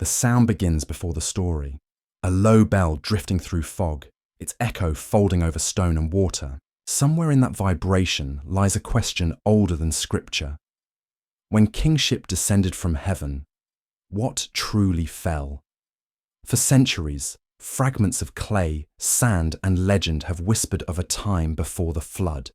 The sound begins before the story. A low bell drifting through fog, its echo folding over stone and water. Somewhere in that vibration lies a question older than scripture. When kingship descended from heaven, what truly fell? For centuries, fragments of clay, sand, and legend have whispered of a time before the flood,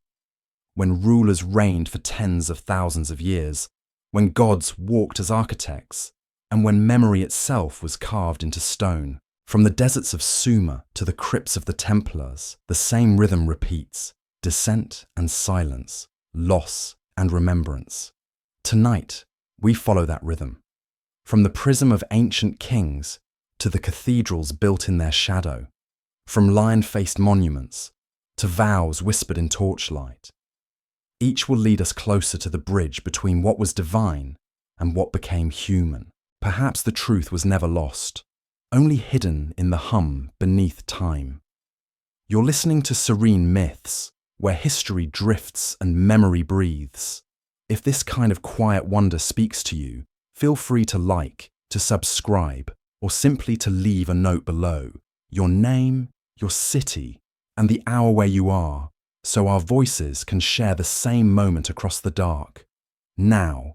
when rulers reigned for tens of thousands of years, when gods walked as architects, and when memory itself was carved into stone. From the deserts of Sumer to the crypts of the Templars, the same rhythm repeats: descent and silence, loss and remembrance. Tonight, we follow that rhythm. From the prism of ancient kings to the cathedrals built in their shadow, from lion-faced monuments to vows whispered in torchlight. Each will lead us closer to the bridge between what was divine and what became human. Perhaps the truth was never lost, only hidden in the hum beneath time. You're listening to Serene Myths, where history drifts and memory breathes. If this kind of quiet wonder speaks to you, feel free to like, to subscribe, or simply to leave a note below. Your name, your city, and the hour where you are, so our voices can share the same moment across the dark. Now,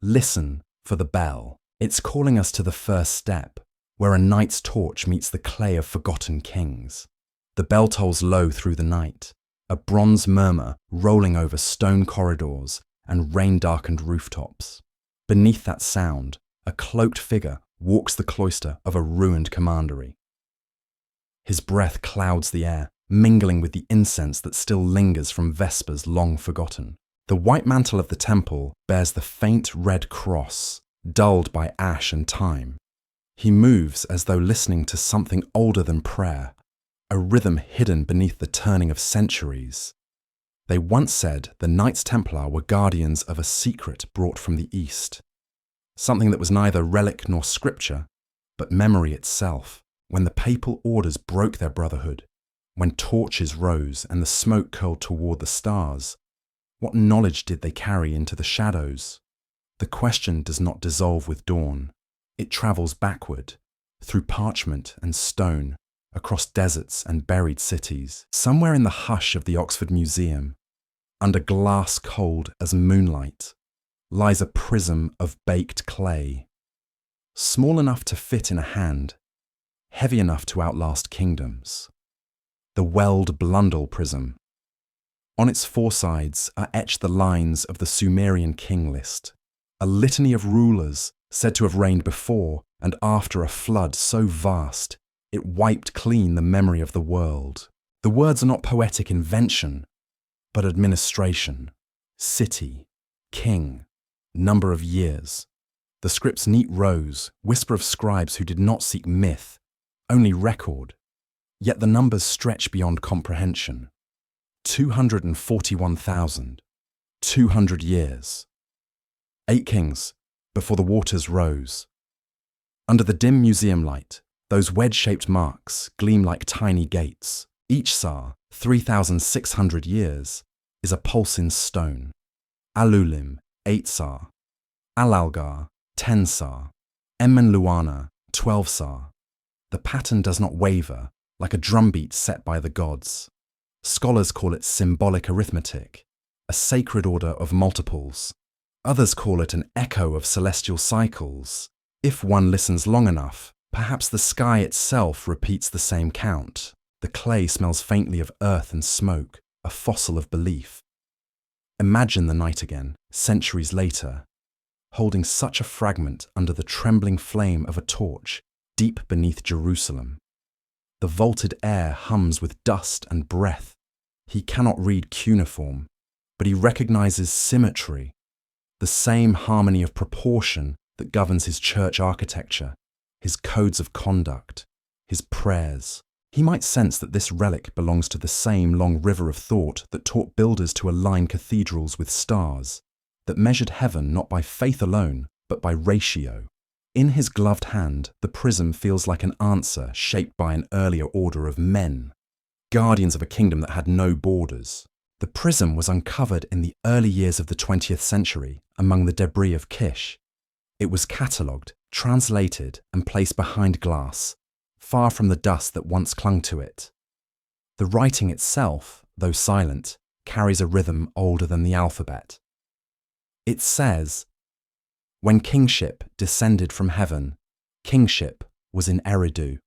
listen for the bell. It's calling us to the first step, where a knight's torch meets the clay of forgotten kings. The bell tolls low through the night, a bronze murmur rolling over stone corridors and rain-darkened rooftops. Beneath that sound, a cloaked figure walks the cloister of a ruined commandery. His breath clouds the air, mingling with the incense that still lingers from vespers long forgotten. The white mantle of the temple bears the faint red cross, dulled by ash and time. He moves as though listening to something older than prayer, a rhythm hidden beneath the turning of centuries. They once said the Knights Templar were guardians of a secret brought from the East, something that was neither relic nor scripture, but memory itself. When the papal orders broke their brotherhood, when torches rose and the smoke curled toward the stars, what knowledge did they carry into the shadows? The question does not dissolve with dawn. It travels backward, through parchment and stone, across deserts and buried cities. Somewhere in the hush of the Oxford Museum, under glass cold as moonlight, lies a prism of baked clay, small enough to fit in a hand, heavy enough to outlast kingdoms. The Weld Blundell prism. On its four sides are etched the lines of the Sumerian king list, a litany of rulers said to have reigned before and after a flood so vast it wiped clean the memory of the world. The words are not poetic invention, but administration, city, king, number of years. The script's neat rows whisper of scribes who did not seek myth, only record. Yet the numbers stretch beyond comprehension. 241,200 years. 8 kings before the waters rose. Under the dim museum light, those wedge-shaped marks gleam like tiny gates. Each Tsar, 3,600 years, is a pulse in stone. Alulim, 8 Tsar. Alalgar, 10 Tsar. Emmenluana, 12 Tsar. The pattern does not waver, like a drumbeat set by the gods. Scholars call it symbolic arithmetic, a sacred order of multiples. Others call it an echo of celestial cycles. If one listens long enough, perhaps the sky itself repeats the same count. The clay smells faintly of earth and smoke, a fossil of belief. Imagine the night again, centuries later, holding such a fragment under the trembling flame of a torch deep beneath Jerusalem. The vaulted air hums with dust and breath. He cannot read cuneiform, but he recognizes symmetry, the same harmony of proportion that governs his church architecture, his codes of conduct, his prayers. He might sense that this relic belongs to the same long river of thought that taught builders to align cathedrals with stars, that measured heaven not by faith alone, but by ratio. In his gloved hand, the prism feels like an answer shaped by an earlier order of men, guardians of a kingdom that had no borders. The prism was uncovered in the early years of the 20th century among the debris of Kish. It was catalogued, translated and placed behind glass, far from the dust that once clung to it. The writing itself, though silent, carries a rhythm older than the alphabet. It says, "When kingship descended from heaven, kingship was in Eridu."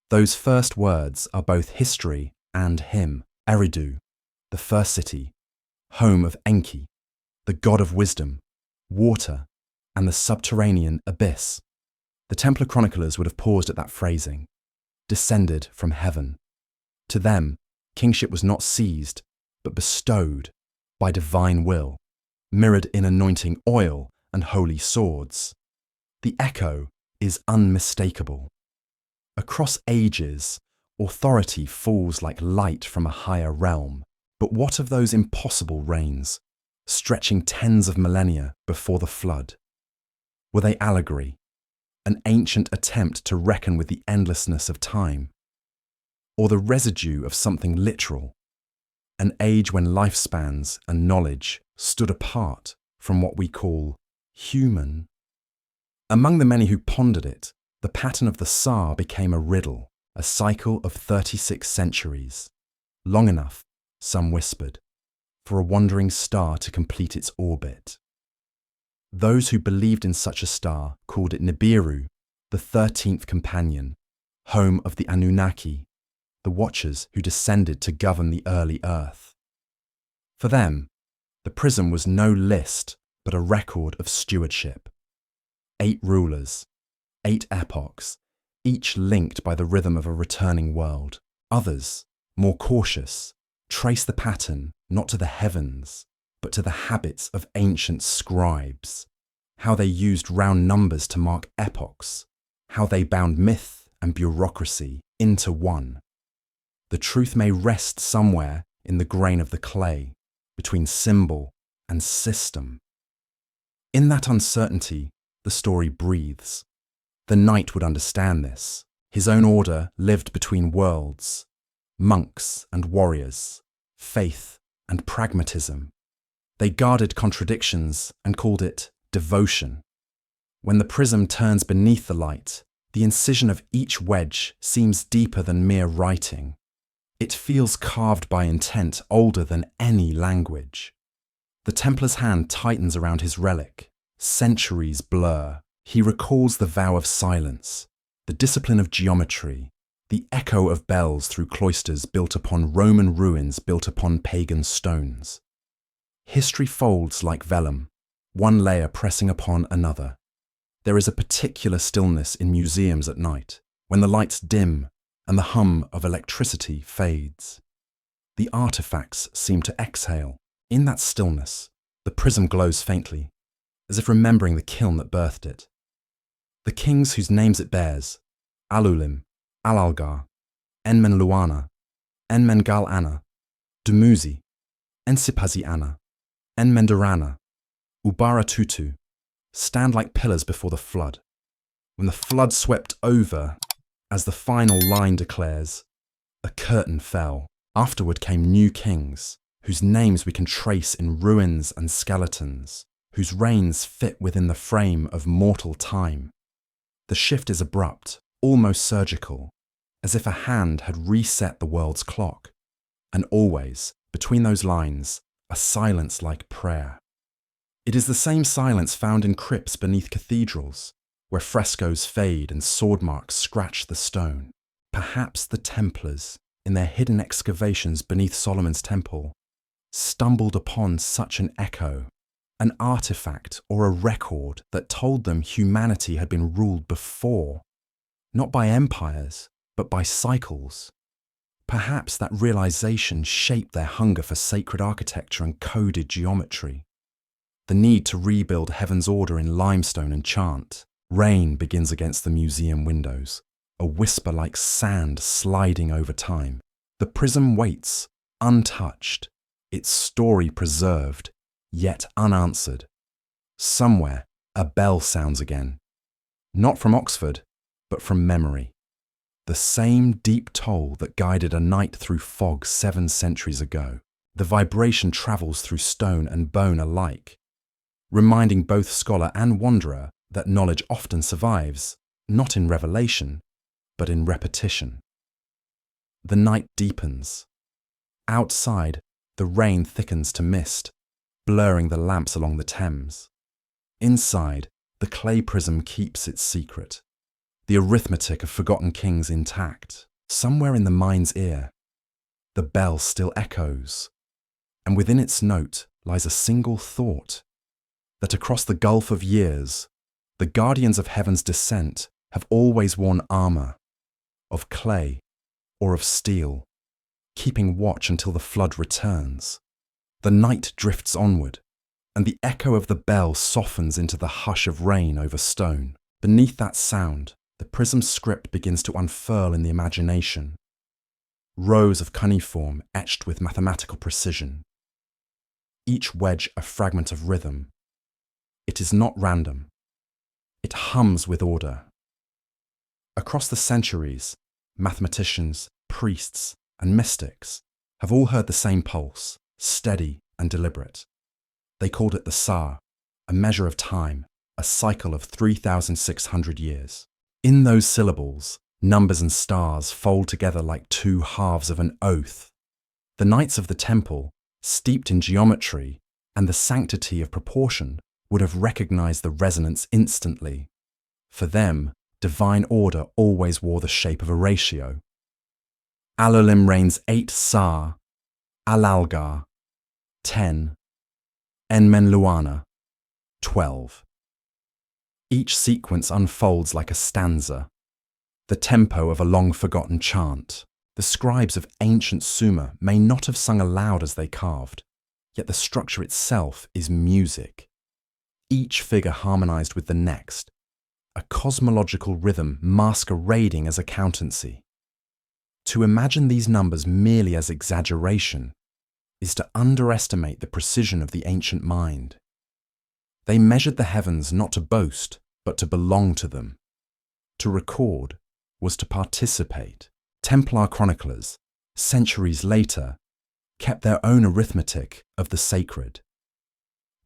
Those first words are both history and hymn. Eridu, the first city, home of Enki, the god of wisdom, water, and the subterranean abyss. The Templar chroniclers would have paused at that phrasing, descended from heaven. To them, kingship was not seized, but bestowed by divine will, mirrored in anointing oil and holy swords. The echo is unmistakable. Across ages, authority falls like light from a higher realm. But what of those impossible reigns, stretching tens of millennia before the flood? Were they allegory, an ancient attempt to reckon with the endlessness of time? Or the residue of something literal, an age when lifespans and knowledge stood apart from what we call human? Among the many who pondered it, the pattern of the Tsar became a riddle, a cycle of 36 centuries, long enough, some whispered, for a wandering star to complete its orbit. Those who believed in such a star called it Nibiru, the 13th companion, home of the Anunnaki, the watchers who descended to govern the early Earth. For them, the prism was no list, but a record of stewardship. 8 rulers, 8 epochs, each linked by the rhythm of a returning world. Others, more cautious, trace the pattern not to the heavens, but to the habits of ancient scribes, how they used round numbers to mark epochs, how they bound myth and bureaucracy into one. The truth may rest somewhere in the grain of the clay, between symbol and system. In that uncertainty, the story breathes. The knight would understand this. His own order lived between worlds, monks and warriors, faith and pragmatism. They guarded contradictions and called it devotion. When the prism turns beneath the light, the incision of each wedge seems deeper than mere writing. It feels carved by intent older than any language. The Templar's hand tightens around his relic. Centuries blur. He recalls the vow of silence, the discipline of geometry, the echo of bells through cloisters built upon Roman ruins built upon pagan stones. History folds like vellum, one layer pressing upon another. There is a particular stillness in museums at night, when the lights dim and the hum of electricity fades. The artifacts seem to exhale. In that stillness, the prism glows faintly, as if remembering the kiln that birthed it. The kings whose names it bears, Alulim, Alalgar, Enmenluana, Enmengal-Ana, Dumuzi, Ensipazi-Ana, Enmendarana, Ubaratutu, stand like pillars before the flood. When the flood swept over, as the final line declares, a curtain fell. Afterward came new kings, whose names we can trace in ruins and skeletons, whose reigns fit within the frame of mortal time. The shift is abrupt, almost surgical, as if a hand had reset the world's clock. And always, between those lines, a silence like prayer. It is the same silence found in crypts beneath cathedrals, where frescoes fade and sword marks scratch the stone. Perhaps the Templars, in their hidden excavations beneath Solomon's temple, stumbled upon such an echo, an artifact or a record that told them humanity had been ruled before, not by empires, but by cycles. Perhaps that realization shaped their hunger for sacred architecture and coded geometry. The need to rebuild heaven's order in limestone and chant. Rain begins against the museum windows, a whisper like sand sliding over time. The prism waits, untouched, its story preserved, yet unanswered. Somewhere, a bell sounds again. Not from Oxford, but from memory. The same deep toll that guided a knight through fog 7 centuries ago. The vibration travels through stone and bone alike, reminding both scholar and wanderer that knowledge often survives, not in revelation, but in repetition. The night deepens. Outside, the rain thickens to mist, blurring the lamps along the Thames. Inside, the clay prism keeps its secret, the arithmetic of forgotten kings intact, somewhere in the mind's ear. The bell still echoes, and within its note lies a single thought, that across the gulf of years, the guardians of heaven's descent have always worn armour, of clay or of steel, keeping watch until the flood returns. The night drifts onward, and the echo of the bell softens into the hush of rain over stone. Beneath that sound, the prism's script begins to unfurl in the imagination. Rows of cuneiform etched with mathematical precision. Each wedge a fragment of rhythm. It is not random. It hums with order. Across the centuries, mathematicians, priests, and mystics have all heard the same pulse, steady and deliberate. They called it the Sa, a measure of time, a cycle of 3,600 years. In those syllables, numbers and stars fold together like two halves of an oath. The Knights of the Temple, steeped in geometry and the sanctity of proportion, would have recognized the resonance instantly. For them, divine order always wore the shape of a ratio. Alolim reigns 8 Sa, Alalgar, 10, Enmenluana, 12. Each sequence unfolds like a stanza, the tempo of a long-forgotten chant. The scribes of ancient Sumer may not have sung aloud as they carved, yet the structure itself is music. Each figure harmonized with the next, a cosmological rhythm masquerading as accountancy. To imagine these numbers merely as exaggeration is to underestimate the precision of the ancient mind. They measured the heavens not to boast, but to belong to them. To record was to participate. Templar chroniclers, centuries later, kept their own arithmetic of the sacred.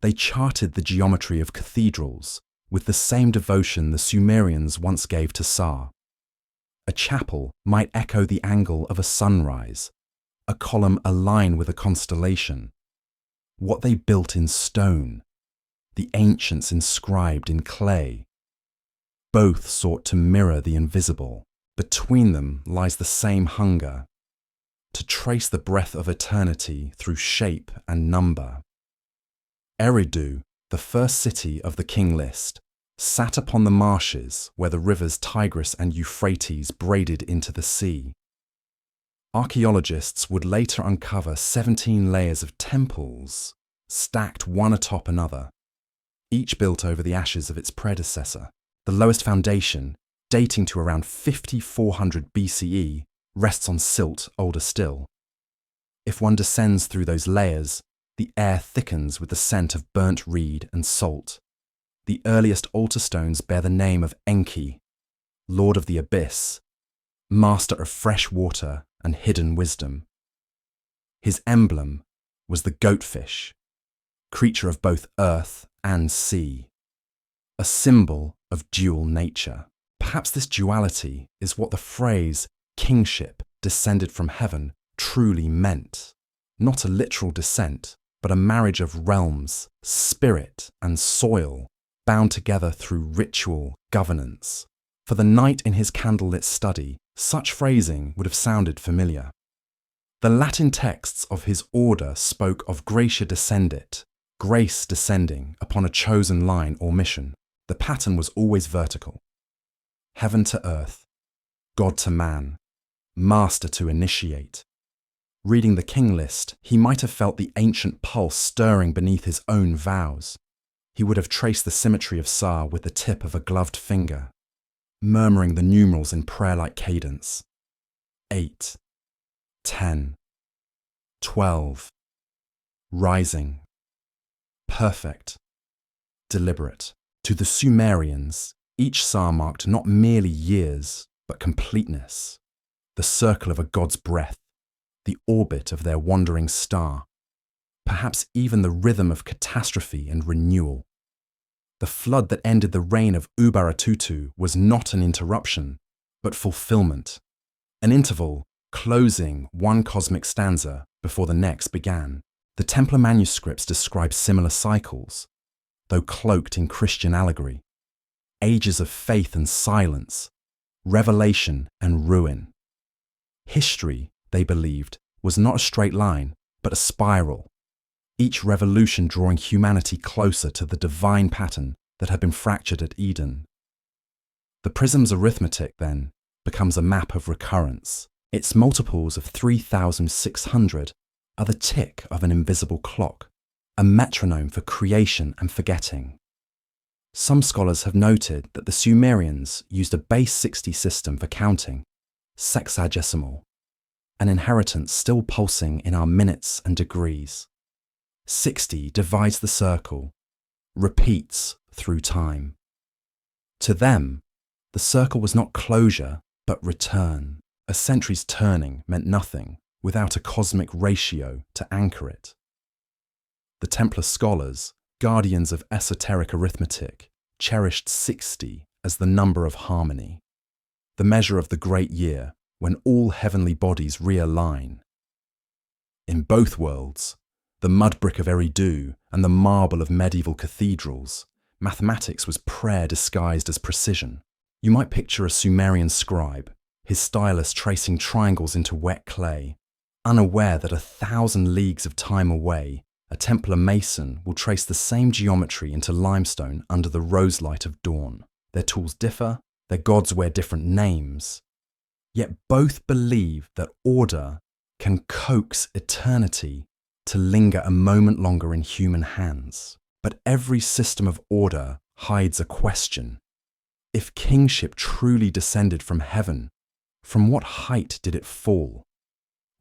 They charted the geometry of cathedrals with the same devotion the Sumerians once gave to Sa. A chapel might echo the angle of a sunrise, a column align with a constellation. What they built in stone, the ancients inscribed in clay. Both sought to mirror the invisible. Between them lies the same hunger, to trace the breath of eternity through shape and number. Eridu, the first city of the king list, sat upon the marshes where the rivers Tigris and Euphrates braided into the sea. Archaeologists would later uncover 17 layers of temples, stacked one atop another, each built over the ashes of its predecessor. The lowest foundation, dating to around 5400 BCE, rests on silt older still. If one descends through those layers, the air thickens with the scent of burnt reed and salt. The earliest altar stones bear the name of Enki, Lord of the Abyss, Master of fresh water and hidden wisdom. His emblem was the goatfish, creature of both earth and sea, a symbol of dual nature. Perhaps this duality is what the phrase kingship descended from heaven truly meant. Not a literal descent, but a marriage of realms, spirit and soil, bound together through ritual governance. For the knight in his candlelit study, such phrasing would have sounded familiar. The Latin texts of his order spoke of gratia descendit, grace descending upon a chosen line or mission. The pattern was always vertical. Heaven to earth, God to man, master to initiate. Reading the king list, he might have felt the ancient pulse stirring beneath his own vows. He would have traced the symmetry of Sa with the tip of a gloved finger, murmuring the numerals in prayer-like cadence. 8, 10, 12, rising, perfect, deliberate. To the Sumerians, each Sa marked not merely years, but completeness, the circle of a god's breath, the orbit of their wandering star, perhaps even the rhythm of catastrophe and renewal. The flood that ended the reign of Ubaratutu was not an interruption, but fulfillment. An interval closing one cosmic stanza before the next began. The Templar manuscripts describe similar cycles, though cloaked in Christian allegory. Ages of faith and silence, revelation and ruin. History, they believed, was not a straight line, but a spiral, each revolution drawing humanity closer to the divine pattern that had been fractured at Eden. The prism's arithmetic, then, becomes a map of recurrence. Its multiples of 3,600 are the tick of an invisible clock, a metronome for creation and forgetting. Some scholars have noted that the Sumerians used a base 60 system for counting, sexagesimal, an inheritance still pulsing in our minutes and degrees. 60 divides the circle, repeats through time. To them, the circle was not closure, but return. A century's turning meant nothing without a cosmic ratio to anchor it. The Templar scholars, guardians of esoteric arithmetic, cherished 60 as the number of harmony, the measure of the great year when all heavenly bodies realign. In both worlds, the mud brick of Eridu and the marble of medieval cathedrals, mathematics was prayer disguised as precision. You might picture a Sumerian scribe, his stylus tracing triangles into wet clay, unaware that 1,000 leagues of time away, a Templar mason will trace the same geometry into limestone under the rose light of dawn. Their tools differ, their gods wear different names, yet both believe that order can coax eternity to linger a moment longer in human hands. But every system of order hides a question. If kingship truly descended from heaven, from what height did it fall?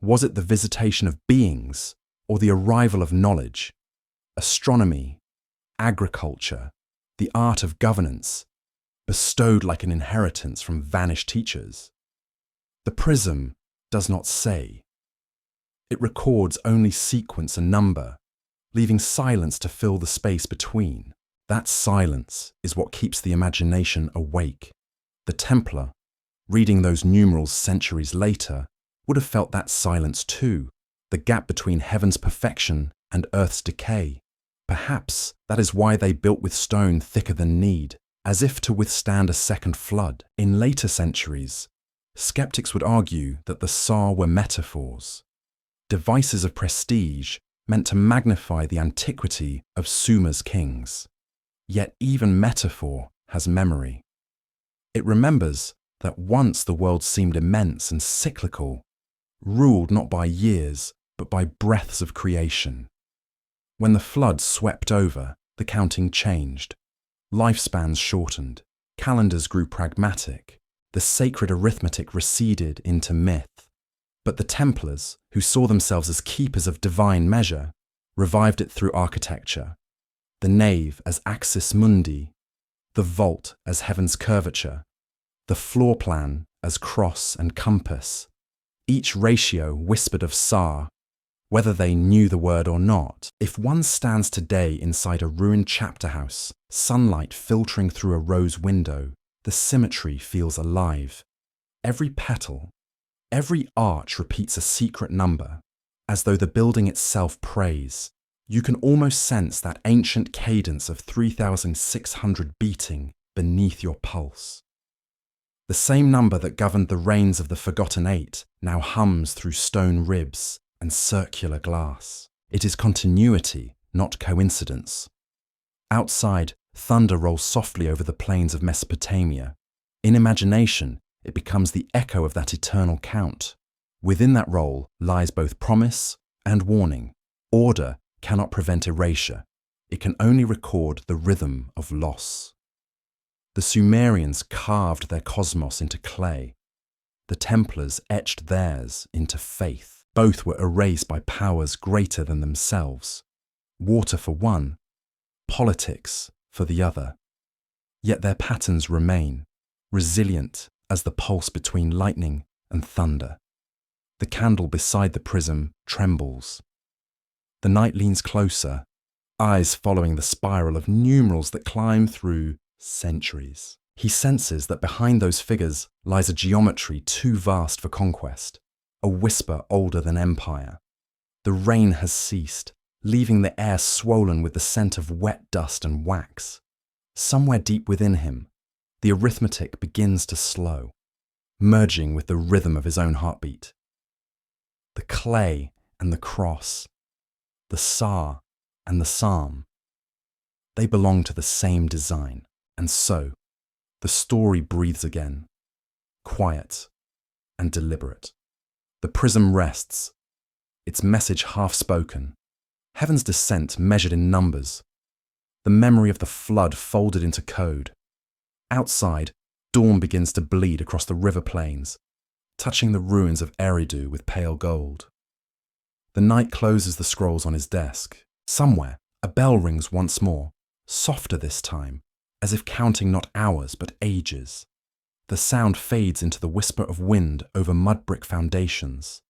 Was it the visitation of beings or the arrival of knowledge? Astronomy, agriculture, the art of governance, bestowed like an inheritance from vanished teachers? The prism does not say. It records only sequence and number, leaving silence to fill the space between. That silence is what keeps the imagination awake. The Templar, reading those numerals centuries later, would have felt that silence too, the gap between heaven's perfection and earth's decay. Perhaps that is why they built with stone thicker than need, as if to withstand a second flood. In later centuries, skeptics would argue that the Sa were metaphors, devices of prestige meant to magnify the antiquity of Sumer's kings. Yet even metaphor has memory. It remembers that once the world seemed immense and cyclical, ruled not by years, but by breaths of creation. When the flood swept over, the counting changed. Lifespans shortened, calendars grew pragmatic, the sacred arithmetic receded into myth. But the Templars, who saw themselves as keepers of divine measure, revived it through architecture. The nave as axis mundi, the vault as heaven's curvature, the floor plan as cross and compass. Each ratio whispered of Sa, whether they knew the word or not. If one stands today inside a ruined chapter house, sunlight filtering through a rose window, the symmetry feels alive. Every petal, every arch repeats a secret number, as though the building itself prays. You can almost sense that ancient cadence of 3,600 beating beneath your pulse. The same number that governed the reigns of the Forgotten Eight now hums through stone ribs and circular glass. It is continuity, not coincidence. Outside, thunder rolls softly over the plains of Mesopotamia. In imagination, it becomes the echo of that eternal count. Within that roll lies both promise and warning. Order cannot prevent erasure. It can only record the rhythm of loss. The Sumerians carved their cosmos into clay. The Templars etched theirs into faith. Both were erased by powers greater than themselves. Water for one, politics for the other. Yet their patterns remain, resilient as the pulse between lightning and thunder. The candle beside the prism trembles. The night leans closer, eyes following the spiral of numerals that climb through centuries. He senses that behind those figures lies a geometry too vast for conquest, a whisper older than empire. The rain has ceased, leaving the air swollen with the scent of wet dust and wax. Somewhere deep within him, the arithmetic begins to slow, merging with the rhythm of his own heartbeat. The clay and the cross, the Sa and the Psalm, they belong to the same design, and so the story breathes again, quiet and deliberate. The prism rests, its message half-spoken, heaven's descent measured in numbers, the memory of the flood folded into code. Outside, dawn begins to bleed across the river plains, touching the ruins of Eridu with pale gold. The knight closes the scrolls on his desk. Somewhere, a bell rings once more, softer this time, as if counting not hours but ages. The sound fades into the whisper of wind over mud brick foundations,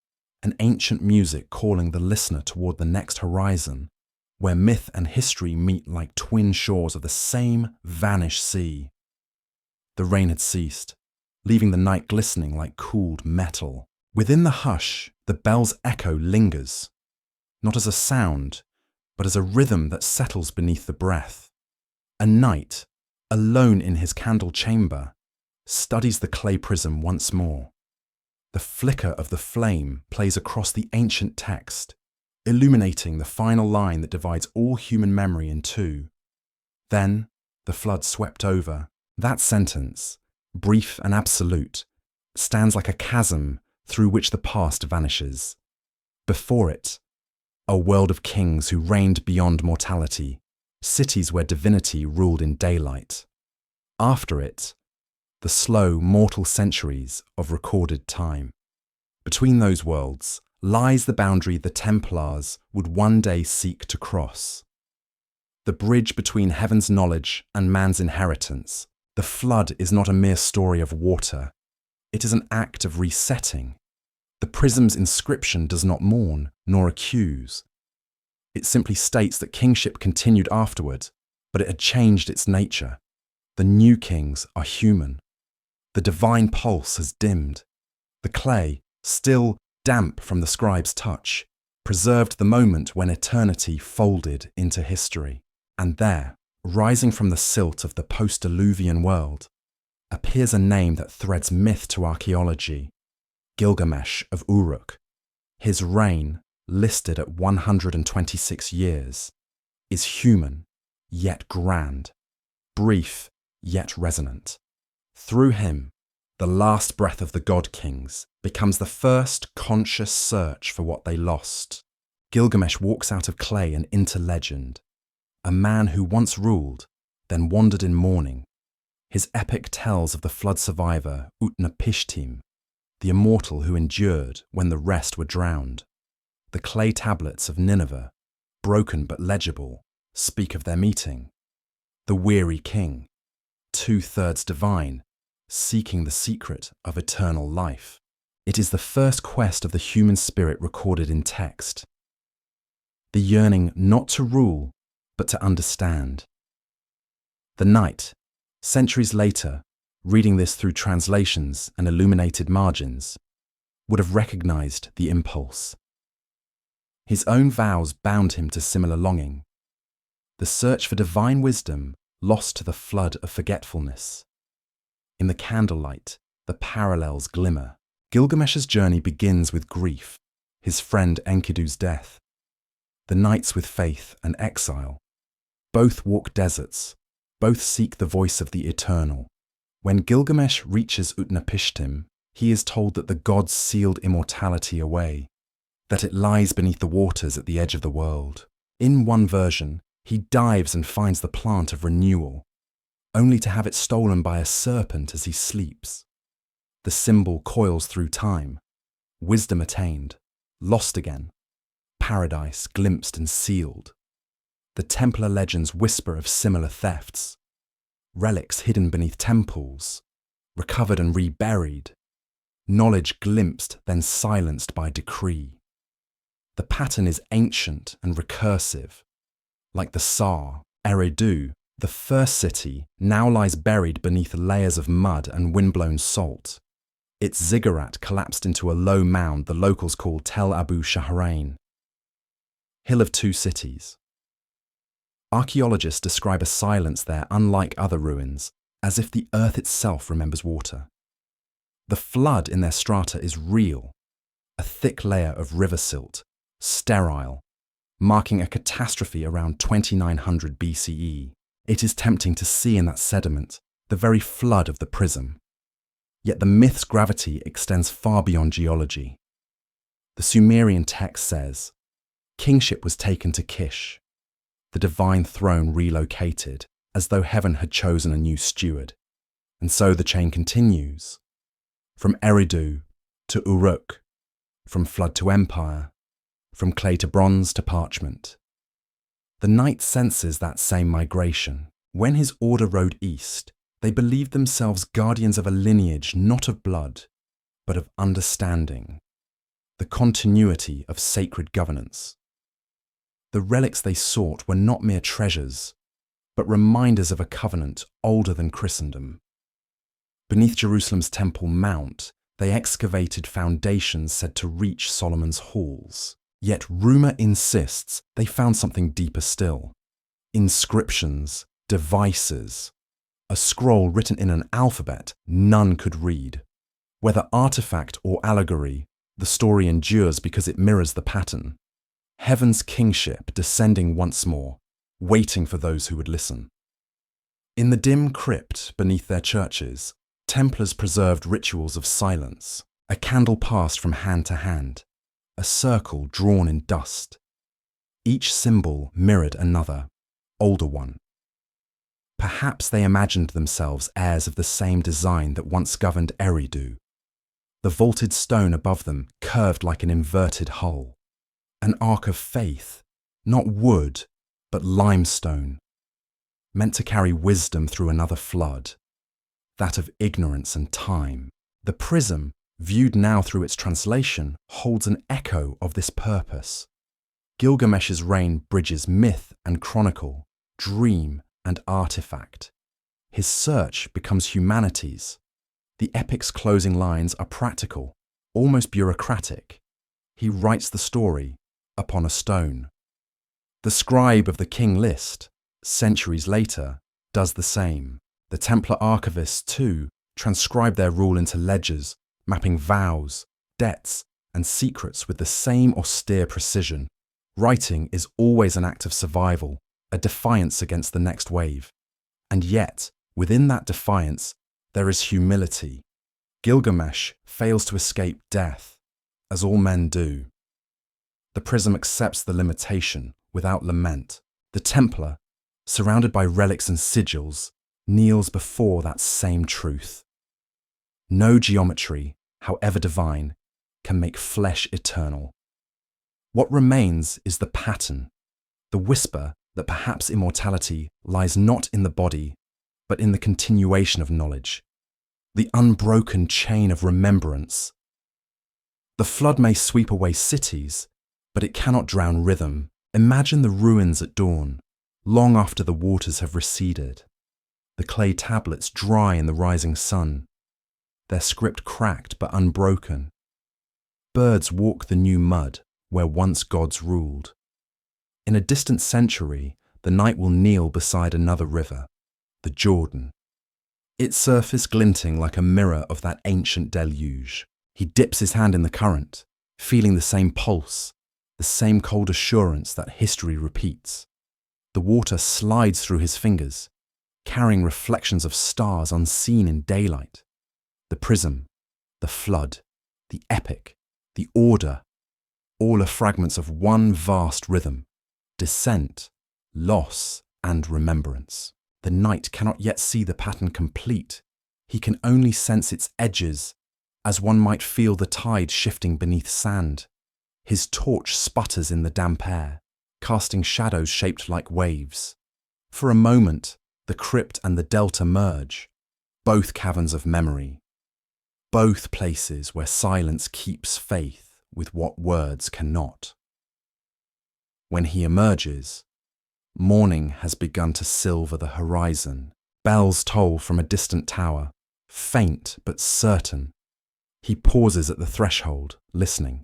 an ancient music calling the listener toward the next horizon, where myth and history meet like twin shores of the same vanished sea. The rain had ceased, leaving the night glistening like cooled metal. Within the hush, the bell's echo lingers, not as a sound, but as a rhythm that settles beneath the breath. A knight, alone in his candle chamber, studies the clay prism once more. The flicker of the flame plays across the ancient text, illuminating the final line that divides all human memory in two. Then, the flood swept over. That sentence, brief and absolute, stands like a chasm through which the past vanishes. Before it, a world of kings who reigned beyond mortality, cities where divinity ruled in daylight. After it, the slow, mortal centuries of recorded time. Between those worlds lies the boundary the Templars would one day seek to cross. The bridge between heaven's knowledge and man's inheritance. The flood is not a mere story of water. It is an act of resetting. The prism's inscription does not mourn nor accuse. It simply states that kingship continued afterward, but it had changed its nature. The new kings are human. The divine pulse has dimmed. The clay, still damp from the scribe's touch, preserved the moment when eternity folded into history. And there, rising from the silt of the post-diluvian world, appears a name that threads myth to archaeology: Gilgamesh of Uruk. His reign, listed at 126 years, is human, yet grand, brief, yet resonant. Through him, the last breath of the god kings becomes the first conscious search for what they lost. Gilgamesh walks out of clay and into legend, a man who once ruled, then wandered in mourning. His epic tells of the flood survivor Utnapishtim, the immortal who endured when the rest were drowned. The clay tablets of Nineveh, broken but legible, speak of their meeting. The weary king, 2/3 divine, seeking the secret of eternal life. It is the first quest of the human spirit recorded in text. The yearning not to rule, but to understand. The knight, centuries later, reading this through translations and illuminated margins, would have recognized the impulse. His own vows bound him to similar longing. The search for divine wisdom lost to the flood of forgetfulness. In the candlelight, the parallels glimmer. Gilgamesh's journey begins with grief, his friend Enkidu's death. The knights with faith and exile. Both walk deserts, both seek the voice of the eternal. When Gilgamesh reaches Utnapishtim, he is told that the gods sealed immortality away, that it lies beneath the waters at the edge of the world. In one version, he dives and finds the plant of renewal, only to have it stolen by a serpent as he sleeps. The symbol coils through time, wisdom attained, lost again, paradise glimpsed and sealed. The Templar legends whisper of similar thefts, relics hidden beneath temples, recovered and reburied, knowledge glimpsed then silenced by decree. The pattern is ancient and recursive, Like the Tsar, Eridu, the first city, now lies buried beneath layers of mud and windblown salt. Its ziggurat collapsed into a low mound the locals call Tel Abu Shahrain. Hill of Two Cities. Archaeologists describe a silence there unlike other ruins, as if the earth itself remembers water. The flood in their strata is real, a thick layer of river silt, sterile, marking a catastrophe around 2900 BCE. It is tempting to see in that sediment the very flood of the prism. Yet the myth's gravity extends far beyond geology. The Sumerian text says, "Kingship was taken to Kish, the divine throne relocated, as though heaven had chosen a new steward." And so the chain continues, from Eridu to Uruk, from flood to empire, from clay to bronze to parchment. The knight senses that same migration. When his order rode east, they believed themselves guardians of a lineage not of blood, but of understanding, the continuity of sacred governance. The relics they sought were not mere treasures, but reminders of a covenant older than Christendom. Beneath Jerusalem's Temple Mount, they excavated foundations said to reach Solomon's halls. Yet rumour insists they found something deeper still. Inscriptions, devices, a scroll written in an alphabet none could read. Whether artifact or allegory, the story endures because it mirrors the pattern. Heaven's kingship descending once more, waiting for those who would listen. In the dim crypt beneath their churches, Templars preserved rituals of silence, a candle passed from hand to hand, a circle drawn in dust. Each symbol mirrored another, older one. Perhaps they imagined themselves heirs of the same design that once governed Eridu. The vaulted stone above them curved like an inverted hull. An ark of faith, not wood, but limestone, meant to carry wisdom through another flood, that of ignorance and time. The prism, viewed now through its translation, holds an echo of this purpose. Gilgamesh's reign bridges myth and chronicle, dream and artifact. His search becomes humanity's. The epic's closing lines are practical, almost bureaucratic. He writes the story upon a stone. The scribe of the king list, centuries later, does the same. The Templar archivists, too, transcribe their rule into ledgers, mapping vows, debts, and secrets with the same austere precision. Writing is always an act of survival, a defiance against the next wave. And yet, within that defiance, there is humility. Gilgamesh fails to escape death, as all men do. The prism accepts the limitation without lament. The Templar, surrounded by relics and sigils, kneels before that same truth. No geometry, however divine, can make flesh eternal. What remains is the pattern, the whisper that perhaps immortality lies not in the body, but in the continuation of knowledge, the unbroken chain of remembrance. The flood may sweep away cities, but it cannot drown rhythm. Imagine the ruins at dawn, long after the waters have receded. The clay tablets dry in the rising sun, their script cracked but unbroken. Birds walk the new mud where once gods ruled. In a distant century, the knight will kneel beside another river, the Jordan, its surface glinting like a mirror of that ancient deluge. He dips his hand in the current, feeling the same pulse, the same cold assurance that history repeats. The water slides through his fingers, carrying reflections of stars unseen in daylight. The prism, the flood, the epic, the order, all are fragments of one vast rhythm, descent, loss, and remembrance. The knight cannot yet see the pattern complete. He can only sense its edges, as one might feel the tide shifting beneath sand. His torch sputters in the damp air, casting shadows shaped like waves. For a moment, the crypt and the delta merge, both caverns of memory, both places where silence keeps faith with what words cannot. When he emerges, Morning has begun to silver the horizon. Bells toll from a distant tower, faint but certain. He pauses at the threshold, listening.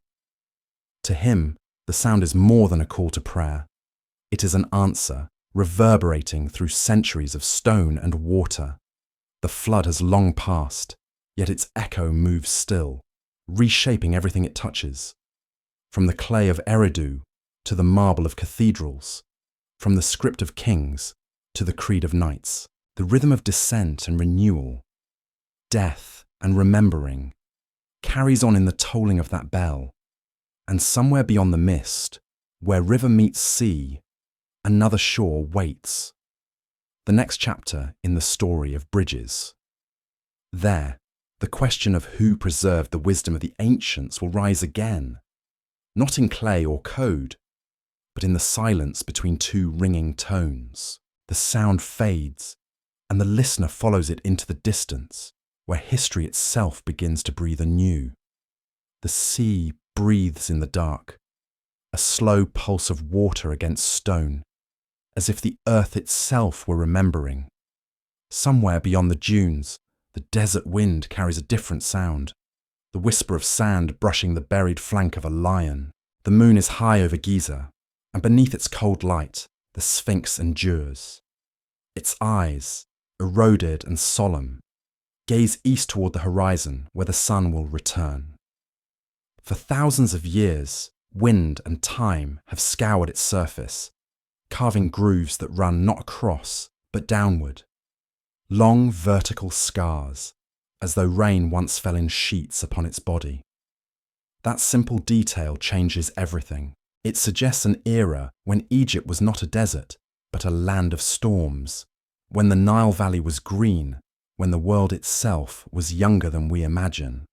To him, the sound is more than a call to prayer. It is an answer, reverberating through centuries of stone and water. The flood has long passed, yet its echo moves still, reshaping everything it touches. From the clay of Eridu to the marble of cathedrals, from the script of kings to the creed of knights, the rhythm of descent and renewal, death and remembering, carries on in the tolling of that bell. And somewhere beyond the mist, where river meets sea, another shore waits. The next chapter in the story of bridges. There, the question of who preserved the wisdom of the ancients will rise again, not in clay or code, but in the silence between two ringing tones. The sound fades, and the listener follows it into the distance, where history itself begins to breathe anew. The sea breathes in the dark, a slow pulse of water against stone, as if the earth itself were remembering. Somewhere beyond the dunes, the desert wind carries a different sound, the whisper of sand brushing the buried flank of a lion. The moon is high over Giza, and beneath its cold light, the Sphinx endures. Its eyes, eroded and solemn, gaze east toward the horizon where the sun will return. For thousands of years, wind and time have scoured its surface, carving grooves that run not across, but downward. Long vertical scars, as though rain once fell in sheets upon its body. That simple detail changes everything. It suggests an era when Egypt was not a desert, but a land of storms, when the Nile Valley was green, when the world itself was younger than we imagine.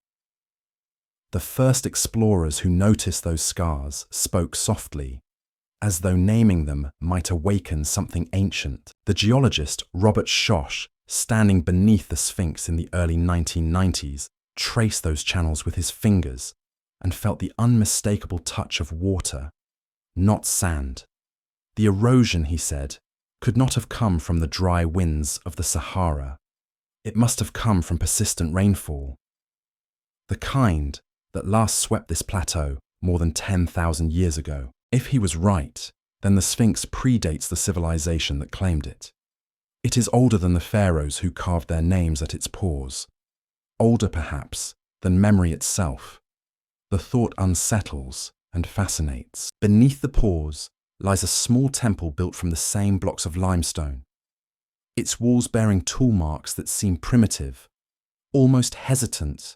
The first explorers who noticed those scars spoke softly, as though naming them might awaken something ancient. The geologist Robert Schoch, standing beneath the Sphinx in the early 1990s, traced those channels with his fingers and felt the unmistakable touch of water, not sand. The erosion, he said, could not have come from the dry winds of the Sahara. It must have come from persistent rainfall, the kind that last swept this plateau more than 10,000 years ago. If he was right, then the Sphinx predates the civilization that claimed it. It is older than the pharaohs who carved their names at its paws, older perhaps than memory itself. The thought unsettles and fascinates. Beneath the paws lies a small temple built from the same blocks of limestone, its walls bearing tool marks that seem primitive, almost hesitant,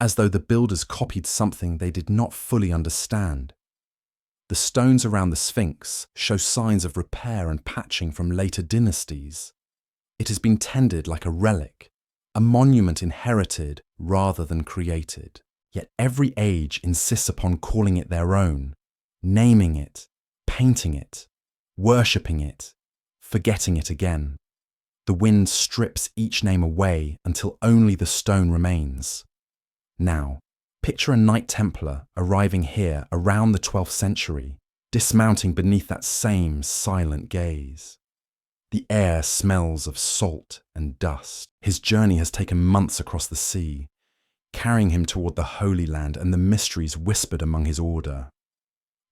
as though the builders copied something they did not fully understand. The stones around the Sphinx show signs of repair and patching from later dynasties. It has been tended like a relic, a monument inherited rather than created. Yet every age insists upon calling it their own, naming it, painting it, worshipping it, forgetting it again. The wind strips each name away until only the stone remains. Now, picture a Knight Templar arriving here around the 12th century, dismounting beneath that same silent gaze. The air smells of salt and dust. His journey has taken months across the sea, carrying him toward the Holy Land and the mysteries whispered among his order.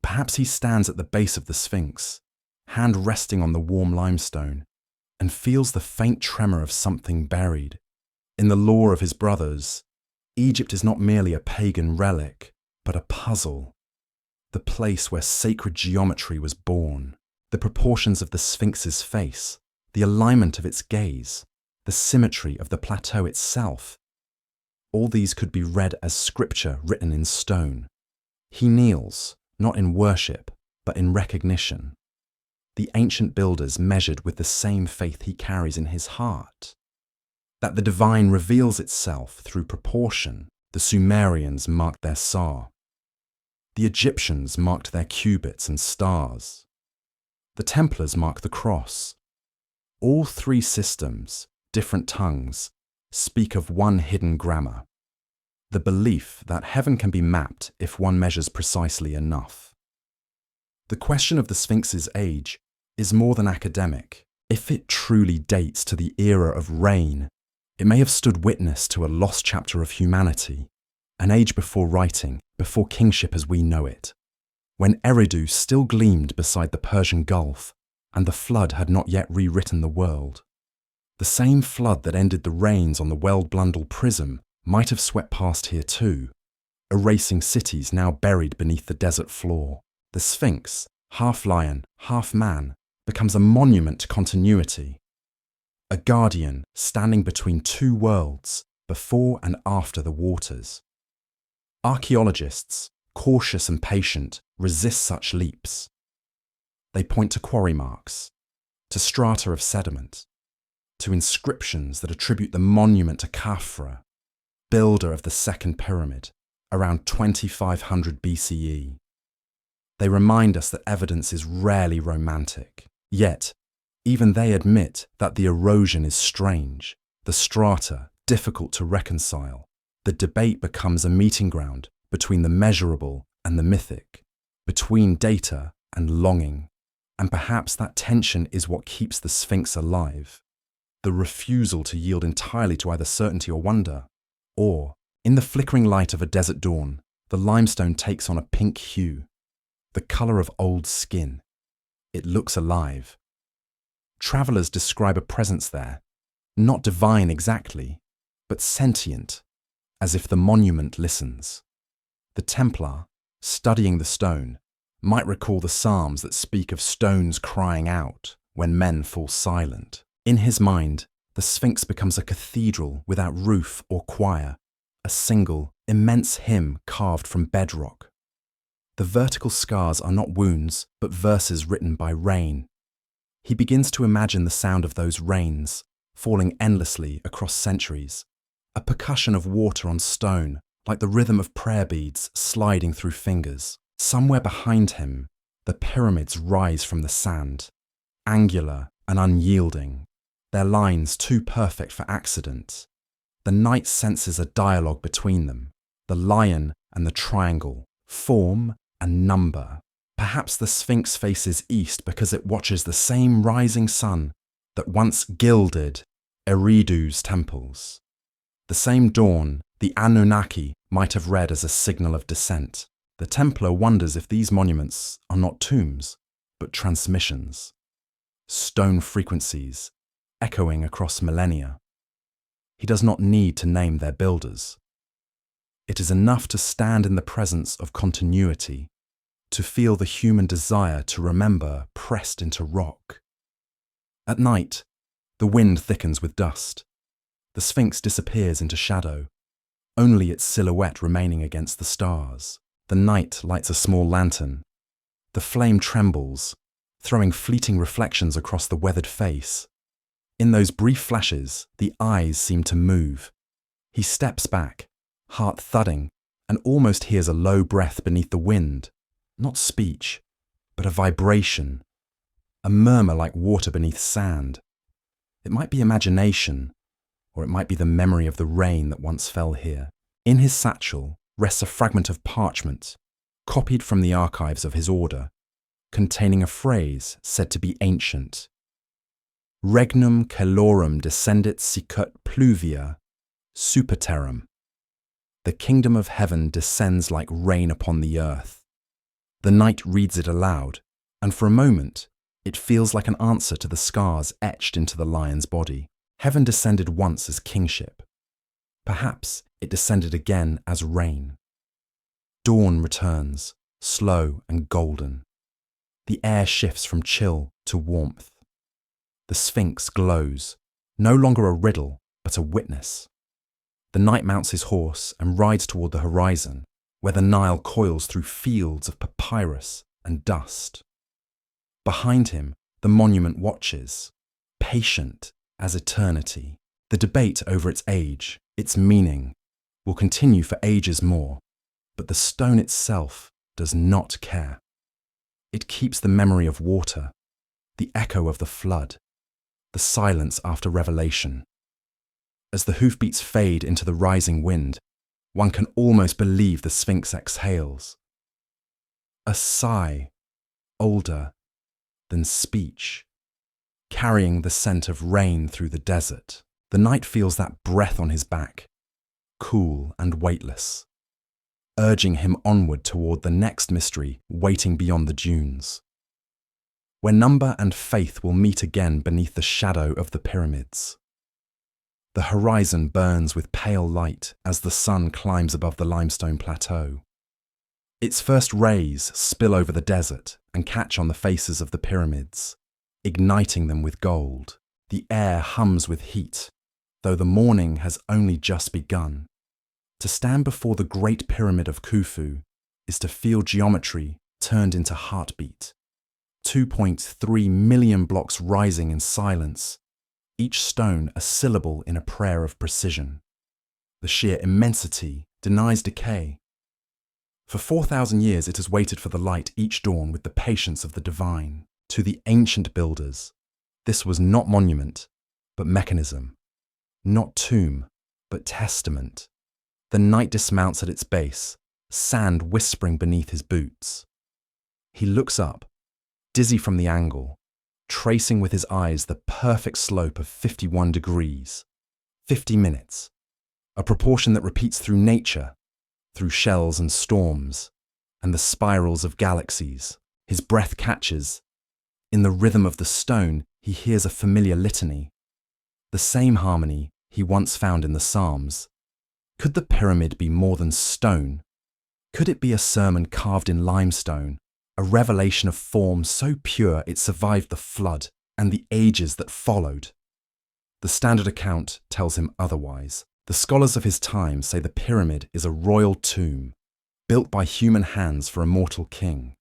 Perhaps he stands at the base of the Sphinx, hand resting on the warm limestone, and feels the faint tremor of something buried. In the lore of his brothers, Egypt is not merely a pagan relic, but a puzzle. The place where sacred geometry was born, the proportions of the Sphinx's face, the alignment of its gaze, the symmetry of the plateau itself. All these could be read as scripture written in stone. He kneels, not in worship, but in recognition. The ancient builders measured with the same faith he carries in his heart. That the divine reveals itself through proportion. The Sumerians marked their Sa. The Egyptians marked their cubits and stars. The Templars marked the cross. All three systems, different tongues, speak of one hidden grammar, the belief that heaven can be mapped if one measures precisely enough. The question of the Sphinx's age is more than academic. If it truly dates to the era of rain, it may have stood witness to a lost chapter of humanity, an age before writing, before kingship as we know it, when Eridu still gleamed beside the Persian Gulf and the flood had not yet rewritten the world. The same flood that ended the rains on the Weld-Blundell prism might have swept past here too, erasing cities now buried beneath the desert floor. The Sphinx, half lion, half man, becomes a monument to continuity, a guardian standing between two worlds, before and after the waters. Archaeologists, cautious and patient, resist such leaps. They point to quarry marks, to strata of sediment, to inscriptions that attribute the monument to Khafra, builder of the second pyramid, around 2500 BCE. They remind us that evidence is rarely romantic. Yet, even they admit that the erosion is strange, the strata difficult to reconcile. The debate becomes a meeting ground between the measurable and the mythic, between data and longing. And perhaps that tension is what keeps the Sphinx alive. The refusal to yield entirely to either certainty or wonder. Or, in the flickering light of a desert dawn, the limestone takes on a pink hue, the colour of old skin. It looks alive. Travellers describe a presence there, not divine exactly, but sentient, as if the monument listens. The Templar, studying the stone, might recall the Psalms that speak of stones crying out when men fall silent. In his mind, the Sphinx becomes a cathedral without roof or choir, a single, immense hymn carved from bedrock. The vertical scars are not wounds, but verses written by rain. He begins to imagine the sound of those rains, falling endlessly across centuries, a percussion of water on stone, like the rhythm of prayer beads sliding through fingers. Somewhere behind him, the pyramids rise from the sand, angular and unyielding, their lines too perfect for accident. The night senses a dialogue between them, the lion and the triangle, form and number. Perhaps the Sphinx faces east because it watches the same rising sun that once gilded Eridu's temples. The same dawn the Anunnaki might have read as a signal of descent. The Templar wonders if these monuments are not tombs, but transmissions. Stone frequencies, echoing across millennia. He does not need to name their builders. It is enough to stand in the presence of continuity, to feel the human desire to remember pressed into rock. At night, the wind thickens with dust. The Sphinx disappears into shadow, only its silhouette remaining against the stars. The night lights a small lantern. The flame trembles, throwing fleeting reflections across the weathered face. In those brief flashes, the eyes seem to move. He steps back, heart thudding, and almost hears a low breath beneath the wind. Not speech, but a vibration, a murmur like water beneath sand. It might be imagination, or it might be the memory of the rain that once fell here. In his satchel rests a fragment of parchment, copied from the archives of his order, containing a phrase said to be ancient. Regnum celorum descendit sicut pluvia superterram. The kingdom of heaven descends like rain upon the earth. The knight reads it aloud, and for a moment, it feels like an answer to the scars etched into the lion's body. Heaven descended once as kingship. Perhaps it descended again as rain. Dawn returns, slow and golden. The air shifts from chill to warmth. The Sphinx glows, no longer a riddle, but a witness. The knight mounts his horse and rides toward the horizon, where the Nile coils through fields of papyrus and dust. Behind him, the monument watches, patient as eternity. The debate over its age, its meaning, will continue for ages more, but the stone itself does not care. It keeps the memory of water, the echo of the flood, the silence after revelation. As the hoofbeats fade into the rising wind, one can almost believe the Sphinx exhales. A sigh, older, than speech. Carrying the scent of rain through the desert, the knight feels that breath on his back, cool and weightless, urging him onward toward the next mystery waiting beyond the dunes, where number and faith will meet again beneath the shadow of the pyramids. The horizon burns with pale light as the sun climbs above the limestone plateau. Its first rays spill over the desert and catch on the faces of the pyramids, igniting them with gold. The air hums with heat, though the morning has only just begun. To stand before the Great Pyramid of Khufu is to feel geometry turned into heartbeat. 2.3 million blocks rising in silence, each stone a syllable in a prayer of precision. The sheer immensity denies decay. For 4,000 years it has waited for the light each dawn with the patience of the divine. To the ancient builders, this was not monument, but mechanism. Not tomb, but testament. The knight dismounts at its base, sand whispering beneath his boots. He looks up, dizzy from the angle, tracing with his eyes the perfect slope of 51 degrees, 50 minutes, a proportion that repeats through nature, through shells and storms, and the spirals of galaxies. His breath catches. In the rhythm of the stone, he hears a familiar litany, the same harmony he once found in the Psalms. Could the pyramid be more than stone? Could it be a sermon carved in limestone, a revelation of form so pure it survived the flood and the ages that followed? The standard account tells him otherwise. The scholars of his time say the pyramid is a royal tomb, built by human hands for a mortal king.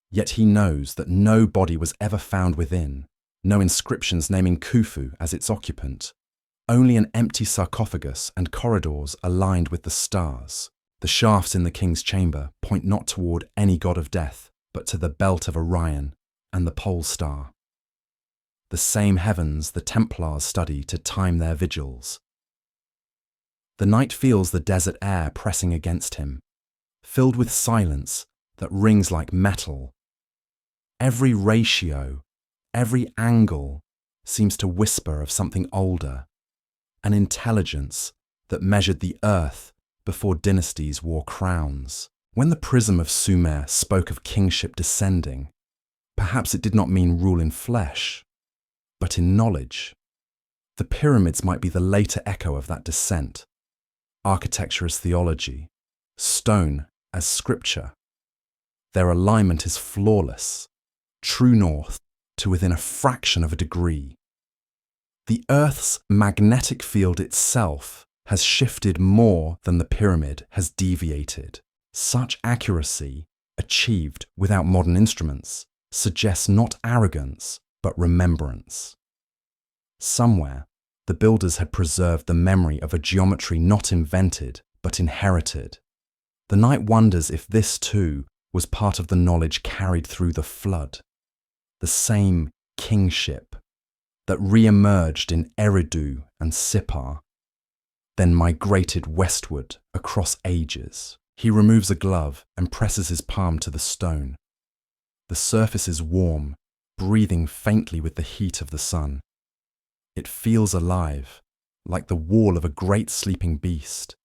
Yet he knows that no body was ever found within, no inscriptions naming Khufu as its occupant, only an empty sarcophagus and corridors aligned with the stars. The shafts in the king's chamber point not toward any god of death, but to the belt of Orion and the pole star. The same heavens the Templars study to time their vigils. The knight feels the desert air pressing against him, filled with silence that rings like metal. Every ratio, every angle seems to whisper of something older, an intelligence that measured the earth before dynasties wore crowns. When the prism of Sumer spoke of kingship descending, perhaps it did not mean rule in flesh, but in knowledge. The pyramids might be the later echo of that descent. Architecture as theology, stone as scripture. Their alignment is flawless, true north to within a fraction of a degree. The Earth's magnetic field itself has shifted more than the pyramid has deviated. Such accuracy, achieved without modern instruments, suggests not arrogance, but remembrance. Somewhere, the builders had preserved the memory of a geometry not invented, but inherited. The knight wonders if this too was part of the knowledge carried through the flood, the same kingship that re-emerged in Eridu and Sippar, then migrated westward across ages. He removes a glove and presses his palm to the stone. The surface is warm, breathing faintly with the heat of the sun. It feels alive, like the wall of a great sleeping beast.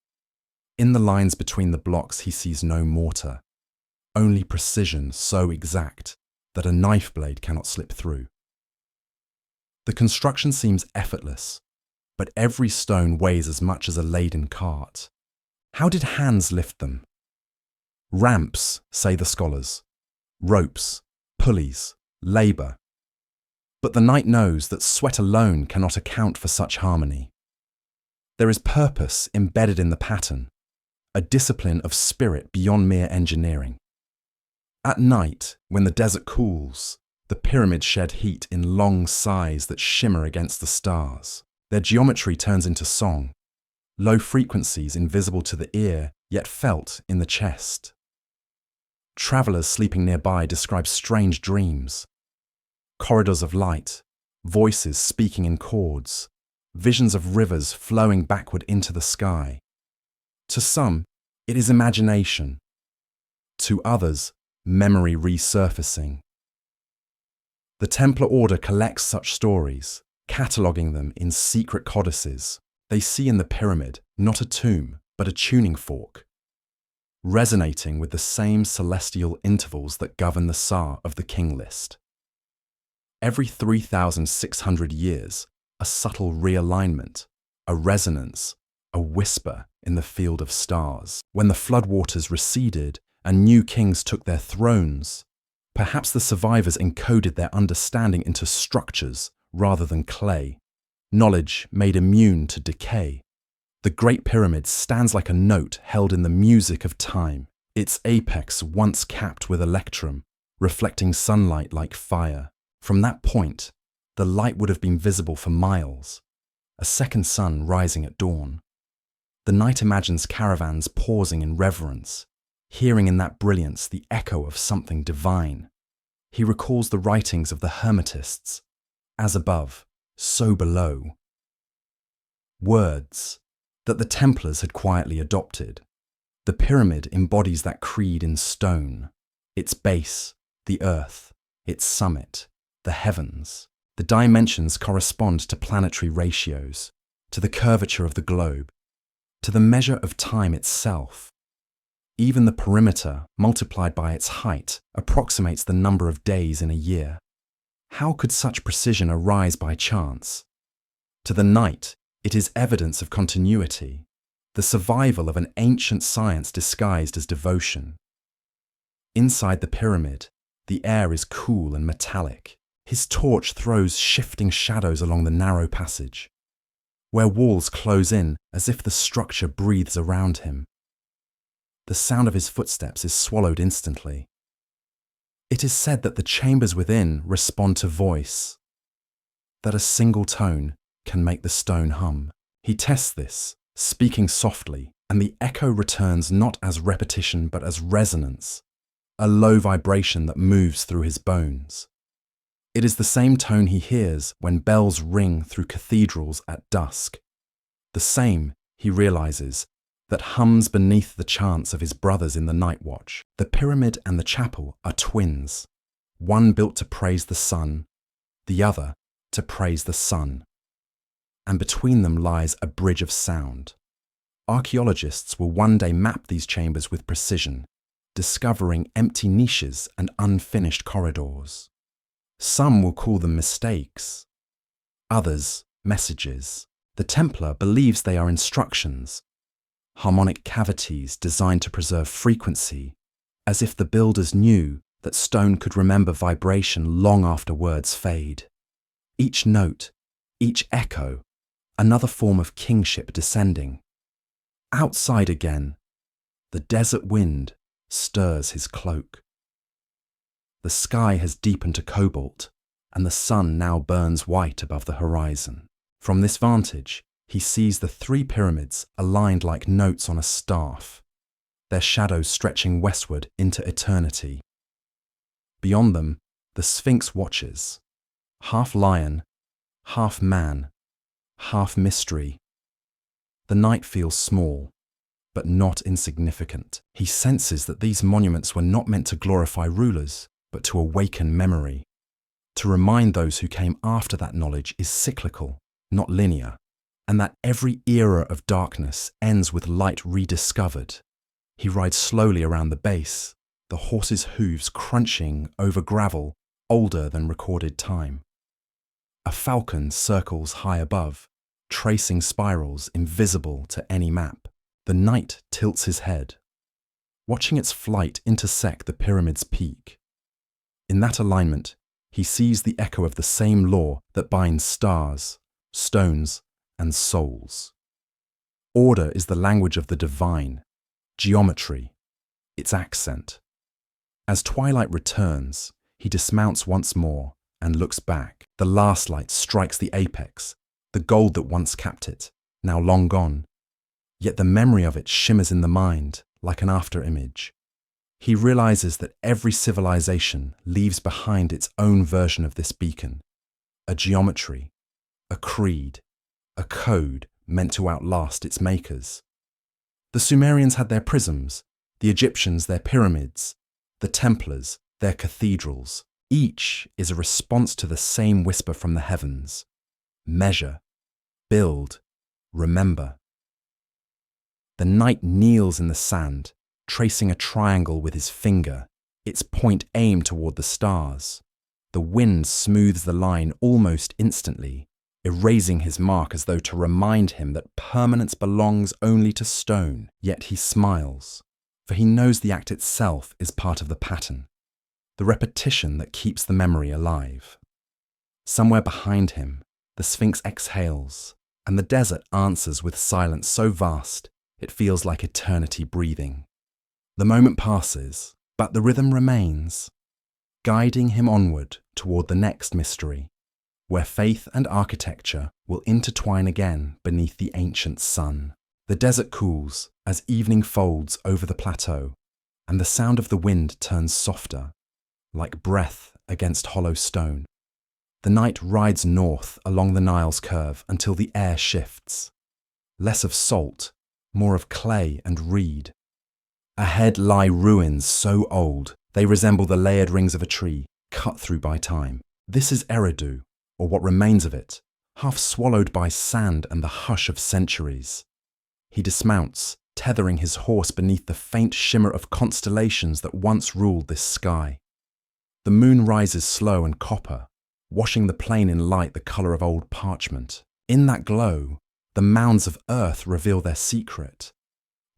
In the lines between the blocks he sees no mortar, only precision so exact that a knife blade cannot slip through. The construction seems effortless, but every stone weighs as much as a laden cart. How did hands lift them? Ramps, say the scholars. Ropes, pulleys, labour. But the knight knows that sweat alone cannot account for such harmony. There is purpose embedded in the pattern, a discipline of spirit beyond mere engineering. At night, when the desert cools, the pyramids shed heat in long sighs that shimmer against the stars. Their geometry turns into song, low frequencies invisible to the ear, yet felt in the chest. Travellers sleeping nearby describe strange dreams. Corridors of light, voices speaking in chords, visions of rivers flowing backward into the sky. To some, it is imagination. To others, memory resurfacing. The Templar Order collects such stories, cataloguing them in secret codices. They see in the pyramid not a tomb, but a tuning fork, resonating with the same celestial intervals that govern the Sa of the King list. Every 3,600 years, a subtle realignment, a resonance, a whisper in the field of stars. When the floodwaters receded and new kings took their thrones, perhaps the survivors encoded their understanding into structures rather than clay, knowledge made immune to decay. The Great Pyramid stands like a note held in the music of time, its apex once capped with electrum, reflecting sunlight like fire. From that point, the light would have been visible for miles, a second sun rising at dawn. The knight imagines caravans pausing in reverence, hearing in that brilliance the echo of something divine. He recalls the writings of the Hermetists, as above, so below. Words that the Templars had quietly adopted. The pyramid embodies that creed in stone, its base, the earth, its summit, the heavens. The dimensions correspond to planetary ratios, to the curvature of the globe, to the measure of time itself. Even the perimeter, multiplied by its height, approximates the number of days in a year. How could such precision arise by chance? To the knight, it is evidence of continuity, the survival of an ancient science disguised as devotion. Inside the pyramid, the air is cool and metallic. His torch throws shifting shadows along the narrow passage, where walls close in as if the structure breathes around him. The sound of his footsteps is swallowed instantly. It is said that the chambers within respond to voice, that a single tone can make the stone hum. He tests this, speaking softly, and the echo returns not as repetition but as resonance, a low vibration that moves through his bones. It is the same tone he hears when bells ring through cathedrals at dusk. The same, he realizes, that hums beneath the chants of his brothers in the night watch. The pyramid and the chapel are twins, one built to praise the sun, the other to praise the sun. And between them lies a bridge of sound. Archaeologists will one day map these chambers with precision, discovering empty niches and unfinished corridors. Some will call them mistakes, others messages. The Templar believes they are instructions, harmonic cavities designed to preserve frequency, as if the builders knew that stone could remember vibration long after words fade. Each note, each echo, another form of kingship descending. Outside again, the desert wind stirs his cloak. The sky has deepened to cobalt, and the sun now burns white above the horizon. From this vantage, he sees the three pyramids aligned like notes on a staff, their shadows stretching westward into eternity. Beyond them, the Sphinx watches, half lion, half man, half mystery. The knight feels small, but not insignificant. He senses that these monuments were not meant to glorify rulers, but to awaken memory. To remind those who came after that knowledge is cyclical, not linear, and that every era of darkness ends with light rediscovered. He rides slowly around the base, the horse's hooves crunching over gravel older than recorded time. A falcon circles high above, tracing spirals invisible to any map. The knight tilts his head, watching its flight intersect the pyramid's peak. In that alignment, he sees the echo of the same law that binds stars, stones, and souls. Order is the language of the divine, geometry, its accent. As twilight returns, he dismounts once more and looks back. The last light strikes the apex, the gold that once capped it, now long gone. Yet the memory of it shimmers in the mind like an after-image. He realizes that every civilization leaves behind its own version of this beacon, a geometry, a creed, a code meant to outlast its makers. The Sumerians had their prisms, the Egyptians their pyramids, the Templars their cathedrals. Each is a response to the same whisper from the heavens: measure, build, remember. The knight kneels in the sand, tracing a triangle with his finger, its point aimed toward the stars. The wind smooths the line almost instantly, erasing his mark as though to remind him that permanence belongs only to stone. Yet he smiles, for he knows the act itself is part of the pattern, the repetition that keeps the memory alive. Somewhere behind him, the Sphinx exhales, and the desert answers with silence so vast it feels like eternity breathing. The moment passes, but the rhythm remains, guiding him onward toward the next mystery, where faith and architecture will intertwine again beneath the ancient sun. The desert cools as evening folds over the plateau, and the sound of the wind turns softer, like breath against hollow stone. The knight rides north along the Nile's curve until the air shifts. Less of salt, more of clay and reed. Ahead lie ruins so old they resemble the layered rings of a tree, cut through by time. This is Eridu, or what remains of it, half swallowed by sand and the hush of centuries. He dismounts, tethering his horse beneath the faint shimmer of constellations that once ruled this sky. The moon rises slow and copper, washing the plain in light the colour of old parchment. In that glow, the mounds of earth reveal their secret.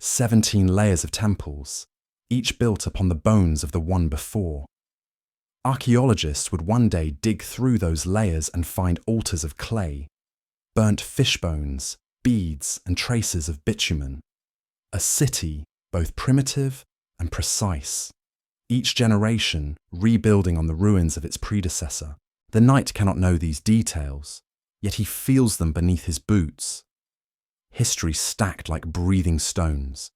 17 layers of temples, each built upon the bones of the one before. Archaeologists would one day dig through those layers and find altars of clay, burnt fish bones, beads, and traces of bitumen. A city both primitive and precise, each generation rebuilding on the ruins of its predecessor. The knight cannot know these details, yet he feels them beneath his boots. History stacked like breathing stones.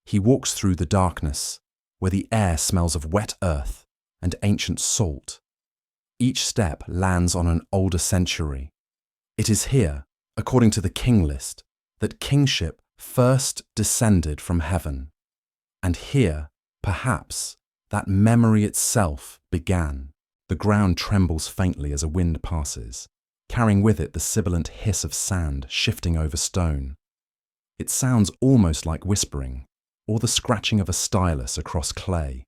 He walks through the darkness, where the air smells of wet earth and ancient salt. Each step lands on an older century. It is here, according to the king list, that kingship first descended from heaven. And here, perhaps, that memory itself began. The ground trembles faintly as a wind passes, carrying with it the sibilant hiss of sand shifting over stone. It sounds almost like whispering, or the scratching of a stylus across clay.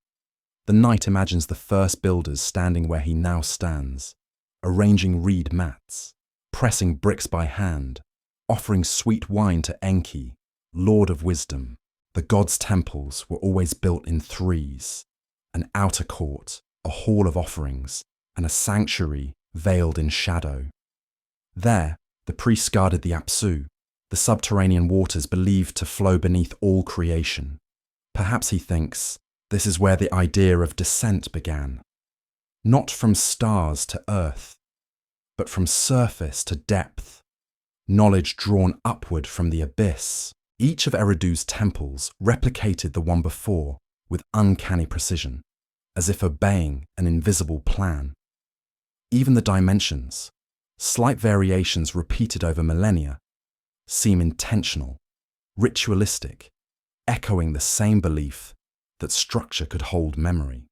The knight imagines the first builders standing where he now stands, arranging reed mats, pressing bricks by hand, offering sweet wine to Enki, lord of wisdom. The gods' temples were always built in threes: an outer court, a hall of offerings, and a sanctuary veiled in shadow. There, the priests guarded the Apsu, the subterranean waters believed to flow beneath all creation. Perhaps, he thinks, this is where the idea of descent began. Not from stars to earth, but from surface to depth. Knowledge drawn upward from the abyss. Each of Eridu's temples replicated the one before with uncanny precision, as if obeying an invisible plan. Even the dimensions, slight variations repeated over millennia, seem intentional, ritualistic, echoing the same belief that structure could hold memory.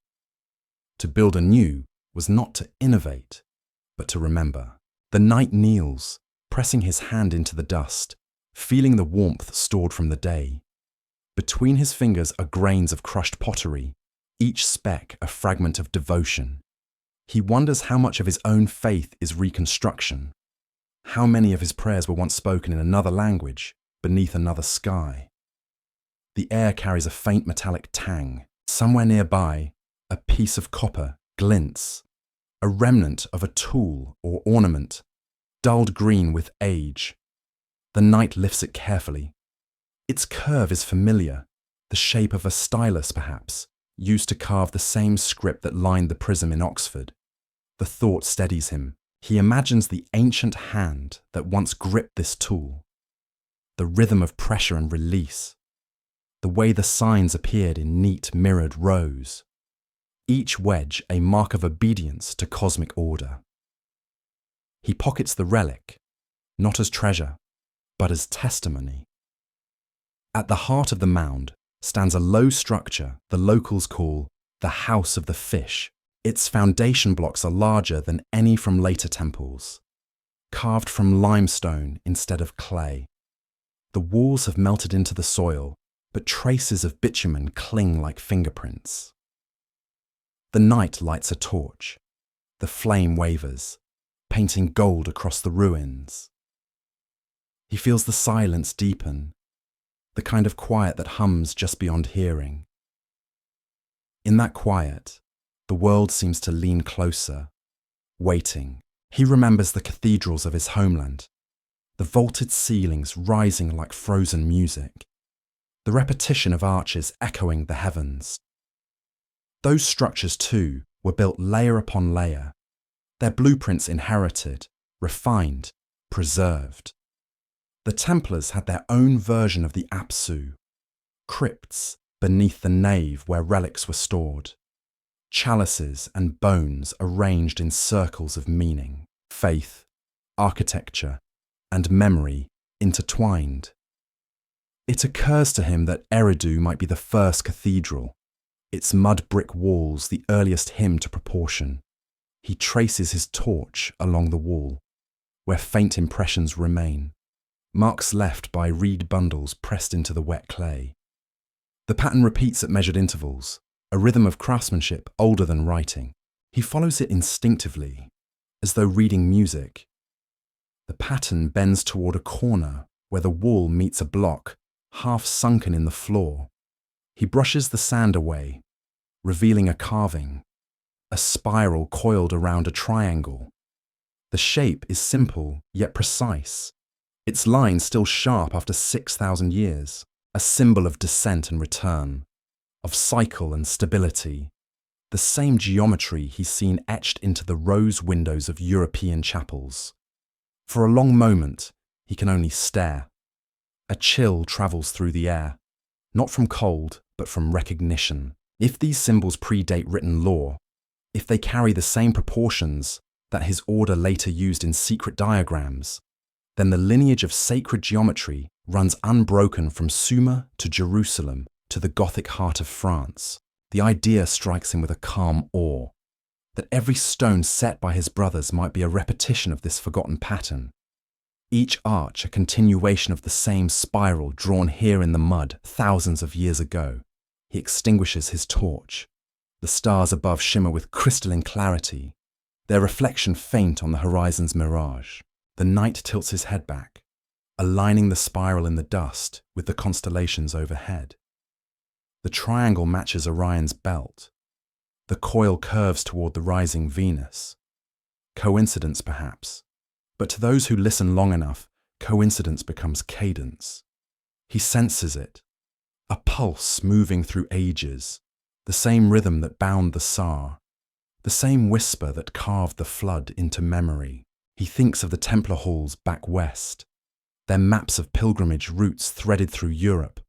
To build anew was not to innovate, but to remember. The knight kneels, pressing his hand into the dust, feeling the warmth stored from the day. Between his fingers are grains of crushed pottery, each speck a fragment of devotion. He wonders how much of his own faith is reconstruction, how many of his prayers were once spoken in another language, beneath another sky. The air carries a faint metallic tang. Somewhere nearby, a piece of copper glints, a remnant of a tool or ornament, dulled green with age. The knight lifts it carefully. Its curve is familiar, the shape of a stylus perhaps, used to carve the same script that lined the prism in Oxford. The thought steadies him. He imagines the ancient hand that once gripped this tool, the rhythm of pressure and release, the way the signs appeared in neat mirrored rows, each wedge a mark of obedience to cosmic order. He pockets the relic, not as treasure, but as testimony. At the heart of the mound stands a low structure the locals call the House of the Fish, Its foundation blocks are larger than any from later temples, carved from limestone instead of clay. The walls have melted into the soil, but traces of bitumen cling like fingerprints. The knight lights a torch. The flame wavers, painting gold across the ruins. He feels the silence deepen, the kind of quiet that hums just beyond hearing. In that quiet, the world seems to lean closer, waiting. He remembers the cathedrals of his homeland, the vaulted ceilings rising like frozen music, the repetition of arches echoing the heavens. Those structures, too, were built layer upon layer, their blueprints inherited, refined, preserved. The Templars had their own version of the apsu, crypts beneath the nave where relics were stored, chalices and bones arranged in circles of meaning, faith, architecture, and memory intertwined. It occurs to him that Eridu might be the first cathedral, its mud brick walls the earliest hymn to proportion. He traces his torch along the wall, where faint impressions remain, marks left by reed bundles pressed into the wet clay. The pattern repeats at measured intervals, a rhythm of craftsmanship older than writing. He follows it instinctively, as though reading music. The pattern bends toward a corner where the wall meets a block, half sunken in the floor. He brushes the sand away, revealing a carving, a spiral coiled around a triangle. The shape is simple yet precise, its line still sharp after 6,000 years, a symbol of descent and return, of cycle and stability, the same geometry he's seen etched into the rose windows of European chapels. For a long moment, he can only stare. A chill travels through the air, not from cold, but from recognition. If these symbols predate written law, if they carry the same proportions that his order later used in secret diagrams, then the lineage of sacred geometry runs unbroken from Sumer to Jerusalem to the Gothic heart of France. The idea strikes him with a calm awe, that every stone set by his brothers might be a repetition of this forgotten pattern, each arch a continuation of the same spiral drawn here in the mud thousands of years ago. He extinguishes his torch. The stars above shimmer with crystalline clarity, their reflection faint on the horizon's mirage. The knight tilts his head back, aligning the spiral in the dust with the constellations overhead. The triangle matches Orion's belt. The coil curves toward the rising Venus. Coincidence, perhaps, but to those who listen long enough, coincidence becomes cadence. He senses it, a pulse moving through ages, the same rhythm that bound the Tsar, the same whisper that carved the flood into memory. He thinks of the Templar halls back west, their maps of pilgrimage routes threaded through Europe,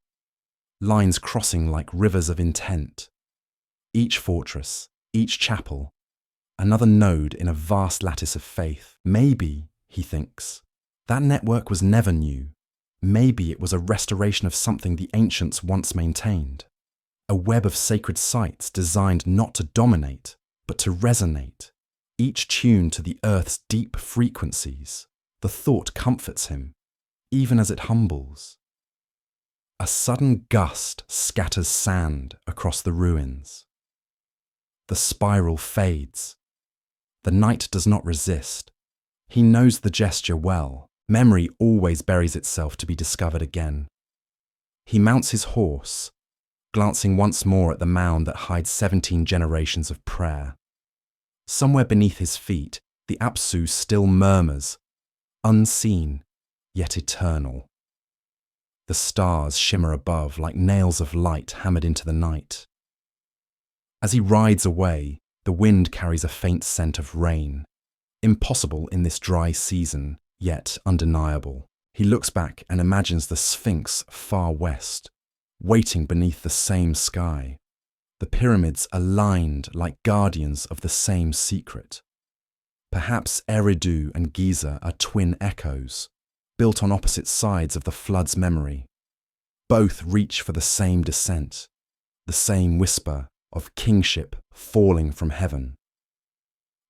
lines crossing like rivers of intent. Each fortress, each chapel, another node in a vast lattice of faith. Maybe, he thinks, that network was never new. Maybe it was a restoration of something the ancients once maintained. A web of sacred sites designed not to dominate, but to resonate, each tuned to the earth's deep frequencies. The thought comforts him, even as it humbles. A sudden gust scatters sand across the ruins. The spiral fades. The knight does not resist. He knows the gesture well. Memory always buries itself to be discovered again. He mounts his horse, glancing once more at the mound that hides 17 generations of prayer. Somewhere beneath his feet, the apsu still murmurs, unseen, yet eternal. The stars shimmer above like nails of light hammered into the night. As he rides away, the wind carries a faint scent of rain, impossible in this dry season, yet undeniable. He looks back and imagines the Sphinx far west, waiting beneath the same sky, the pyramids aligned like guardians of the same secret. Perhaps Eridu and Giza are twin echoes, built on opposite sides of the flood's memory. Both reach for the same descent, the same whisper of kingship falling from heaven.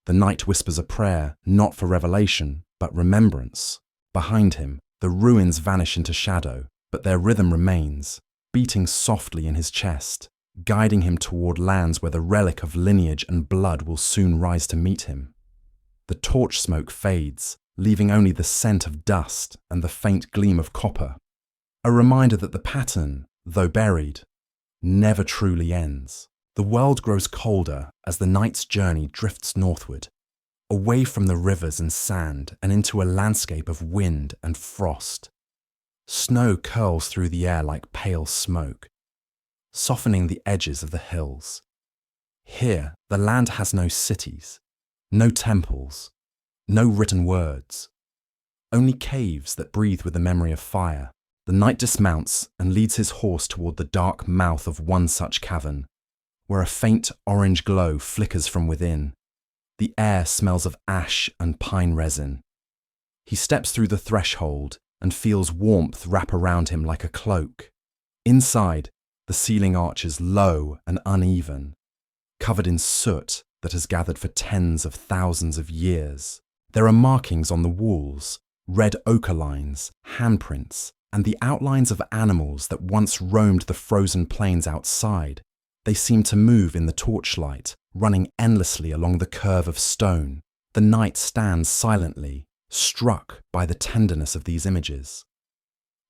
The knight whispers a prayer, not for revelation, but remembrance. Behind him, the ruins vanish into shadow, but their rhythm remains, beating softly in his chest, guiding him toward lands where the relic of lineage and blood will soon rise to meet him. The torch smoke fades, leaving only the scent of dust and the faint gleam of copper, a reminder that the pattern, though buried, never truly ends. The world grows colder as the knight's journey drifts northward, away from the rivers and sand and into a landscape of wind and frost. Snow curls through the air like pale smoke, softening the edges of the hills. Here, the land has no cities, no temples, no written words, only caves that breathe with the memory of fire. The knight dismounts and leads his horse toward the dark mouth of one such cavern, where a faint orange glow flickers from within. The air smells of ash and pine resin. He steps through the threshold and feels warmth wrap around him like a cloak. Inside, the ceiling arch is low and uneven, covered in soot that has gathered for tens of thousands of years. There are markings on the walls, red ochre lines, handprints, and the outlines of animals that once roamed the frozen plains outside. They seem to move in the torchlight, running endlessly along the curve of stone. The knight stands silently, struck by the tenderness of these images.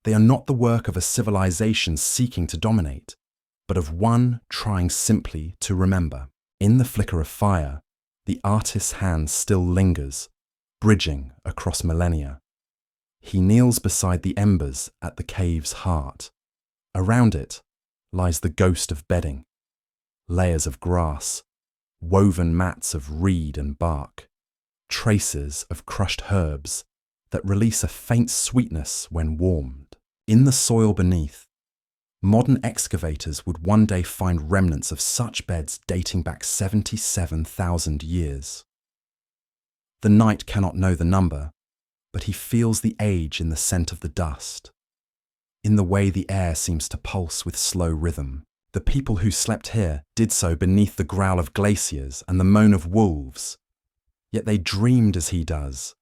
They are not the work of a civilization seeking to dominate, but of one trying simply to remember. In the flicker of fire, the artist's hand still lingers, bridging across millennia. He kneels beside the embers at the cave's heart. Around it lies the ghost of bedding, layers of grass, woven mats of reed and bark, traces of crushed herbs that release a faint sweetness when warmed. In the soil beneath, modern excavators would one day find remnants of such beds dating back 77,000 years. The knight cannot know the number, but he feels the age in the scent of the dust, in the way the air seems to pulse with slow rhythm. The people who slept here did so beneath the growl of glaciers and the moan of wolves, yet they dreamed as he does,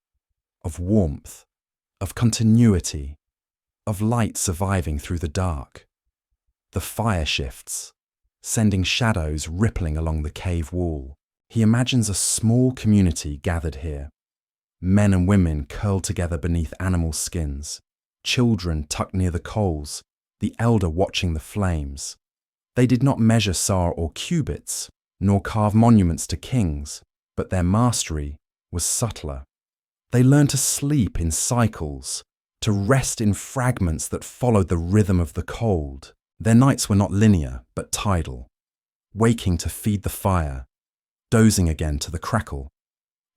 of warmth, of continuity, of light surviving through the dark. The fire shifts, sending shadows rippling along the cave wall. He imagines a small community gathered here, men and women curled together beneath animal skins, children tucked near the coals, the elder watching the flames. They did not measure sar or cubits, nor carve monuments to kings, but their mastery was subtler. They learned to sleep in cycles, to rest in fragments that followed the rhythm of the cold. Their nights were not linear, but tidal, waking to feed the fire, dozing again to the crackle,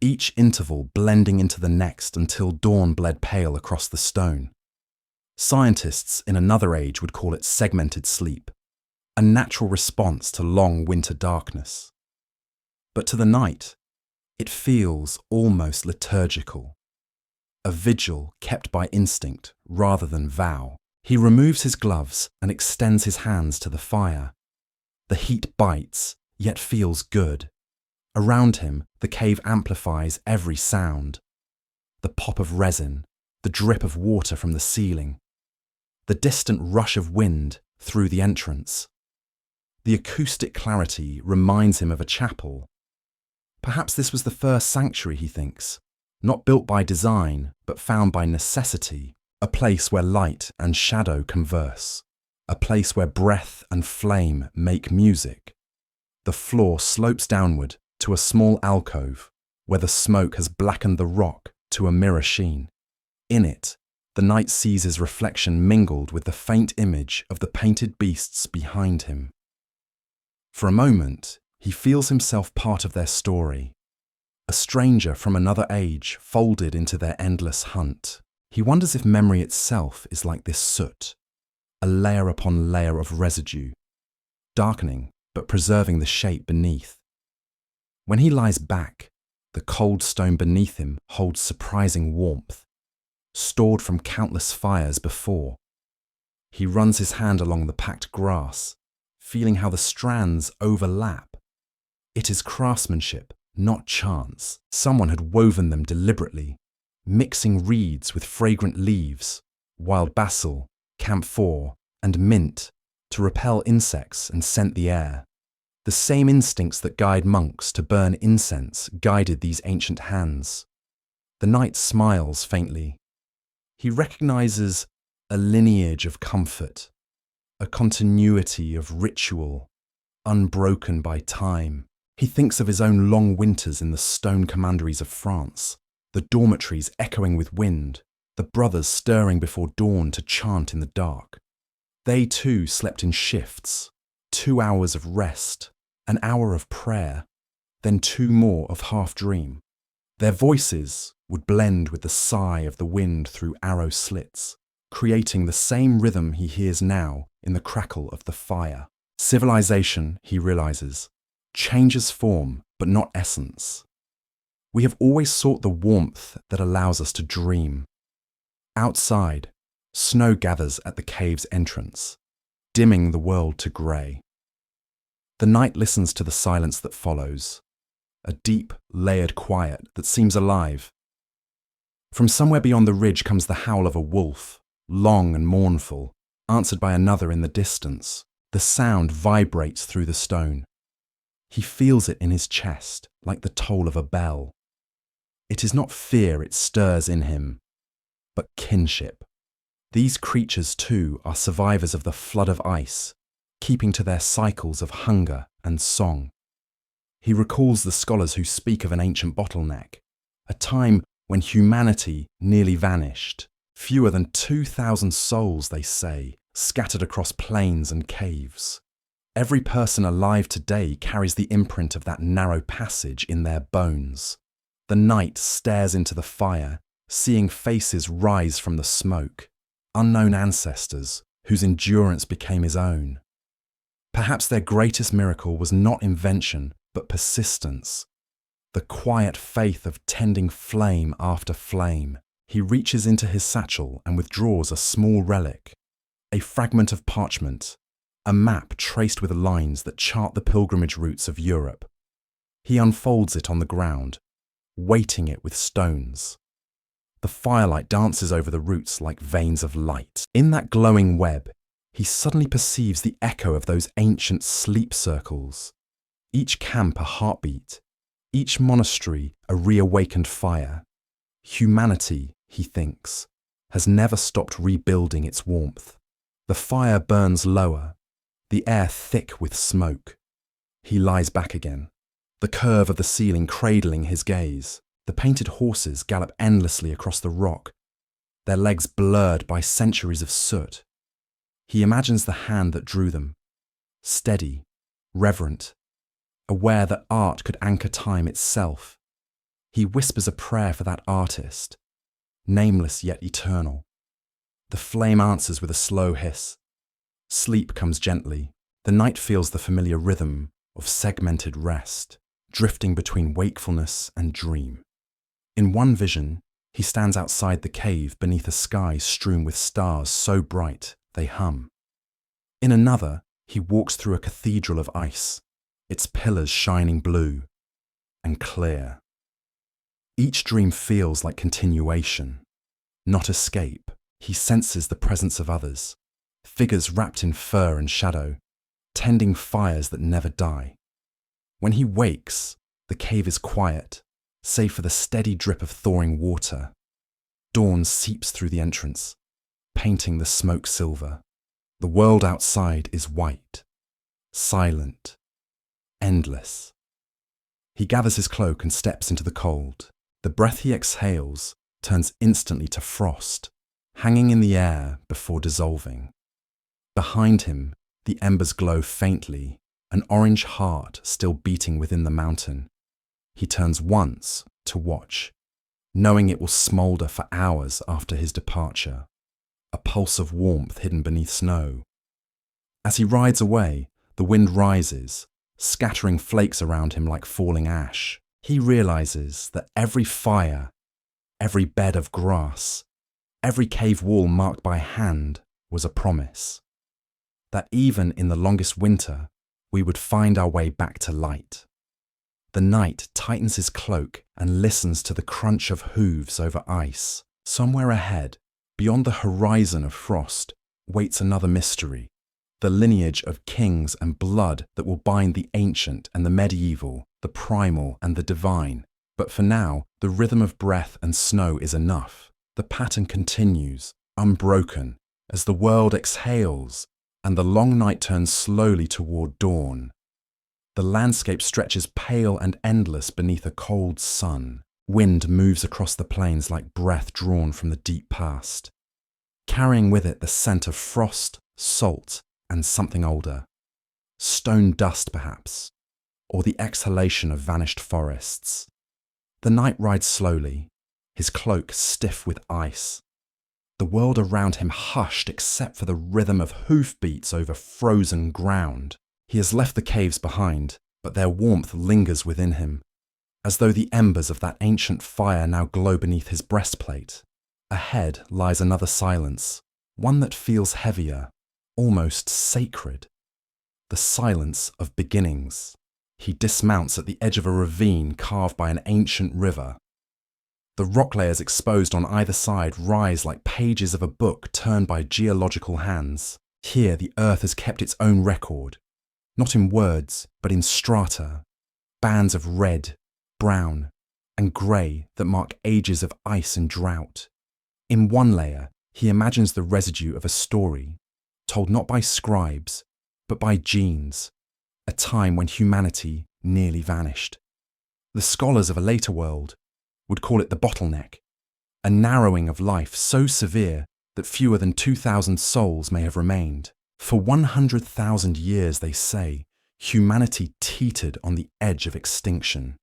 each interval blending into the next until dawn bled pale across the stone. Scientists in another age would call it segmented sleep, a natural response to long winter darkness. But to the knight, it feels almost liturgical, a vigil kept by instinct rather than vow. He removes his gloves and extends his hands to the fire. The heat bites, yet feels good. Around him, the cave amplifies every sound. The pop of resin, the drip of water from the ceiling, the distant rush of wind through the entrance. The acoustic clarity reminds him of a chapel. Perhaps this was the first sanctuary, he thinks, not built by design, but found by necessity, a place where light and shadow converse, a place where breath and flame make music. The floor slopes downward to a small alcove where the smoke has blackened the rock to a mirror sheen. In it, the knight sees his reflection mingled with the faint image of the painted beasts behind him. For a moment, he feels himself part of their story, a stranger from another age folded into their endless hunt. He wonders if memory itself is like this soot, a layer upon layer of residue, darkening but preserving the shape beneath. When he lies back, the cold stone beneath him holds surprising warmth, stored from countless fires before. He runs his hand along the packed grass, feeling how the strands overlap. It is craftsmanship, Not chance. Someone had woven them deliberately, mixing reeds with fragrant leaves, wild basil, camphor, and mint to repel insects and scent the air. The same instincts that guide monks to burn incense guided these ancient hands. The knight smiles faintly. He recognizes a lineage of comfort, a continuity of ritual, unbroken by time. He thinks of his own long winters in the stone commanderies of France, the dormitories echoing with wind, the brothers stirring before dawn to chant in the dark. They too slept in shifts, 2 hours of rest, an hour of prayer, then 2 more of half-dream. Their voices would blend with the sigh of the wind through arrow slits, creating the same rhythm he hears now in the crackle of the fire. Civilization, he realizes, changes form but not essence. We have always sought the warmth that allows us to dream. Outside, snow gathers at the cave's entrance, dimming the world to grey. The knight listens to the silence that follows, a deep, layered quiet that seems alive. From somewhere beyond the ridge comes the howl of a wolf, long and mournful, answered by another in the distance. The sound vibrates through the stone. He feels it in his chest, like the toll of a bell. It is not fear it stirs in him, but kinship. These creatures too are survivors of the flood of ice, keeping to their cycles of hunger and song. He recalls the scholars who speak of an ancient bottleneck, a time when humanity nearly vanished. Fewer than 2,000 souls, they say, scattered across plains and caves. Every person alive today carries the imprint of that narrow passage in their bones. The knight stares into the fire, seeing faces rise from the smoke, unknown ancestors whose endurance became his own. Perhaps their greatest miracle was not invention, but persistence. The quiet faith of tending flame after flame. He reaches into his satchel and withdraws a small relic, a fragment of parchment, a map traced with lines that chart the pilgrimage routes of Europe. He unfolds it on the ground, weighting it with stones. The firelight dances over the roots like veins of light. In that glowing web, he suddenly perceives the echo of those ancient sleep circles. Each camp a heartbeat, each monastery a reawakened fire. Humanity, he thinks, has never stopped rebuilding its warmth. The fire burns lower, the air thick with smoke. He lies back again, the curve of the ceiling cradling his gaze. The painted horses gallop endlessly across the rock, their legs blurred by centuries of soot. He imagines the hand that drew them, steady, reverent, aware that art could anchor time itself. He whispers a prayer for that artist, nameless yet eternal. The flame answers with a slow hiss. Sleep comes gently. The knight feels the familiar rhythm of segmented rest, drifting between wakefulness and dream. In one vision, he stands outside the cave beneath a sky strewn with stars so bright they hum. In another, he walks through a cathedral of ice, its pillars shining blue and clear. Each dream feels like continuation, not escape. He senses the presence of others, figures wrapped in fur and shadow, tending fires that never die. When he wakes, the cave is quiet, save for the steady drip of thawing water. Dawn seeps through the entrance, painting the smoke silver. The world outside is white, silent, endless. He gathers his cloak and steps into the cold. The breath he exhales turns instantly to frost, hanging in the air before dissolving. Behind him, the embers glow faintly, an orange heart still beating within the mountain. He turns once to watch, knowing it will smoulder for hours after his departure, a pulse of warmth hidden beneath snow. As he rides away, the wind rises, scattering flakes around him like falling ash. He realizes that every fire, every bed of grass, every cave wall marked by hand was a promise. That even in the longest winter, we would find our way back to light. The knight tightens his cloak and listens to the crunch of hooves over ice. Somewhere ahead, beyond the horizon of frost, waits another mystery. The lineage of kings and blood that will bind the ancient and the medieval, the primal and the divine. But for now, the rhythm of breath and snow is enough. The pattern continues, unbroken, as the world exhales and the long night turns slowly toward dawn. The landscape stretches pale and endless beneath a cold sun. Wind moves across the plains like breath drawn from the deep past, carrying with it the scent of frost, salt, and something older. Stone dust, perhaps, or the exhalation of vanished forests. The knight rides slowly, his cloak stiff with ice. The world around him hushed except for the rhythm of hoofbeats over frozen ground. He has left the caves behind, but their warmth lingers within him, as though the embers of that ancient fire now glow beneath his breastplate. Ahead lies another silence, one that feels heavier, almost sacred. The silence of beginnings. He dismounts at the edge of a ravine carved by an ancient river. The rock layers exposed on either side rise like pages of a book turned by geological hands. Here the earth has kept its own record, not in words, but in strata, bands of red, brown, and grey that mark ages of ice and drought. In one layer, he imagines the residue of a story, told not by scribes, but by genes, a time when humanity nearly vanished. The scholars of a later world would call it the bottleneck, a narrowing of life so severe that fewer than 2,000 souls may have remained. For 100,000 years, they say, humanity teetered on the edge of extinction.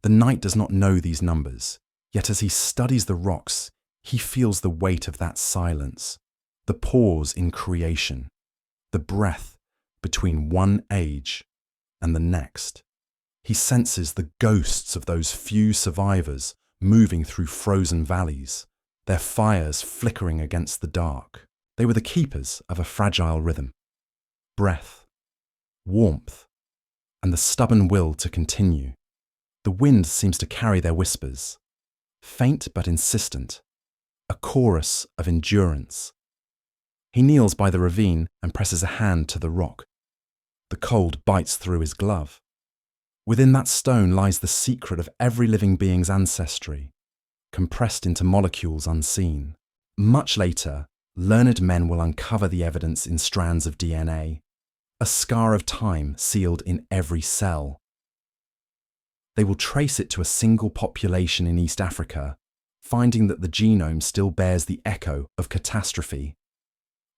The knight does not know these numbers, yet as he studies the rocks, he feels the weight of that silence, the pause in creation, the breath between one age and the next. He senses the ghosts of those few survivors moving through frozen valleys, their fires flickering against the dark. They were the keepers of a fragile rhythm. Breath, warmth, and the stubborn will to continue. The wind seems to carry their whispers, faint but insistent, a chorus of endurance. He kneels by the ravine and presses a hand to the rock. The cold bites through his glove. Within that stone lies the secret of every living being's ancestry, compressed into molecules unseen. Much later, learned men will uncover the evidence in strands of DNA, a scar of time sealed in every cell. They will trace it to a single population in East Africa, finding that the genome still bears the echo of catastrophe.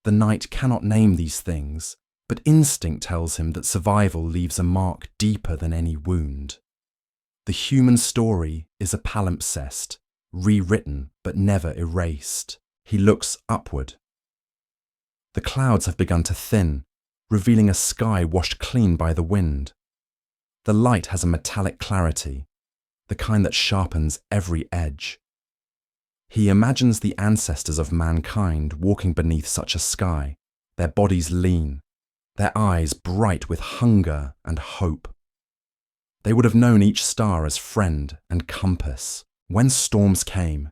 The knight cannot name these things, but instinct tells him that survival leaves a mark deeper than any wound. The human story is a palimpsest, rewritten but never erased. He looks upward. The clouds have begun to thin, revealing a sky washed clean by the wind. The light has a metallic clarity, the kind that sharpens every edge. He imagines the ancestors of mankind walking beneath such a sky, their bodies lean, their eyes bright with hunger and hope. They would have known each star as friend and compass. When storms came,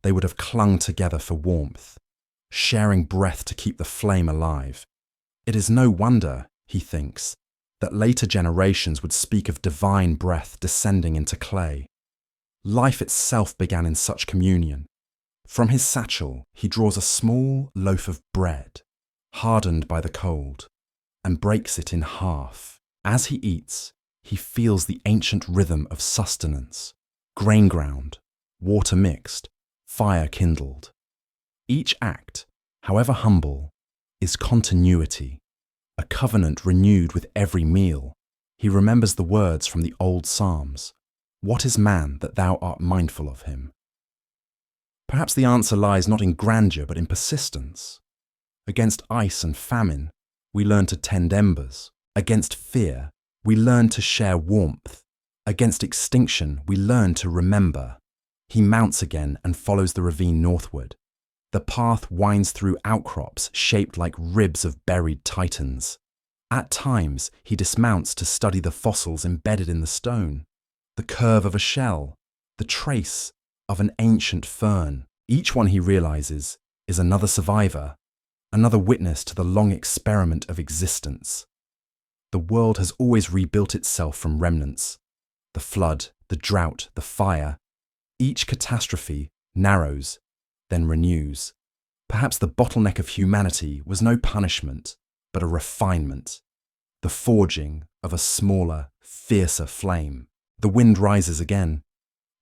they would have clung together for warmth, sharing breath to keep the flame alive. It is no wonder, he thinks, that later generations would speak of divine breath descending into clay. Life itself began in such communion. From his satchel, he draws a small loaf of bread, hardened by the cold, and breaks it in half. As he eats, he feels the ancient rhythm of sustenance, grain ground, water mixed, fire kindled. Each act, however humble, is continuity, a covenant renewed with every meal. He remembers the words from the old Psalms, "What is man that thou art mindful of him?" Perhaps the answer lies not in grandeur but in persistence. Against ice and famine, we learn to tend embers. Against fear, we learn to share warmth. Against extinction, we learn to remember. He mounts again and follows the ravine northward. The path winds through outcrops shaped like ribs of buried titans. At times, he dismounts to study the fossils embedded in the stone. the curve of a shell, the trace of an ancient fern. Each one, he realizes, is another survivor, another witness to the long experiment of existence. The world has always rebuilt itself from remnants. The flood, the drought, the fire. Each catastrophe narrows, then renews. Perhaps the bottleneck of humanity was no punishment, but a refinement, the forging of a smaller, fiercer flame. The wind rises again,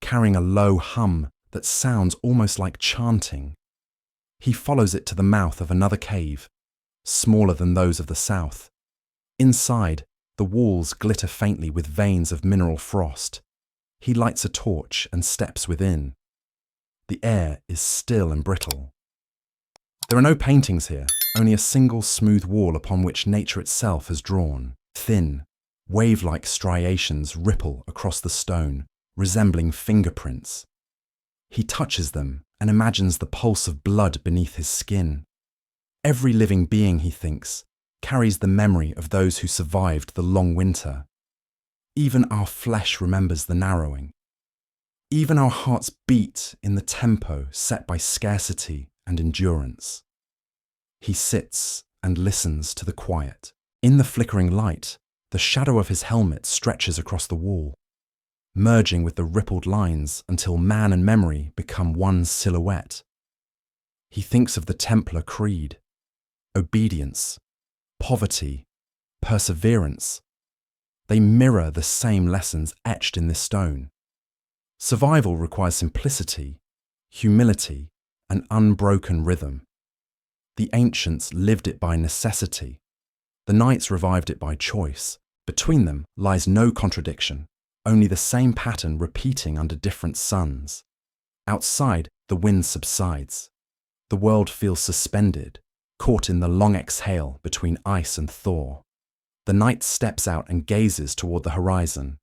carrying a low hum that sounds almost like chanting. He follows it to the mouth of another cave, smaller than those of the south. Inside, the walls glitter faintly with veins of mineral frost. He lights a torch and steps within. The air is still and brittle. There are no paintings here, only a single smooth wall upon which nature itself has drawn. Thin, wave-like striations ripple across the stone, resembling fingerprints. He touches them and imagines the pulse of blood beneath his skin. Every living being, he thinks, carries the memory of those who survived the long winter. Even our flesh remembers the narrowing. Even our hearts beat in the tempo set by scarcity and endurance. He sits and listens to the quiet. In the flickering light, the shadow of his helmet stretches across the wall, merging with the rippled lines until man and memory become one silhouette. He thinks of the Templar creed: obedience, poverty, perseverance. They mirror the same lessons etched in this stone. Survival requires simplicity, humility, and unbroken rhythm. The ancients lived it by necessity. The knights revived it by choice. Between them lies no contradiction, only the same pattern repeating under different suns. Outside, the wind subsides. The world feels suspended, caught in the long exhale between ice and thaw. The knight steps out and gazes toward the horizon.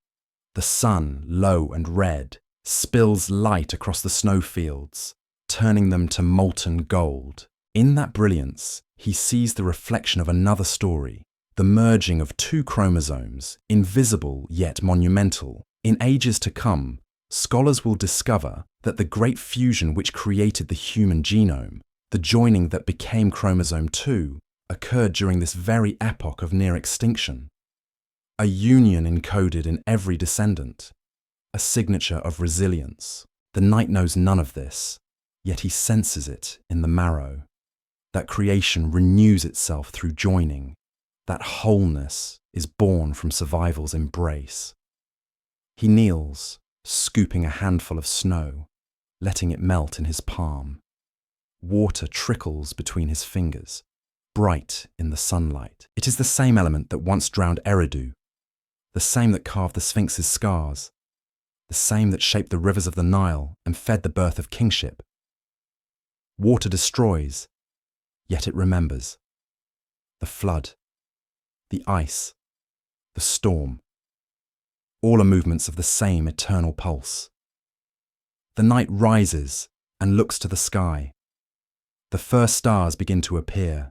The sun, low and red, spills light across the snowfields, turning them to molten gold. In that brilliance, he sees the reflection of another story, the merging of two chromosomes, invisible yet monumental. In ages to come, scholars will discover that the great fusion which created the human genome, the joining that became chromosome 2, occurred during this very epoch of near extinction. A union encoded in every descendant, a signature of resilience. The knight knows none of this, yet he senses it in the marrow. That creation renews itself through joining. That wholeness is born from survival's embrace. He kneels, scooping a handful of snow, letting it melt in his palm. Water trickles between his fingers, bright in the sunlight. It is the same element that once drowned Eridu, the same that carved the Sphinx's scars, the same that shaped the rivers of the Nile and fed the birth of kingship. Water destroys, yet it remembers. The flood, the ice, the storm. All are movements of the same eternal pulse. The night rises and looks to the sky. The first stars begin to appear,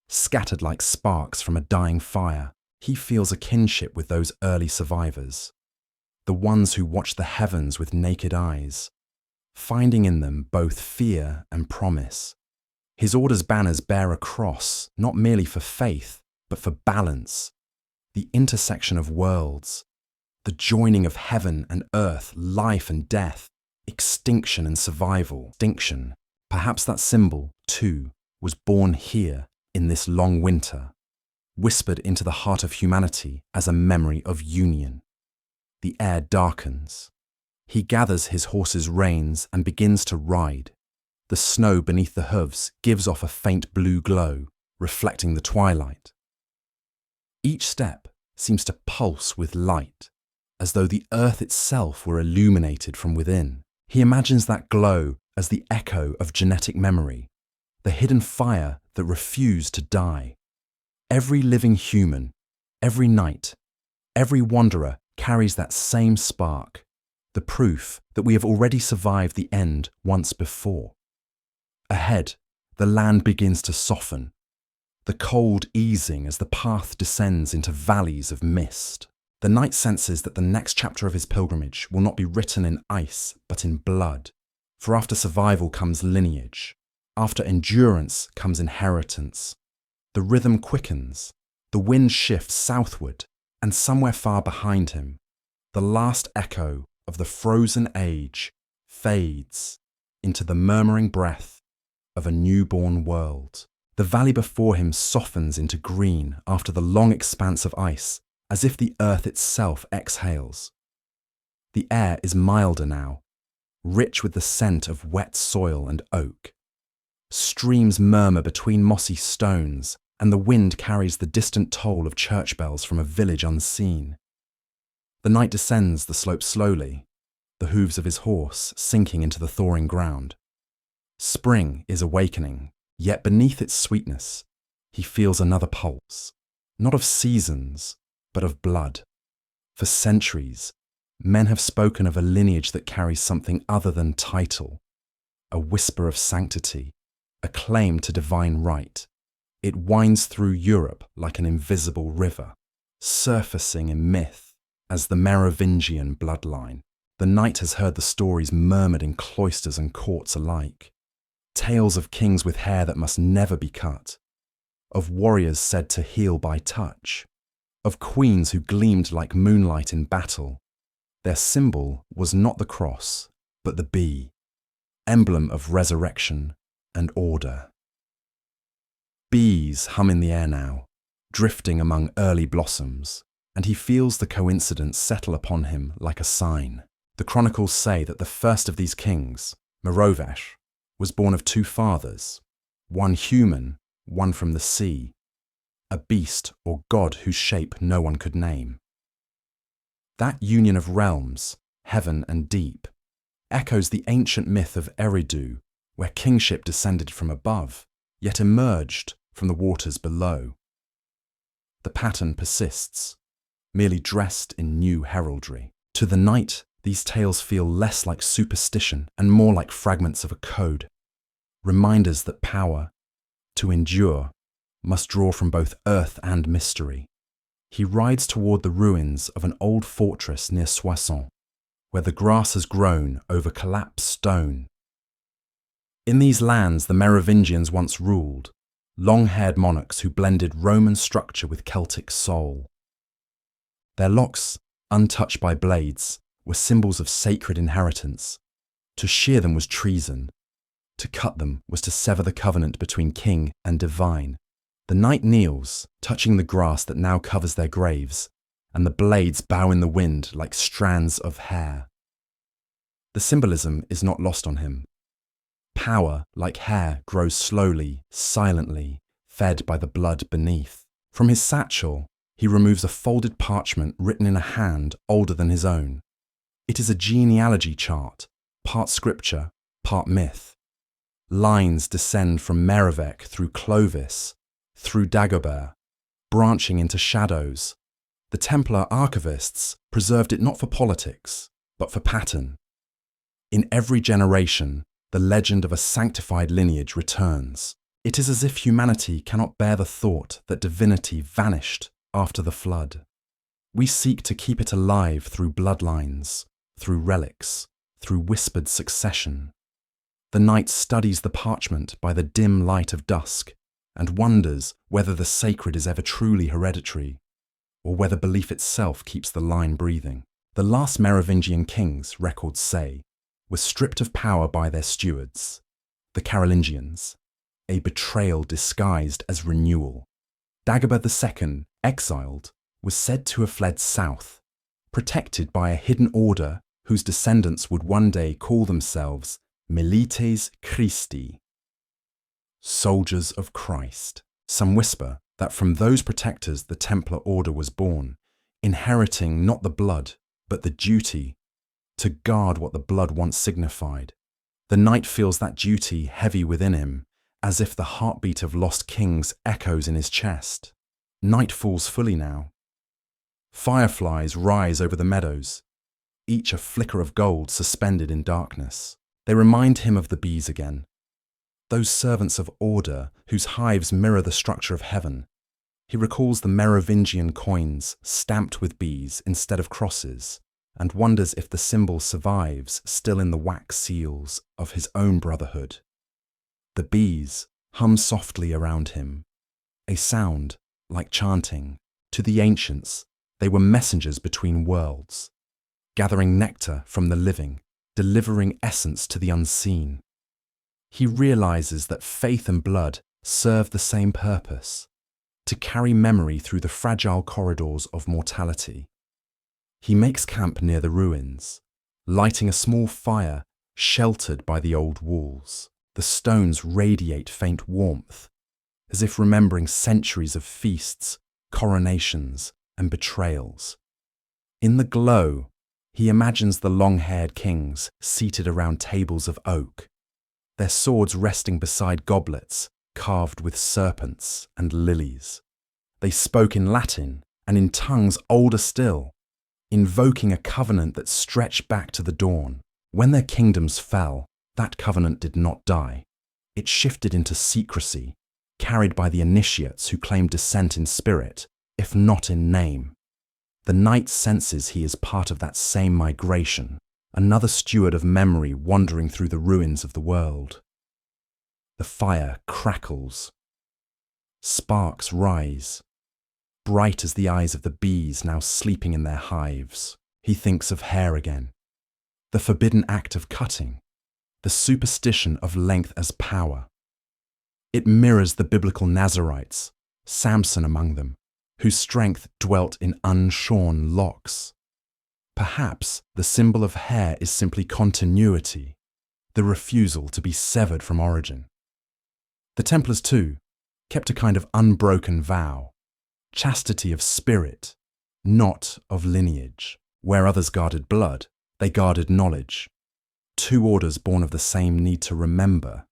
scattered like sparks from a dying fire. He feels a kinship with those early survivors, the ones who watched the heavens with naked eyes, finding in them both fear and promise. His order's banners bear a cross, not merely for faith, but for balance, the intersection of worlds, the joining of heaven and earth, life and death, extinction and survival. Extinction, perhaps that symbol, too, was born here in this long winter, whispered into the heart of humanity as a memory of union. The air darkens. He gathers his horse's reins and begins to ride. The snow beneath the hooves gives off a faint blue glow, reflecting the twilight. Each step seems to pulse with light, as though the earth itself were illuminated from within. He imagines that glow as the echo of genetic memory, the hidden fire that refused to die. Every living human, every knight, every wanderer carries that same spark, the proof that we have already survived the end once before. Ahead, the land begins to soften, the cold easing as the path descends into valleys of mist. The knight senses that the next chapter of his pilgrimage will not be written in ice, but in blood. For after survival comes lineage. After endurance comes inheritance. The rhythm quickens. The wind shifts southward, and somewhere far behind him, the last echo of the frozen age fades into the murmuring breath of a newborn world. The valley before him softens into green after the long expanse of ice, as if the earth itself exhales. The air is milder now, rich with the scent of wet soil and oak. Streams murmur between mossy stones, and the wind carries the distant toll of church bells from a village unseen. The knight descends the slope slowly, the hooves of his horse sinking into the thawing ground. Spring is awakening, yet beneath its sweetness, he feels another pulse, not of seasons, but of blood. For centuries, men have spoken of a lineage that carries something other than title, a whisper of sanctity, a claim to divine right. It winds through Europe like an invisible river, surfacing in myth as the Merovingian bloodline. The knight has heard the stories murmured in cloisters and courts alike. Tales of kings with hair that must never be cut, of warriors said to heal by touch, of queens who gleamed like moonlight in battle. Their symbol was not the cross, but the bee, emblem of resurrection and order. Bees hum in the air now, drifting among early blossoms, and he feels the coincidence settle upon him like a sign. The chronicles say that the first of these kings, Merovesh, was born of two fathers, one human, one from the sea, a beast or god whose shape no one could name. That union of realms, heaven and deep, echoes the ancient myth of Eridu, where kingship descended from above, yet emerged from the waters below. The pattern persists, merely dressed in new heraldry. To the knight, these tales feel less like superstition and more like fragments of a code, reminders that power, to endure, must draw from both earth and mystery. He rides toward the ruins of an old fortress near Soissons, where the grass has grown over collapsed stone. In these lands the Merovingians once ruled, long-haired monarchs who blended Roman structure with Celtic soul. Their locks, untouched by blades, were symbols of sacred inheritance. To shear them was treason. To cut them was to sever the covenant between king and divine. The knight kneels, touching the grass that now covers their graves, and the blades bow in the wind like strands of hair. The symbolism is not lost on him. Power, like hair, grows slowly, silently, fed by the blood beneath. From his satchel, he removes a folded parchment written in a hand older than his own. It is a genealogy chart, part scripture, part myth. Lines descend from Merovech through Clovis, through Dagobert, branching into shadows. The Templar archivists preserved it not for politics, but for pattern. In every generation, the legend of a sanctified lineage returns. It is as if humanity cannot bear the thought that divinity vanished after the flood. We seek to keep it alive through bloodlines, through relics, through whispered succession. The knight studies the parchment by the dim light of dusk and wonders whether the sacred is ever truly hereditary, or whether belief itself keeps the line breathing. The last Merovingian kings, records say, were stripped of power by their stewards, the Carolingians, a betrayal disguised as renewal. Dagobert II, exiled, was said to have fled south, protected by a hidden order whose descendants would one day call themselves Milites Christi, soldiers of Christ. Some whisper that from those protectors the Templar order was born, inheriting not the blood, but the duty to guard what the blood once signified. The knight feels that duty heavy within him, as if the heartbeat of lost kings echoes in his chest. Night falls fully now. Fireflies rise over the meadows, each a flicker of gold suspended in darkness. They remind him of the bees again, those servants of order whose hives mirror the structure of heaven. He recalls the Merovingian coins stamped with bees instead of crosses, and wonders if the symbol survives still in the wax seals of his own brotherhood. The bees hum softly around him, a sound like chanting. To the ancients, they were messengers between worlds, gathering nectar from the living, delivering essence to the unseen. He realizes that faith and blood serve the same purpose, to carry memory through the fragile corridors of mortality. He makes camp near the ruins, lighting a small fire sheltered by the old walls. The stones radiate faint warmth, as if remembering centuries of feasts, coronations, and betrayals. In the glow, he imagines the long-haired kings seated around tables of oak, their swords resting beside goblets carved with serpents and lilies. They spoke in Latin and in tongues older still, invoking a covenant that stretched back to the dawn. When their kingdoms fell, that covenant did not die. It shifted into secrecy, carried by the initiates who claimed descent in spirit, if not in name. The knight senses he is part of that same migration, another steward of memory wandering through the ruins of the world. The fire crackles. Sparks rise, bright as the eyes of the bees now sleeping in their hives. He thinks of hair again, the forbidden act of cutting, the superstition of length as power. It mirrors the biblical Nazarites, Samson among them, whose strength dwelt in unshorn locks. Perhaps the symbol of hair is simply continuity, the refusal to be severed from origin. The Templars, too, kept a kind of unbroken vow, chastity of spirit, not of lineage. Where others guarded blood, they guarded knowledge. Two orders born of the same need to remember,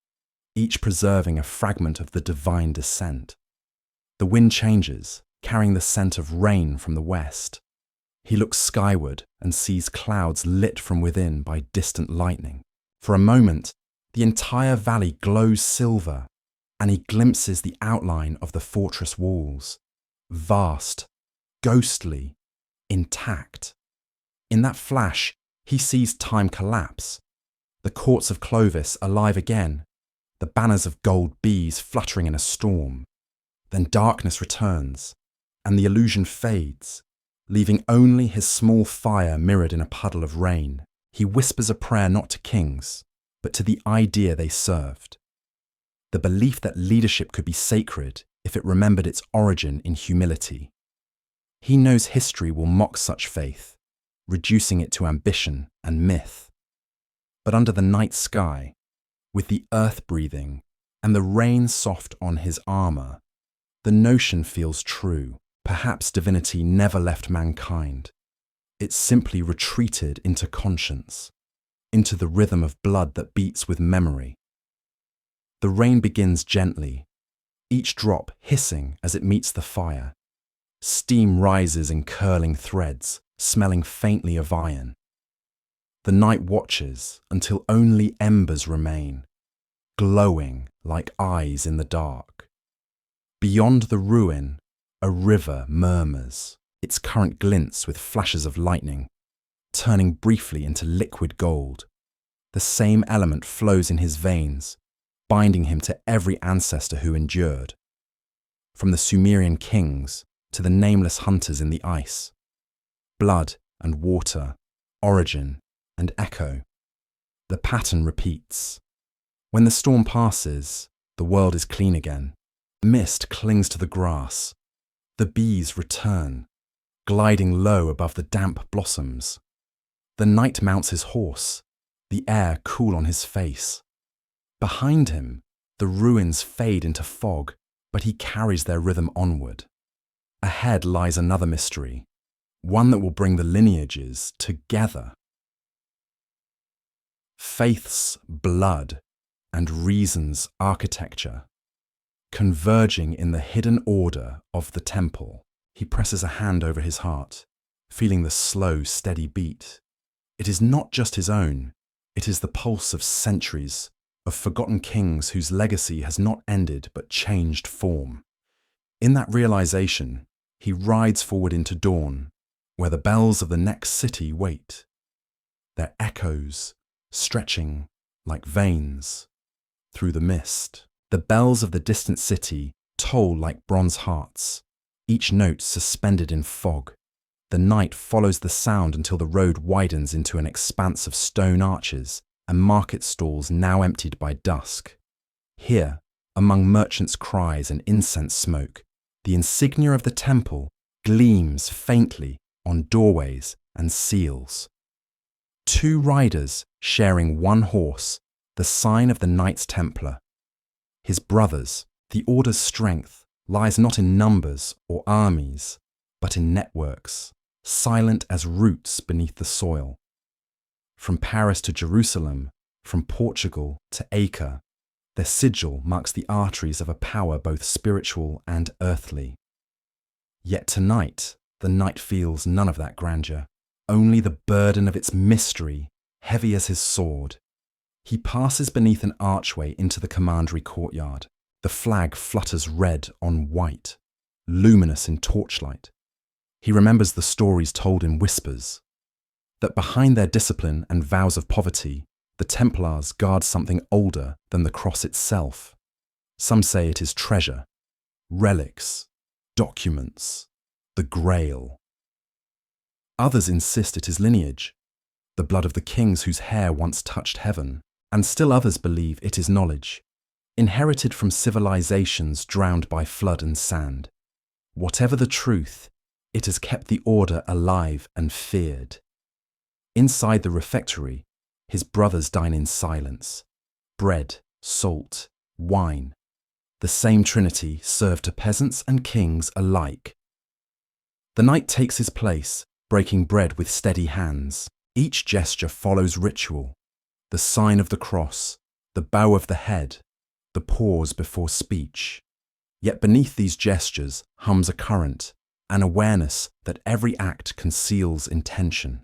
each preserving a fragment of the divine descent. The wind changes, carrying the scent of rain from the west. He looks skyward and sees clouds lit from within by distant lightning. For a moment, the entire valley glows silver, and he glimpses the outline of the fortress walls, vast, ghostly, intact. In that flash, he sees time collapse, the courts of Clovis alive again, the banners of gold bees fluttering in a storm. Then darkness returns, and the illusion fades, leaving only his small fire mirrored in a puddle of rain. He whispers a prayer not to kings, but to the idea they served. The belief that leadership could be sacred if it remembered its origin in humility. He knows history will mock such faith, reducing it to ambition and myth. But under the night sky, with the earth breathing and the rain soft on his armour, the notion feels true. Perhaps divinity never left mankind. It simply retreated into conscience, into the rhythm of blood that beats with memory. The rain begins gently, each drop hissing as it meets the fire. Steam rises in curling threads, smelling faintly of iron. The night watches until only embers remain, glowing like eyes in the dark. Beyond the ruin, a river murmurs, its current glints with flashes of lightning, turning briefly into liquid gold. The same element flows in his veins, binding him to every ancestor who endured, from the Sumerian kings to the nameless hunters in the ice. Blood and water, origin and echo. The pattern repeats. When the storm passes, the world is clean again. Mist clings to the grass. The bees return, gliding low above the damp blossoms. The knight mounts his horse, the air cool on his face. Behind him, the ruins fade into fog, but he carries their rhythm onward. Ahead lies another mystery, one that will bring the lineages together. Faith's blood and reason's architecture, converging in the hidden order of the temple. He presses a hand over his heart, feeling the slow, steady beat. It is not just his own, it is the pulse of centuries, of forgotten kings whose legacy has not ended but changed form. In that realization, he rides forward into dawn, where the bells of the next city wait, their echoes stretching like veins through the mist. The bells of the distant city toll like bronze hearts, each note suspended in fog. The night follows the sound until the road widens into an expanse of stone arches and market stalls now emptied by dusk. Here, among merchants' cries and incense smoke, the insignia of the temple gleams faintly on doorways and seals. 2 riders sharing one horse, the sign of the Knights Templar. His brothers, the order's strength lies not in numbers or armies, but in networks, silent as roots beneath the soil. From Paris to Jerusalem, from Portugal to Acre, their sigil marks the arteries of a power both spiritual and earthly. Yet tonight, the knight feels none of that grandeur, only the burden of its mystery, heavy as his sword. He passes beneath an archway into the commandery courtyard. The flag flutters red on white, luminous in torchlight. He remembers the stories told in whispers, that behind their discipline and vows of poverty, the Templars guard something older than the cross itself. Some say it is treasure, relics, documents, the Grail. Others insist it is lineage, the blood of the kings whose hair once touched heaven, and still others believe it is knowledge, inherited from civilizations drowned by flood and sand. Whatever the truth, it has kept the order alive and feared. Inside the refectory, his brothers dine in silence. Bread, salt, wine. The same trinity served to peasants and kings alike. The knight takes his place, breaking bread with steady hands. Each gesture follows ritual. The sign of the cross, the bow of the head, the pause before speech. Yet beneath these gestures hums a current, an awareness that every act conceals intention.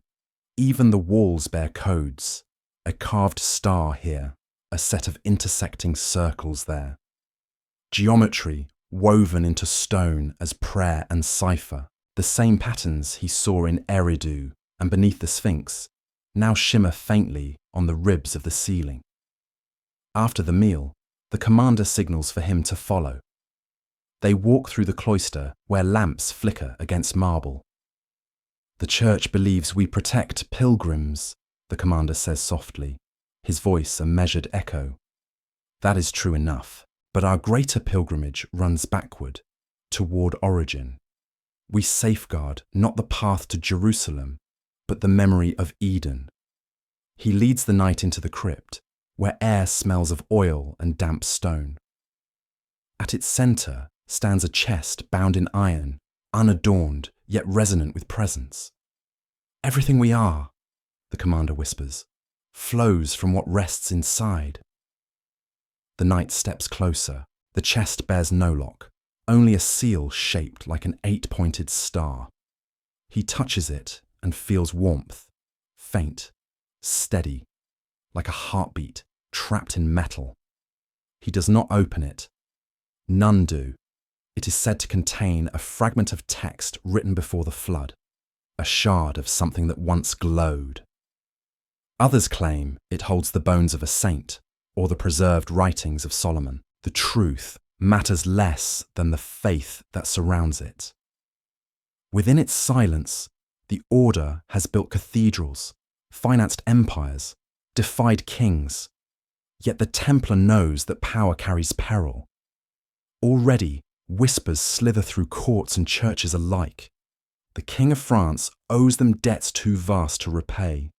Even the walls bear codes, a carved star here, a set of intersecting circles there. Geometry woven into stone as prayer and cipher, the same patterns he saw in Eridu and beneath the Sphinx, now shimmer faintly on the ribs of the ceiling. After the meal, the commander signals for him to follow. They walk through the cloister where lamps flicker against marble. The church believes we protect pilgrims, the commander says softly, his voice a measured echo. That is true enough, but our greater pilgrimage runs backward, toward origin. We safeguard not the path to Jerusalem, but the memory of Eden. He leads the knight into the crypt, where air smells of oil and damp stone. At its centre stands a chest bound in iron, unadorned yet resonant with presence. Everything we are, the commander whispers, flows from what rests inside. The knight steps closer. The chest bears no lock, only a seal shaped like an 8-pointed star. He touches it and feels warmth, faint, steady, like a heartbeat trapped in metal. He does not open it. None do. It is said to contain a fragment of text written before the flood, a shard of something that once glowed. Others claim it holds the bones of a saint or the preserved writings of Solomon. The truth matters less than the faith that surrounds it. Within its silence, the order has built cathedrals, financed empires, defied kings. Yet the Templar knows that power carries peril. Already, whispers slither through courts and churches alike. The King of France owes them debts too vast to repay.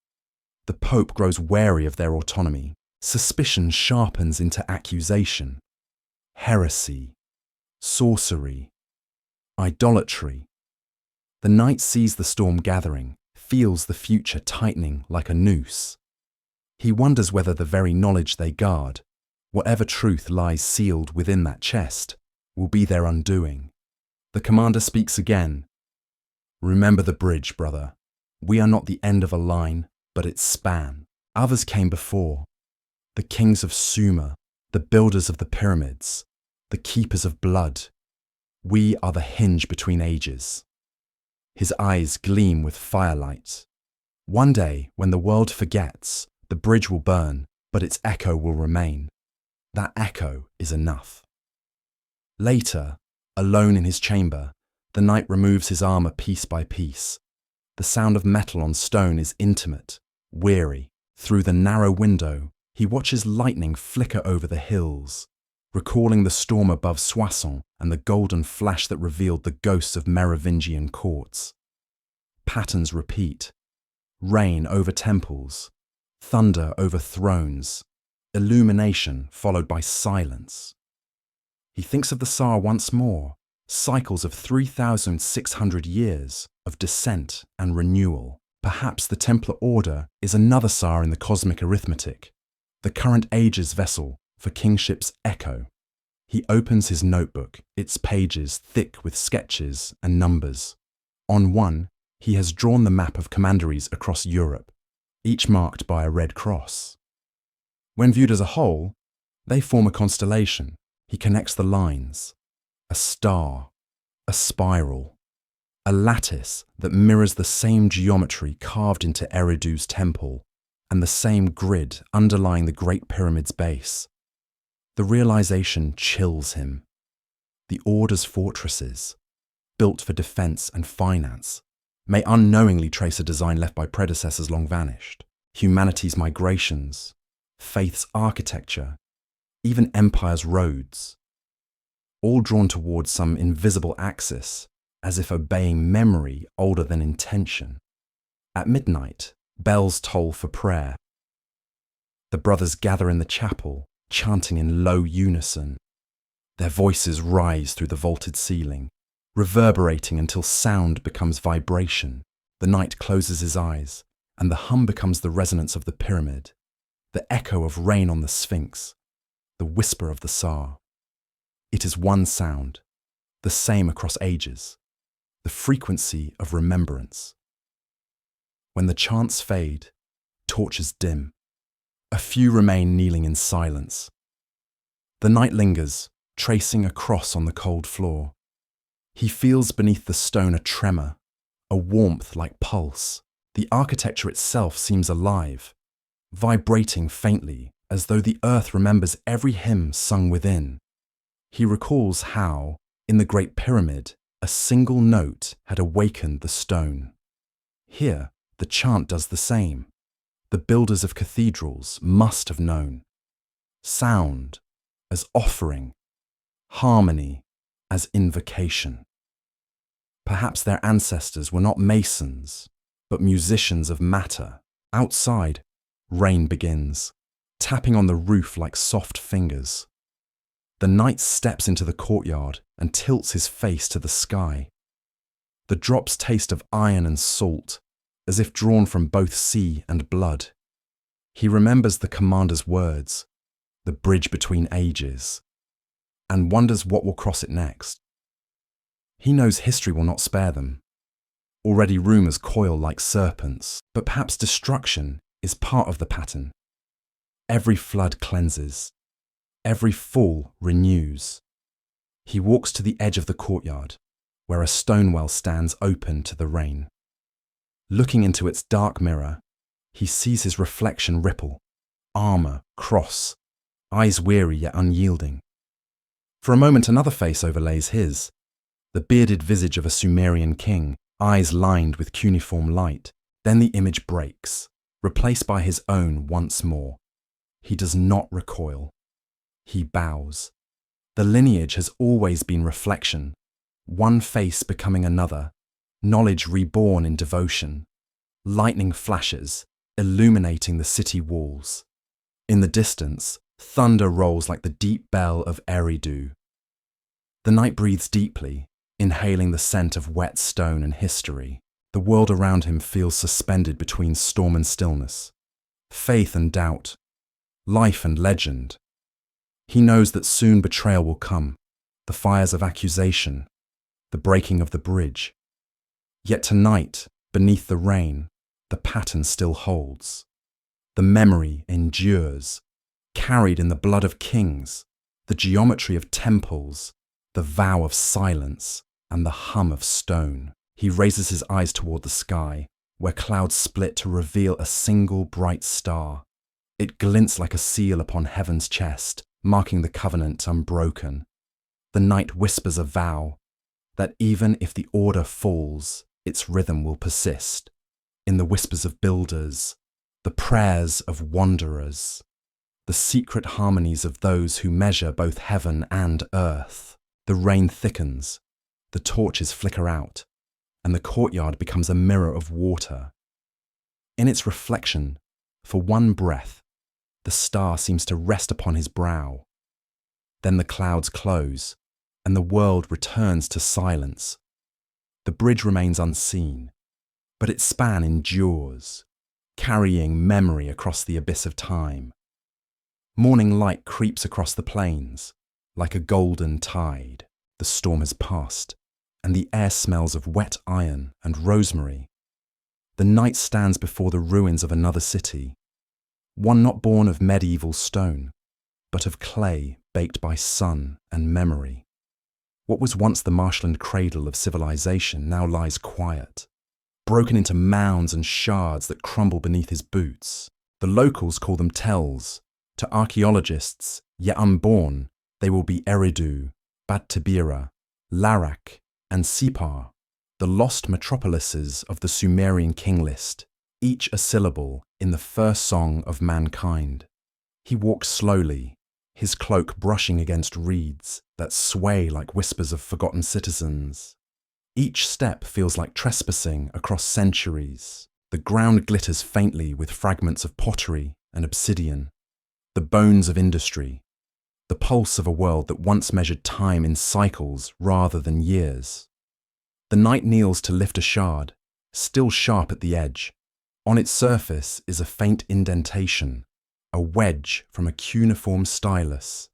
The Pope grows wary of their autonomy. Suspicion sharpens into accusation. Heresy, sorcery, idolatry. The knight sees the storm gathering, feels the future tightening like a noose. He wonders whether the very knowledge they guard, whatever truth lies sealed within that chest, will be their undoing. The commander speaks again. Remember the bridge, brother. We are not the end of a line, but its span. Others came before. The kings of Sumer, the builders of the pyramids, the keepers of blood. We are the hinge between ages. His eyes gleam with firelight. One day, when the world forgets, the bridge will burn, but its echo will remain. That echo is enough. Later, alone in his chamber, the knight removes his armor piece by piece. The sound of metal on stone is intimate, weary. Through the narrow window, he watches lightning flicker over the hills, recalling the storm above Soissons and the golden flash that revealed the ghosts of Merovingian courts. Patterns repeat. Rain over temples, thunder over thrones, illumination followed by silence. He thinks of the Tsar once more, cycles of 3,600 years of descent and renewal. Perhaps the Templar Order is another Tsar in the cosmic arithmetic, the current age's vessel for kingship's echo. He opens his notebook, its pages thick with sketches and numbers. On one, he has drawn the map of commanderies across Europe, each marked by a red cross. When viewed as a whole, they form a constellation. He connects the lines. A star, a spiral, a lattice that mirrors the same geometry carved into Eridu's temple and the same grid underlying the Great Pyramid's base. The realization chills him. The Order's fortresses, built for defense and finance, may unknowingly trace a design left by predecessors long vanished. Humanity's migrations, faith's architecture, even empire's roads, all drawn towards some invisible axis, as if obeying memory older than intention. At midnight, bells toll for prayer. The brothers gather in the chapel, chanting in low unison. Their voices rise through the vaulted ceiling, reverberating until sound becomes vibration. The knight closes his eyes, and the hum becomes the resonance of the pyramid, the echo of rain on the Sphinx, the whisper of the Tsar. It is one sound, the same across ages, the frequency of remembrance. When the chants fade, torches dim. A few remain kneeling in silence. The knight lingers, tracing a cross on the cold floor. He feels beneath the stone a tremor, a warmth like pulse. The architecture itself seems alive, vibrating faintly as though the earth remembers every hymn sung within. He recalls how, in the Great Pyramid, a single note had awakened the stone. Here, the chant does the same. The builders of cathedrals must have known. Sound as offering, harmony as invocation. Perhaps their ancestors were not masons, but musicians of matter. Outside, rain begins, tapping on the roof like soft fingers. The knight steps into the courtyard and tilts his face to the sky. The drops taste of iron and salt, as if drawn from both sea and blood. He remembers the commander's words, the bridge between ages, and wonders what will cross it next. He knows history will not spare them. Already rumors coil like serpents, but perhaps destruction is part of the pattern. Every flood cleanses. Every fall renews. He walks to the edge of the courtyard, where a stone well stands open to the rain. Looking into its dark mirror, he sees his reflection ripple, armor, cross, eyes weary yet unyielding. For a moment another face overlays his, the bearded visage of a Sumerian king, eyes lined with cuneiform light. Then the image breaks, replaced by his own once more. He does not recoil. He bows. The lineage has always been reflection, one face becoming another, knowledge reborn in devotion. Lightning flashes, illuminating the city walls. In the distance, thunder rolls like the deep bell of Eridu. The knight breathes deeply, inhaling the scent of wet stone and history. The world around him feels suspended between storm and stillness, faith and doubt, life and legend. He knows that soon betrayal will come, the fires of accusation, the breaking of the bridge. Yet tonight, beneath the rain, the pattern still holds. The memory endures, carried in the blood of kings, the geometry of temples, the vow of silence and the hum of stone. He raises his eyes toward the sky, where clouds split to reveal a single bright star. It glints like a seal upon heaven's chest, marking the covenant unbroken. The night whispers a vow that even if the order falls, its rhythm will persist. In the whispers of builders, the prayers of wanderers, the secret harmonies of those who measure both heaven and earth. The rain thickens, the torches flicker out, and the courtyard becomes a mirror of water. In its reflection, for one breath, the star seems to rest upon his brow. Then the clouds close, and the world returns to silence. The bridge remains unseen, but its span endures, carrying memory across the abyss of time. Morning light creeps across the plains, like a golden tide. The storm has passed, and the air smells of wet iron and rosemary. The knight stands before the ruins of another city, one not born of medieval stone, but of clay baked by sun and memory. What was once the marshland cradle of civilization now lies quiet, broken into mounds and shards that crumble beneath his boots. The locals call them tells. To archaeologists, yet unborn, they will be Eridu, Bad-Tabira, Larak, and Sipar, the lost metropolises of the Sumerian king list, each a syllable in the first song of mankind. He walks slowly, his cloak brushing against reeds that sway like whispers of forgotten citizens. Each step feels like trespassing across centuries. The ground glitters faintly with fragments of pottery and obsidian, the bones of industry, the pulse of a world that once measured time in cycles rather than years. The knight kneels to lift a shard, still sharp at the edge. On its surface is a faint indentation, a wedge from a cuneiform stylus.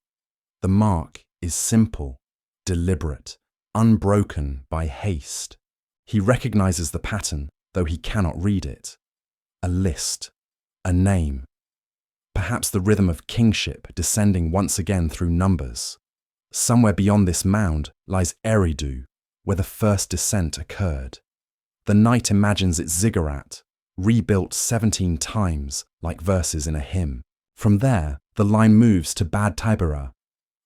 The mark is simple, deliberate, unbroken by haste. He recognizes the pattern, though he cannot read it. A list, a name. Perhaps the rhythm of kingship descending once again through numbers. Somewhere beyond this mound lies Eridu, where the first descent occurred. The knight imagines its ziggurat, rebuilt 17 times like verses in a hymn. From there, the line moves to Bad-Tabira,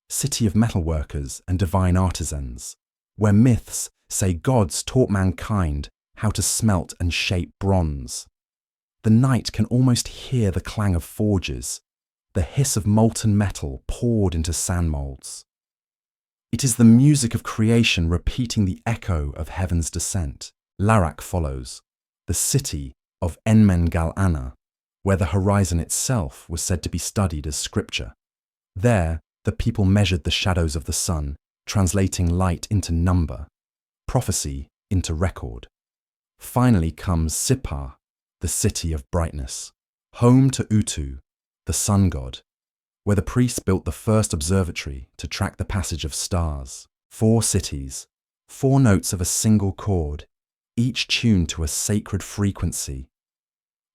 city of metalworkers and divine artisans, where myths say gods taught mankind how to smelt and shape bronze. The knight can almost hear the clang of forges, the hiss of molten metal poured into sand moulds. It is the music of creation repeating the echo of heaven's descent. Larak follows, the city of Enmen-Gal-Ana, where the horizon itself was said to be studied as scripture. There, the people measured the shadows of the sun, translating light into number, prophecy into record. Finally comes Sipar, the city of brightness, home to Utu, the sun god, where the priests built the first observatory to track the passage of stars. 4 cities, 4 notes of a single chord, each tuned to a sacred frequency.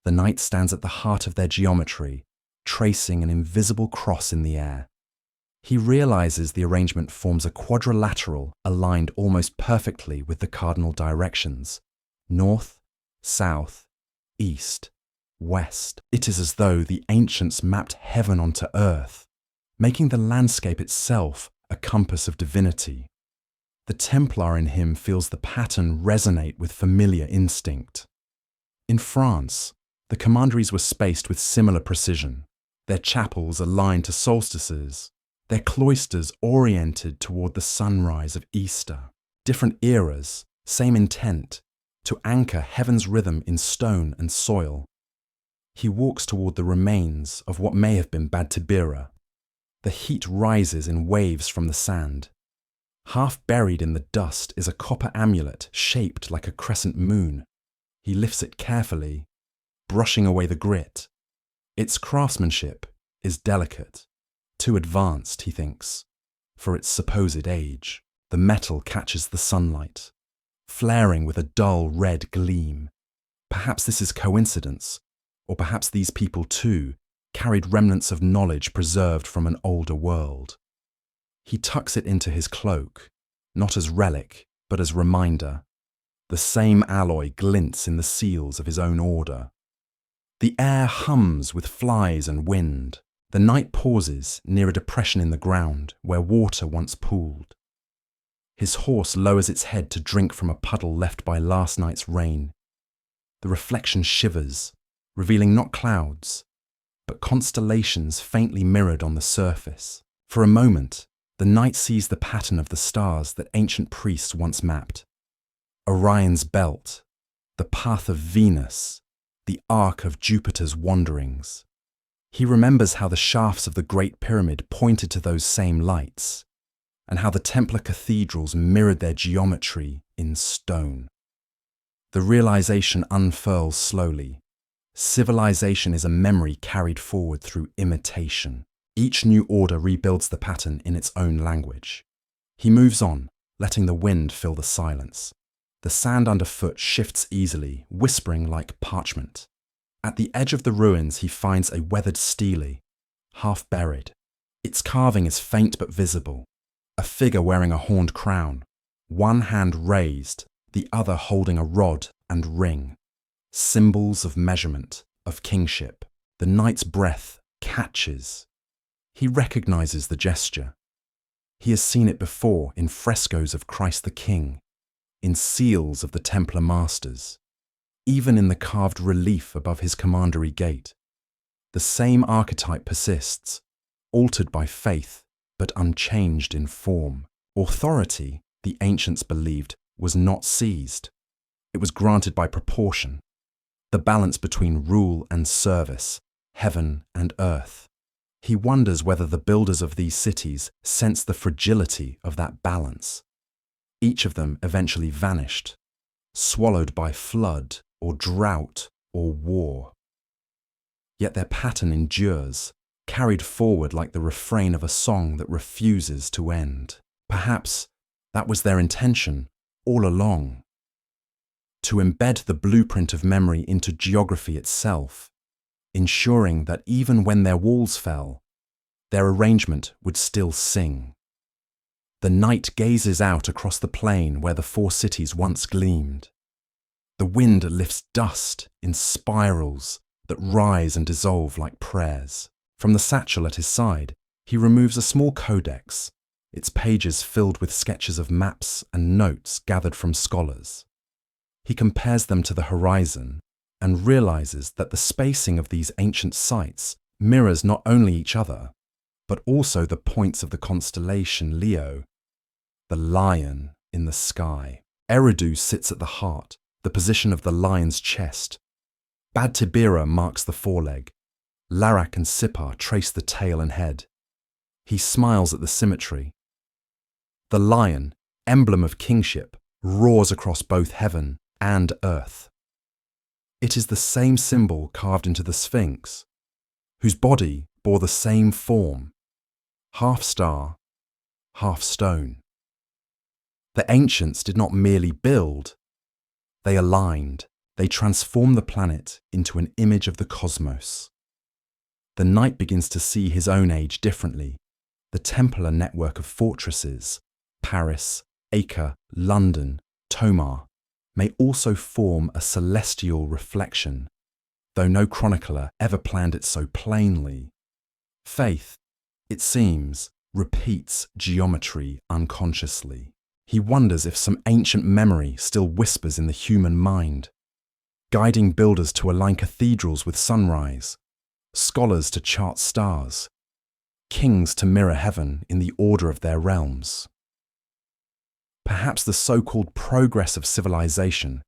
The knight stands at the heart of their geometry, tracing an invisible cross in the air. He realizes the arrangement forms a quadrilateral aligned almost perfectly with the cardinal directions: north, south, east, west. It is as though the ancients mapped heaven onto earth, making the landscape itself a compass of divinity. The Templar in him feels the pattern resonate with familiar instinct. In France, the commanderies were spaced with similar precision, their chapels aligned to solstices, their cloisters oriented toward the sunrise of Easter. Different eras, same intent, to anchor heaven's rhythm in stone and soil. He walks toward the remains of what may have been Bad-Tabira. The heat rises in waves from the sand. Half buried in the dust is a copper amulet shaped like a crescent moon. He lifts it carefully, brushing away the grit. Its craftsmanship is delicate, too advanced, he thinks, for its supposed age. The metal catches the sunlight, flaring with a dull red gleam. Perhaps this is coincidence, or perhaps these people too carried remnants of knowledge preserved from an older world. He tucks it into his cloak, not as relic, but as reminder. The same alloy glints in the seals of his own order. The air hums with flies and wind. The knight pauses near a depression in the ground where water once pooled. His horse lowers its head to drink from a puddle left by last night's rain. The reflection shivers, revealing not clouds, but constellations faintly mirrored on the surface. For a moment, the knight sees the pattern of the stars that ancient priests once mapped. Orion's belt, the path of Venus, the arc of Jupiter's wanderings. He remembers how the shafts of the Great Pyramid pointed to those same lights, and how the Templar cathedrals mirrored their geometry in stone. The realization unfurls slowly. Civilization is a memory carried forward through imitation. Each new order rebuilds the pattern in its own language. He moves on, letting the wind fill the silence. The sand underfoot shifts easily, whispering like parchment. At the edge of the ruins he finds a weathered stele, half buried. Its carving is faint but visible. A figure wearing a horned crown, one hand raised, the other holding a rod and ring. Symbols of measurement, of kingship. The knight's breath catches. He recognizes the gesture. He has seen it before in frescoes of Christ the King, in seals of the Templar masters, even in the carved relief above his commandery gate. The same archetype persists, altered by faith, but unchanged in form. Authority, the ancients believed, was not seized. It was granted by proportion, the balance between rule and service, heaven and earth. He wonders whether the builders of these cities sensed the fragility of that balance. Each of them eventually vanished, swallowed by flood or drought or war. Yet their pattern endures, carried forward like the refrain of a song that refuses to end. Perhaps that was their intention all along, to embed the blueprint of memory into geography itself, ensuring that even when their walls fell, their arrangement would still sing. The knight gazes out across the plain where the four cities once gleamed. The wind lifts dust in spirals that rise and dissolve like prayers. From the satchel at his side, he removes a small codex, its pages filled with sketches of maps and notes gathered from scholars. He compares them to the horizon and realizes that the spacing of these ancient sites mirrors not only each other, but also the points of the constellation Leo, the lion in the sky. Eridu sits at the heart, the position of the lion's chest. Bad Tibira marks the foreleg. Larak and Sipar trace the tail and head. He smiles at the symmetry. The lion, emblem of kingship, roars across both heaven and earth. It is the same symbol carved into the Sphinx, whose body bore the same form, half star, half stone. The ancients did not merely build, they aligned, they transformed the planet into an image of the cosmos. The knight begins to see his own age differently. The Templar network of fortresses, Paris, Acre, London, Tomar, may also form a celestial reflection, though no chronicler ever planned it so plainly. Faith, it seems, repeats geometry unconsciously. He wonders if some ancient memory still whispers in the human mind, guiding builders to align cathedrals with sunrise, scholars to chart stars, kings to mirror heaven in the order of their realms. Perhaps the so-called progress of civilization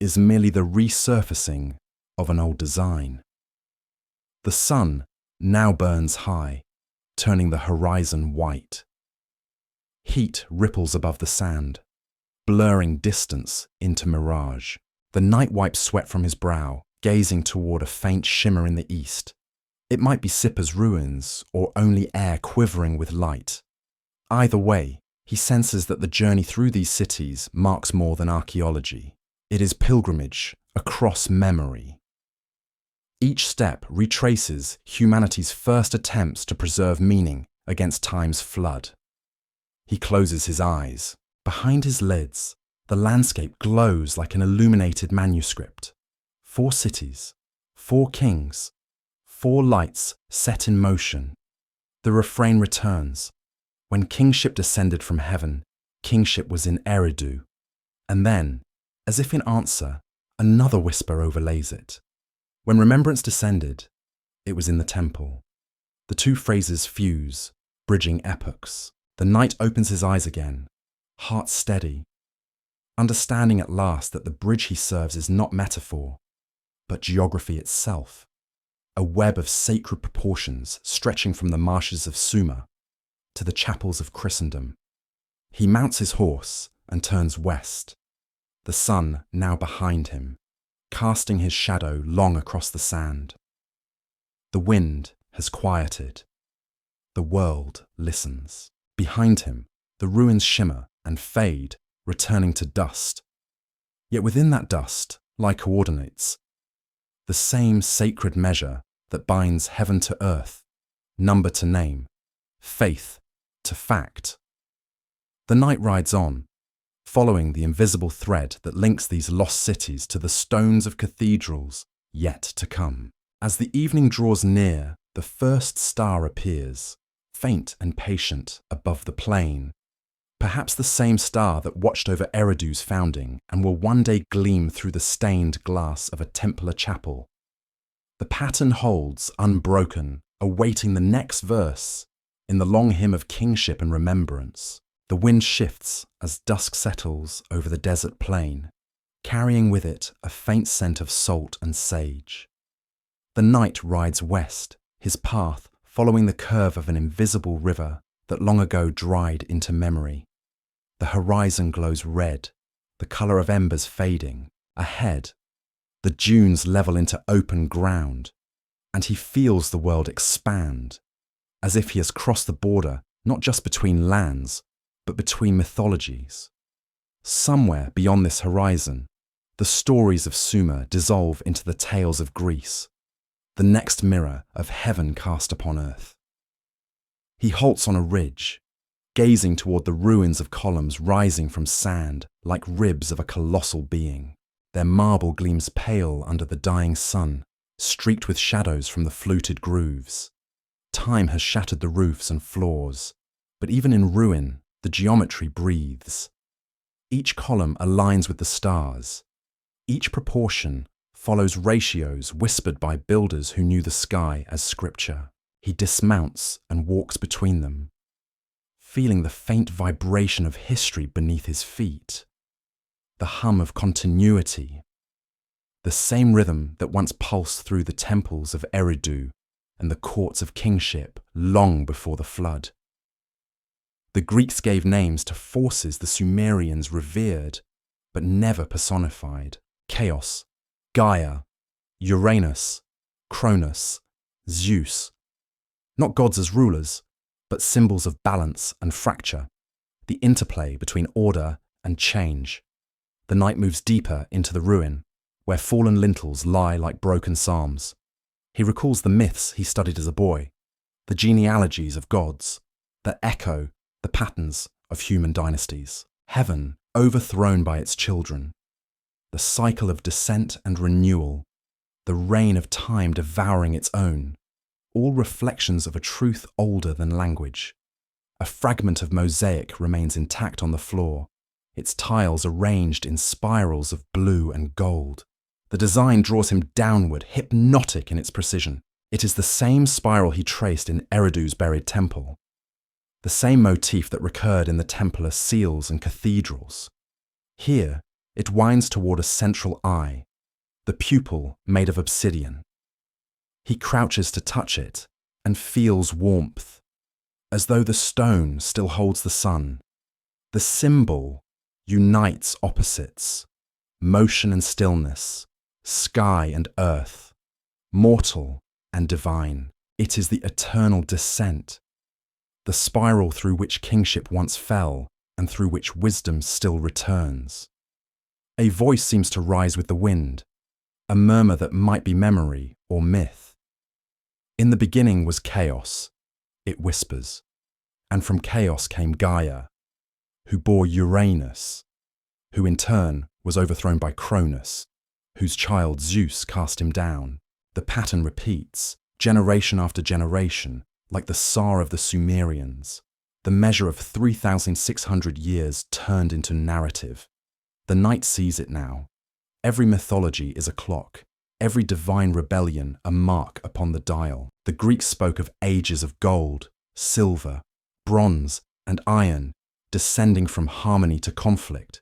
is merely the resurfacing of an old design. The sun now burns high, turning the horizon white. Heat ripples above the sand, blurring distance into mirage. The knight wipes sweat from his brow, gazing toward a faint shimmer in the east. It might be Sipar's ruins, or only air quivering with light. Either way, he senses that the journey through these cities marks more than archaeology. It is pilgrimage across memory. Each step retraces humanity's first attempts to preserve meaning against time's flood. He closes his eyes. Behind his lids, the landscape glows like an illuminated manuscript. 4 cities, 4 kings, 4 lights set in motion. The refrain returns. When kingship descended from heaven, kingship was in Eridu. And then, as if in answer, another whisper overlays it. When remembrance descended, it was in the temple. The 2 phrases fuse, bridging epochs. The knight opens his eyes again, heart steady, understanding at last that the bridge he serves is not metaphor, but geography itself, a web of sacred proportions stretching from the marshes of Sumer to the chapels of Christendom. He mounts his horse and turns west, the sun now behind him, casting his shadow long across the sand. The wind has quieted. The world listens. Behind him, the ruins shimmer and fade, returning to dust. Yet within that dust lie coordinates, the same sacred measure that binds heaven to earth, number to name, faith to fact. The night rides on, following the invisible thread that links these lost cities to the stones of cathedrals yet to come. As the evening draws near, the first star appears, faint and patient above the plain, perhaps the same star that watched over Eridu's founding and will one day gleam through the stained glass of a Templar chapel. The pattern holds unbroken, awaiting the next verse in the long hymn of kingship and remembrance. The wind shifts as dusk settles over the desert plain, carrying with it a faint scent of salt and sage. The knight rides west, his path following the curve of an invisible river that long ago dried into memory. The horizon glows red, the colour of embers fading. Ahead, the dunes level into open ground, and he feels the world expand, as if he has crossed the border not just between lands, but between mythologies. Somewhere beyond this horizon, the stories of Sumer dissolve into the tales of Greece, the next mirror of heaven cast upon earth. He halts on a ridge, gazing toward the ruins of columns rising from sand like ribs of a colossal being. Their marble gleams pale under the dying sun, streaked with shadows from the fluted grooves. Time has shattered the roofs and floors, but even in ruin, the geometry breathes. Each column aligns with the stars. Each proportion follows ratios whispered by builders who knew the sky as scripture. He dismounts and walks between them, feeling the faint vibration of history beneath his feet, the hum of continuity, the same rhythm that once pulsed through the temples of Eridu and the courts of kingship long before the flood. The Greeks gave names to forces the Sumerians revered, but never personified: chaos, Gaia, Uranus, Cronus, Zeus. Not gods as rulers, but symbols of balance and fracture, the interplay between order and change. The knight moves deeper into the ruin, where fallen lintels lie like broken psalms. He recalls the myths he studied as a boy, the genealogies of gods, that echo the patterns of human dynasties. Heaven overthrown by its children, the cycle of descent and renewal, the reign of time devouring its own, all reflections of a truth older than language. A fragment of mosaic remains intact on the floor, its tiles arranged in spirals of blue and gold. The design draws him downward, hypnotic in its precision. It is the same spiral he traced in Eridu's buried temple, the same motif that recurred in the Templar seals and cathedrals. Here, it winds toward a central eye, the pupil made of obsidian. He crouches to touch it and feels warmth, as though the stone still holds the sun. The symbol unites opposites, motion and stillness, sky and earth, mortal and divine. It is the eternal descent, the spiral through which kingship once fell and through which wisdom still returns. A voice seems to rise with the wind, a murmur that might be memory or myth. In the beginning was chaos, it whispers, and from chaos came Gaia, who bore Uranus, who in turn was overthrown by Cronus, whose child Zeus cast him down. The pattern repeats, generation after generation, like the Tsar of the Sumerians. The measure of 3,600 years turned into narrative. The Knight sees it now. Every mythology is a clock, every divine rebellion a mark upon the dial. The Greeks spoke of ages of gold, silver, bronze, and iron, descending from harmony to conflict.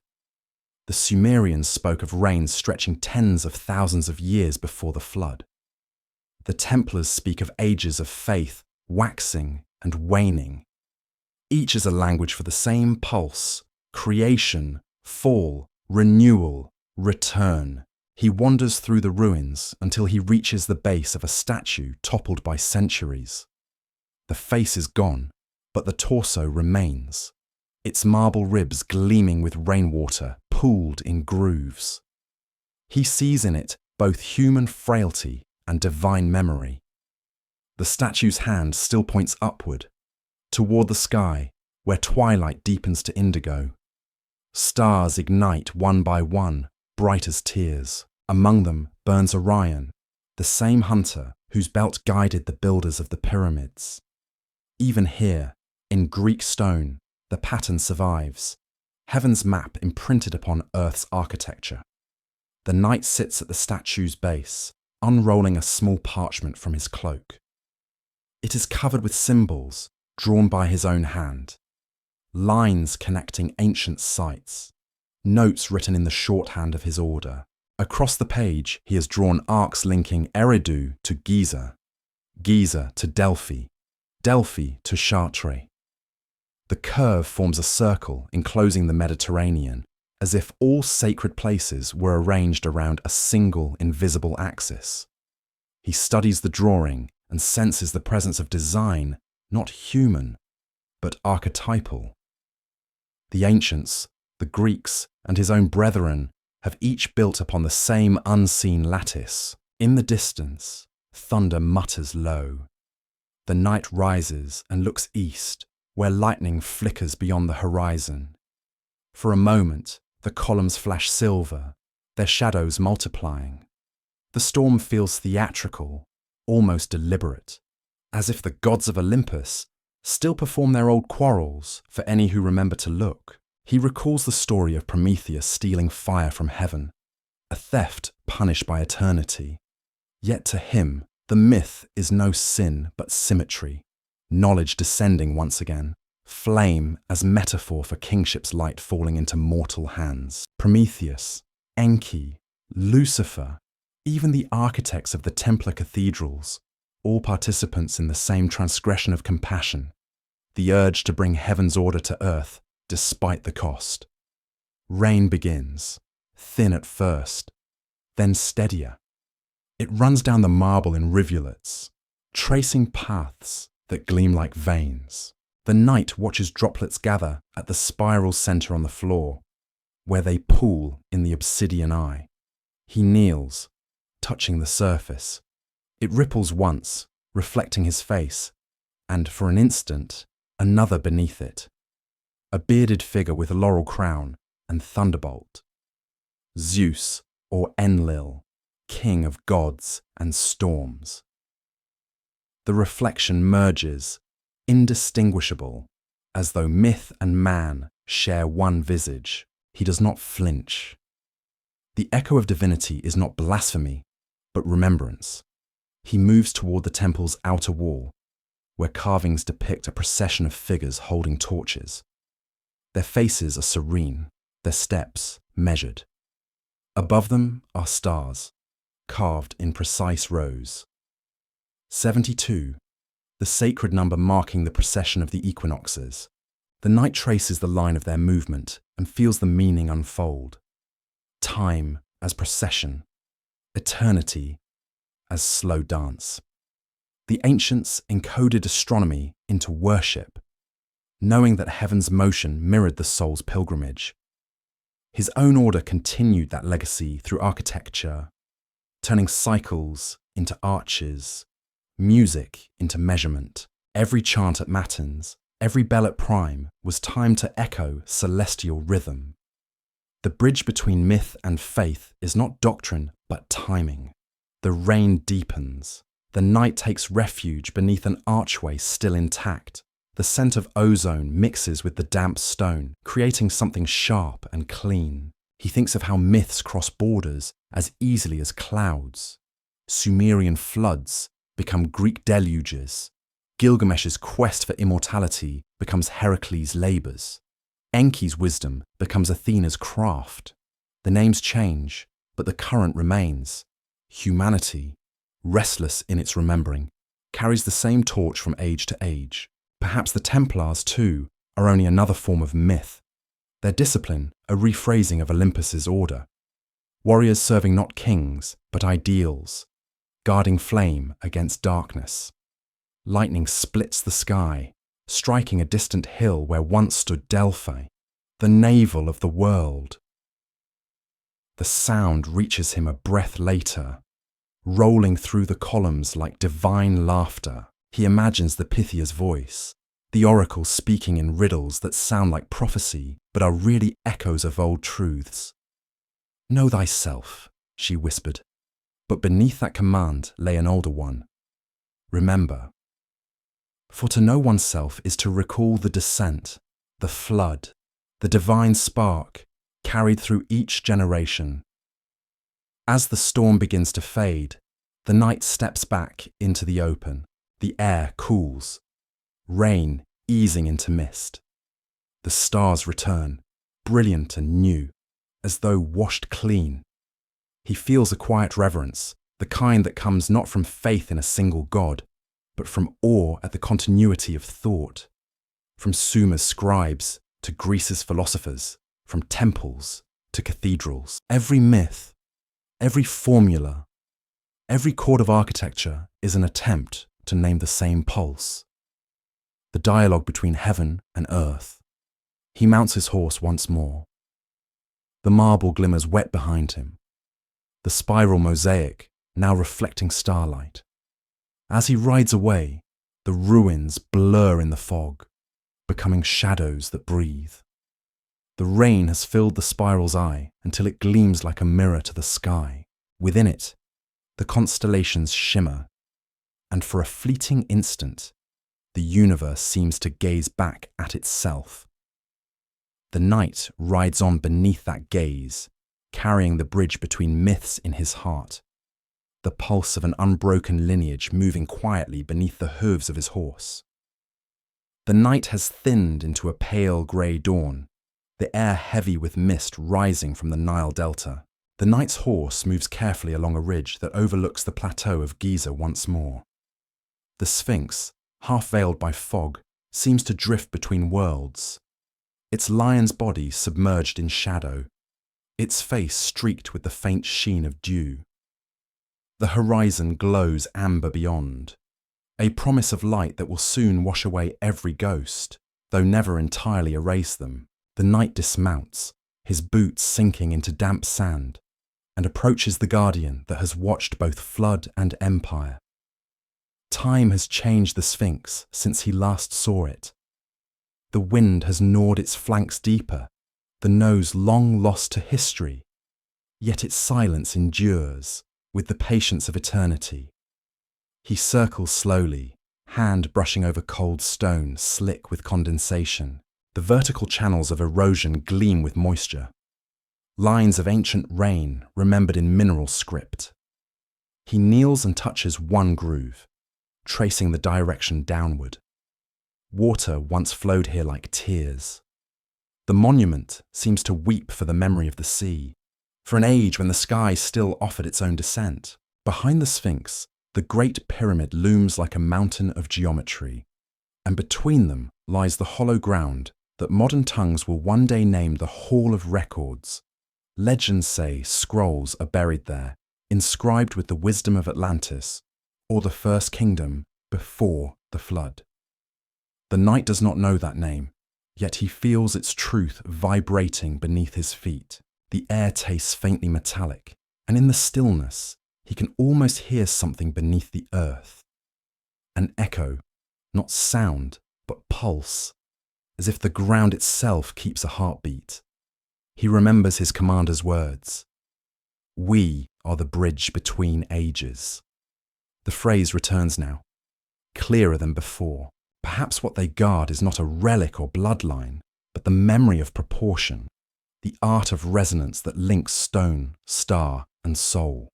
The Sumerians spoke of reigns stretching tens of thousands of years before the flood. The Templars speak of ages of faith, waxing and waning. Each is a language for the same pulse: creation, fall, renewal, return. He wanders through the ruins until he reaches the base of a statue toppled by centuries. The face is gone, but the torso remains, its marble ribs gleaming with rainwater pooled in grooves. He sees in it both human frailty and divine memory. The statue's hand still points upward, toward the sky, where twilight deepens to indigo. Stars ignite one by one, bright as tears. Among them burns Orion, the same hunter whose belt guided the builders of the pyramids. Even here, in Greek stone, the pattern survives, heaven's map imprinted upon Earth's architecture. The knight sits at the statue's base, unrolling a small parchment from his cloak. It is covered with symbols, drawn by his own hand. Lines connecting ancient sites, notes written in the shorthand of his order. Across the page, he has drawn arcs linking Eridu to Giza, Giza to Delphi, Delphi to Chartres. The curve forms a circle enclosing the Mediterranean, as if all sacred places were arranged around a single invisible axis. He studies the drawing and senses the presence of design, not human, but archetypal. The ancients, the Greeks, and his own brethren have each built upon the same unseen lattice. In the distance, thunder mutters low. The knight rises and looks east, where lightning flickers beyond the horizon. For a moment, the columns flash silver, their shadows multiplying. The storm feels theatrical, almost deliberate, as if the gods of Olympus still perform their old quarrels for any who remember to look. He recalls the story of Prometheus stealing fire from heaven, a theft punished by eternity. Yet to him, the myth is no sin but symmetry, knowledge descending once again, flame as metaphor for kingship's light falling into mortal hands. Prometheus, Enki, Lucifer, even the architects of the Templar cathedrals, all participants in the same transgression of compassion, the urge to bring heaven's order to earth despite the cost. Rain begins, thin at first, then steadier. It runs down the marble in rivulets, tracing paths that gleam like veins. The knight watches droplets gather at the spiral center on the floor, where they pool in the obsidian eye. He kneels, touching the surface. It ripples once, reflecting his face, and for an instant, another beneath it. A bearded figure with a laurel crown and thunderbolt. Zeus, or Enlil, king of gods and storms. The reflection merges, indistinguishable, as though myth and man share one visage. He does not flinch. The echo of divinity is not blasphemy, but remembrance. He moves toward the temple's outer wall, where carvings depict a procession of figures holding torches. Their faces are serene, their steps measured. Above them are stars, carved in precise rows. 72, the sacred number marking the procession of the equinoxes. The knight traces the line of their movement and feels the meaning unfold. Time as procession, eternity as slow dance. The ancients encoded astronomy into worship, knowing that heaven's motion mirrored the soul's pilgrimage. His own order continued that legacy through architecture, turning cycles into arches, music into measurement. Every chant at matins, Every bell at prime was timed to echo celestial rhythm. The bridge between myth and faith is not doctrine, but timing. The rain deepens. The night takes refuge beneath an archway still intact. The scent of ozone mixes with the damp stone, creating something sharp and clean. He thinks of how myths cross borders as easily as clouds. Sumerian floods become Greek deluges. Gilgamesh's quest for immortality becomes Heracles' labours. Enki's wisdom becomes Athena's craft. The names change, but the current remains. Humanity, restless in its remembering, carries the same torch from age to age. Perhaps the Templars, too, are only another form of myth. Their discipline, a rephrasing of Olympus's order. Warriors serving not kings, but ideals, guarding flame against darkness. Lightning splits the sky, striking a distant hill where once stood Delphi, the navel of the world. The sound reaches him a breath later, rolling through the columns like divine laughter. He imagines the Pythia's voice, the oracle speaking in riddles that sound like prophecy but are really echoes of old truths. "Know thyself," she whispered, but beneath that command lay an older one. "Remember." For to know oneself is to recall the descent, the flood, the divine spark carried through each generation. As the storm begins to fade, the night steps back into the open. The air cools, rain easing into mist. The stars return, brilliant and new, as though washed clean. He feels a quiet reverence, the kind that comes not from faith in a single god, but from awe at the continuity of thought. From Sumer's scribes to Greece's philosophers, from temples to cathedrals. Every myth, every formula, every chord of architecture is an attempt to name the same pulse. The dialogue between heaven and earth. He mounts his horse once more. The marble glimmers wet behind him, the spiral mosaic now reflecting starlight. As he rides away, the ruins blur in the fog, becoming shadows that breathe. The rain has filled the spiral's eye until it gleams like a mirror to the sky. Within it, the constellations shimmer, and for a fleeting instant, the universe seems to gaze back at itself. The knight rides on beneath that gaze, carrying the bridge between myths in his heart, the pulse of an unbroken lineage moving quietly beneath the hooves of his horse. The night has thinned into a pale grey dawn, the air heavy with mist rising from the Nile Delta. The knight's horse moves carefully along a ridge that overlooks the plateau of Giza once more. The Sphinx, half veiled by fog, seems to drift between worlds, its lion's body submerged in shadow, its face streaked with the faint sheen of dew. The horizon glows amber beyond, a promise of light that will soon wash away every ghost, though never entirely erase them. The knight dismounts, his boots sinking into damp sand, and approaches the guardian that has watched both flood and empire. Time has changed the Sphinx since he last saw it. The wind has gnawed its flanks deeper, the nose long lost to history, yet its silence endures with the patience of eternity. He circles slowly, hand brushing over cold stone slick with condensation. The vertical channels of erosion gleam with moisture, lines of ancient rain remembered in mineral script. He kneels and touches one groove, tracing the direction downward. Water once flowed here like tears. The monument seems to weep for the memory of the sea, for an age when the sky still offered its own descent. Behind the Sphinx, the Great Pyramid looms like a mountain of geometry, and between them lies the hollow ground that modern tongues will one day name the Hall of Records. Legends say scrolls are buried there, inscribed with the wisdom of Atlantis, or the First Kingdom before the flood. The knight does not know that name, yet he feels its truth vibrating beneath his feet. The air tastes faintly metallic, and in the stillness, he can almost hear something beneath the earth. An echo, not sound, but pulse, as if the ground itself keeps a heartbeat. He remembers his commander's words. We are the bridge between ages. The phrase returns now, clearer than before. Perhaps what they guard is not a relic or bloodline, but the memory of proportion, the art of resonance that links stone, star, and soul.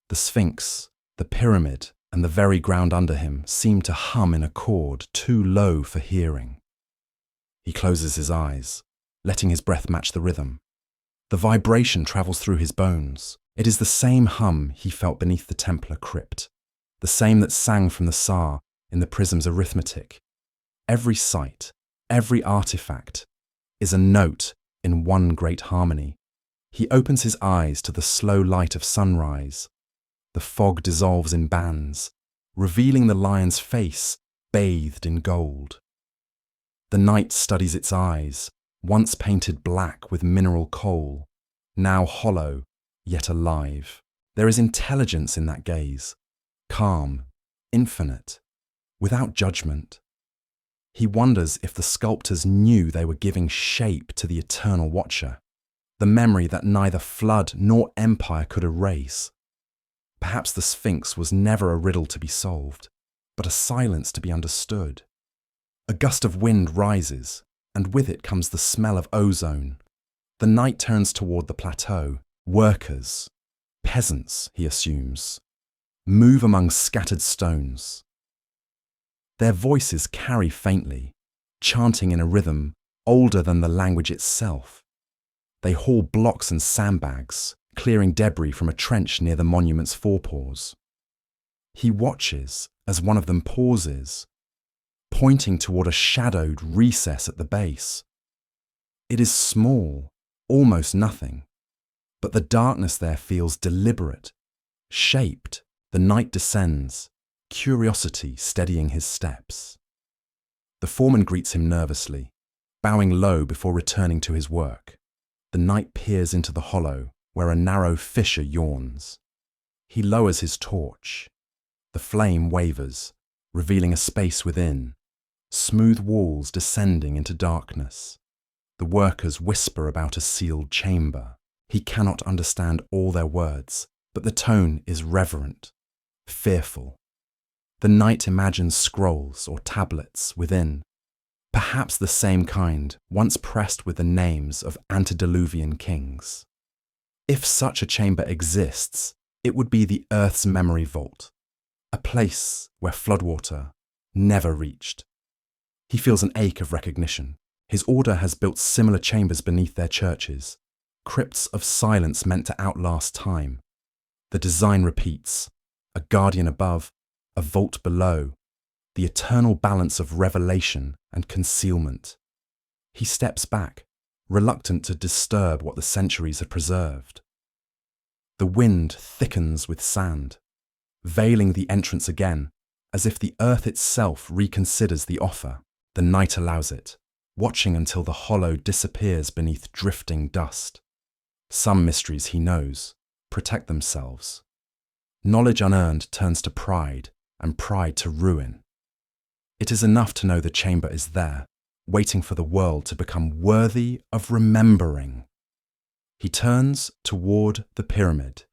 The Sphinx, the pyramid, and the very ground under him seem to hum in a chord too low for hearing. He closes his eyes, letting his breath match the rhythm. The vibration travels through his bones. It is the same hum he felt beneath the Templar crypt, the same that sang from the Tsar in the prism's arithmetic. Every sight, every artifact, is a note in one great harmony. He opens his eyes to the slow light of sunrise. The fog dissolves in bands, revealing the lion's face bathed in gold. The night studies its eyes, once painted black with mineral coal, now hollow, yet alive. There is intelligence in that gaze, calm, infinite, without judgment. He wonders if the sculptors knew they were giving shape to the eternal watcher, the memory that neither flood nor empire could erase. Perhaps the Sphinx was never a riddle to be solved, but a silence to be understood. A gust of wind rises, and with it comes the smell of ozone. The knight turns toward the plateau. Workers, peasants, he assumes, move among scattered stones. Their voices carry faintly, chanting in a rhythm older than the language itself. They haul blocks and sandbags, clearing debris from a trench near the monument's forepaws. He watches as one of them pauses, pointing toward a shadowed recess at the base. It is small, almost nothing, but the darkness there feels deliberate, shaped. The knight descends, curiosity steadying his steps. The foreman greets him nervously, bowing low before returning to his work. The knight peers into the hollow, where a narrow fissure yawns. He lowers his torch. The flame wavers, revealing a space within, smooth walls descending into darkness. The workers whisper about a sealed chamber. He cannot understand all their words, but the tone is reverent, fearful. The knight imagines scrolls or tablets within, perhaps the same kind once pressed with the names of antediluvian kings. If such a chamber exists, it would be the Earth's memory vault, a place where floodwater never reached. He feels an ache of recognition. His order has built similar chambers beneath their churches, crypts of silence meant to outlast time. The design repeats, a guardian above, a vault below, the eternal balance of revelation and concealment. He steps back, reluctant to disturb what the centuries have preserved. The wind thickens with sand, veiling the entrance again, as if the earth itself reconsiders the offer. The knight allows it, watching until the hollow disappears beneath drifting dust. Some mysteries, he knows, protect themselves. Knowledge unearned turns to pride, and pride to ruin. It is enough to know the chamber is there, waiting for the world to become worthy of remembering. He turns toward the pyramid.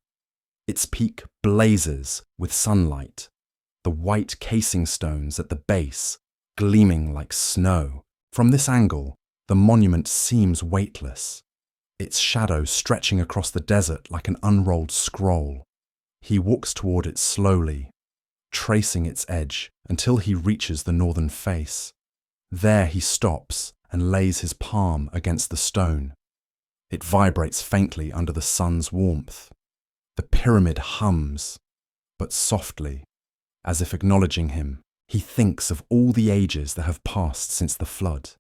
Its peak blazes with sunlight, the white casing stones at the base gleaming like snow. From this angle, the monument seems weightless, its shadow stretching across the desert like an unrolled scroll. He walks toward it slowly, tracing its edge until he reaches the northern face. There he stops and lays his palm against the stone. It vibrates faintly under the sun's warmth. The pyramid hums, but softly, as if acknowledging him. He thinks of all the ages that have passed since the flood,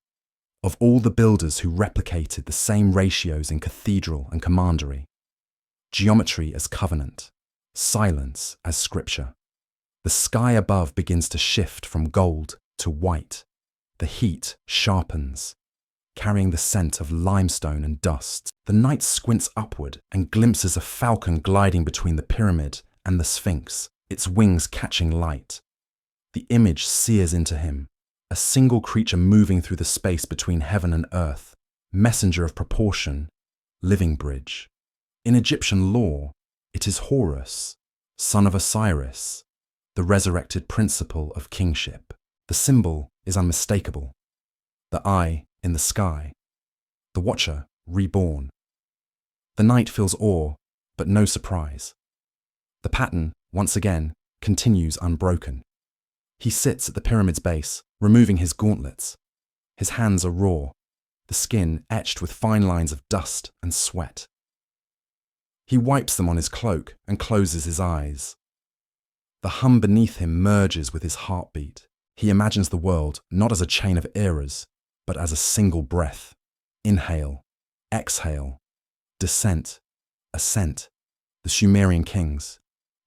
of all the builders who replicated the same ratios in cathedral and commandery. Geometry as covenant, silence as scripture. The sky above begins to shift from gold to white. The heat sharpens, carrying the scent of limestone and dust. The knight squints upward and glimpses a falcon gliding between the pyramid and the Sphinx, its wings catching light. The image sears into him, a single creature moving through the space between heaven and earth, messenger of proportion, living bridge. In Egyptian lore, it is Horus, son of Osiris, the resurrected principle of kingship. The symbol is unmistakable. The eye in the sky, the watcher reborn. The knight feels awe, but no surprise. The pattern, once again, continues unbroken. He sits at the pyramid's base, removing his gauntlets. His hands are raw, the skin etched with fine lines of dust and sweat. He wipes them on his cloak and closes his eyes. The hum beneath him merges with his heartbeat. He imagines the world not as a chain of eras, but as a single breath. Inhale, exhale, descent, ascent. The Sumerian kings,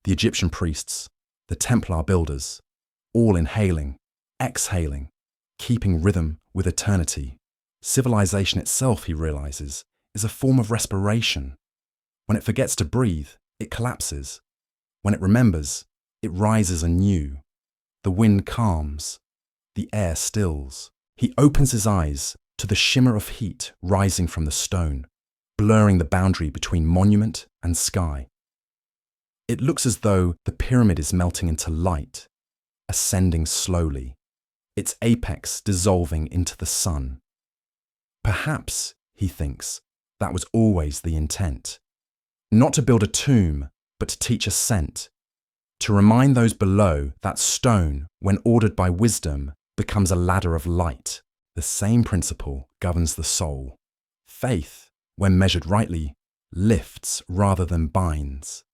the Egyptian priests, the Templar builders, all inhaling, exhaling, keeping rhythm with eternity. Civilization itself, he realizes, is a form of respiration. When it forgets to breathe, it collapses. When it remembers, it rises anew. The wind calms, the air stills. He opens his eyes to the shimmer of heat rising from the stone, blurring the boundary between monument and sky. It looks as though the pyramid is melting into light, ascending slowly, its apex dissolving into the sun. Perhaps, he thinks, that was always the intent. Not to build a tomb, but to teach ascent, to remind those below that stone, when ordered by wisdom, becomes a ladder of light. The same principle governs the soul. Faith, when measured rightly, lifts rather than binds.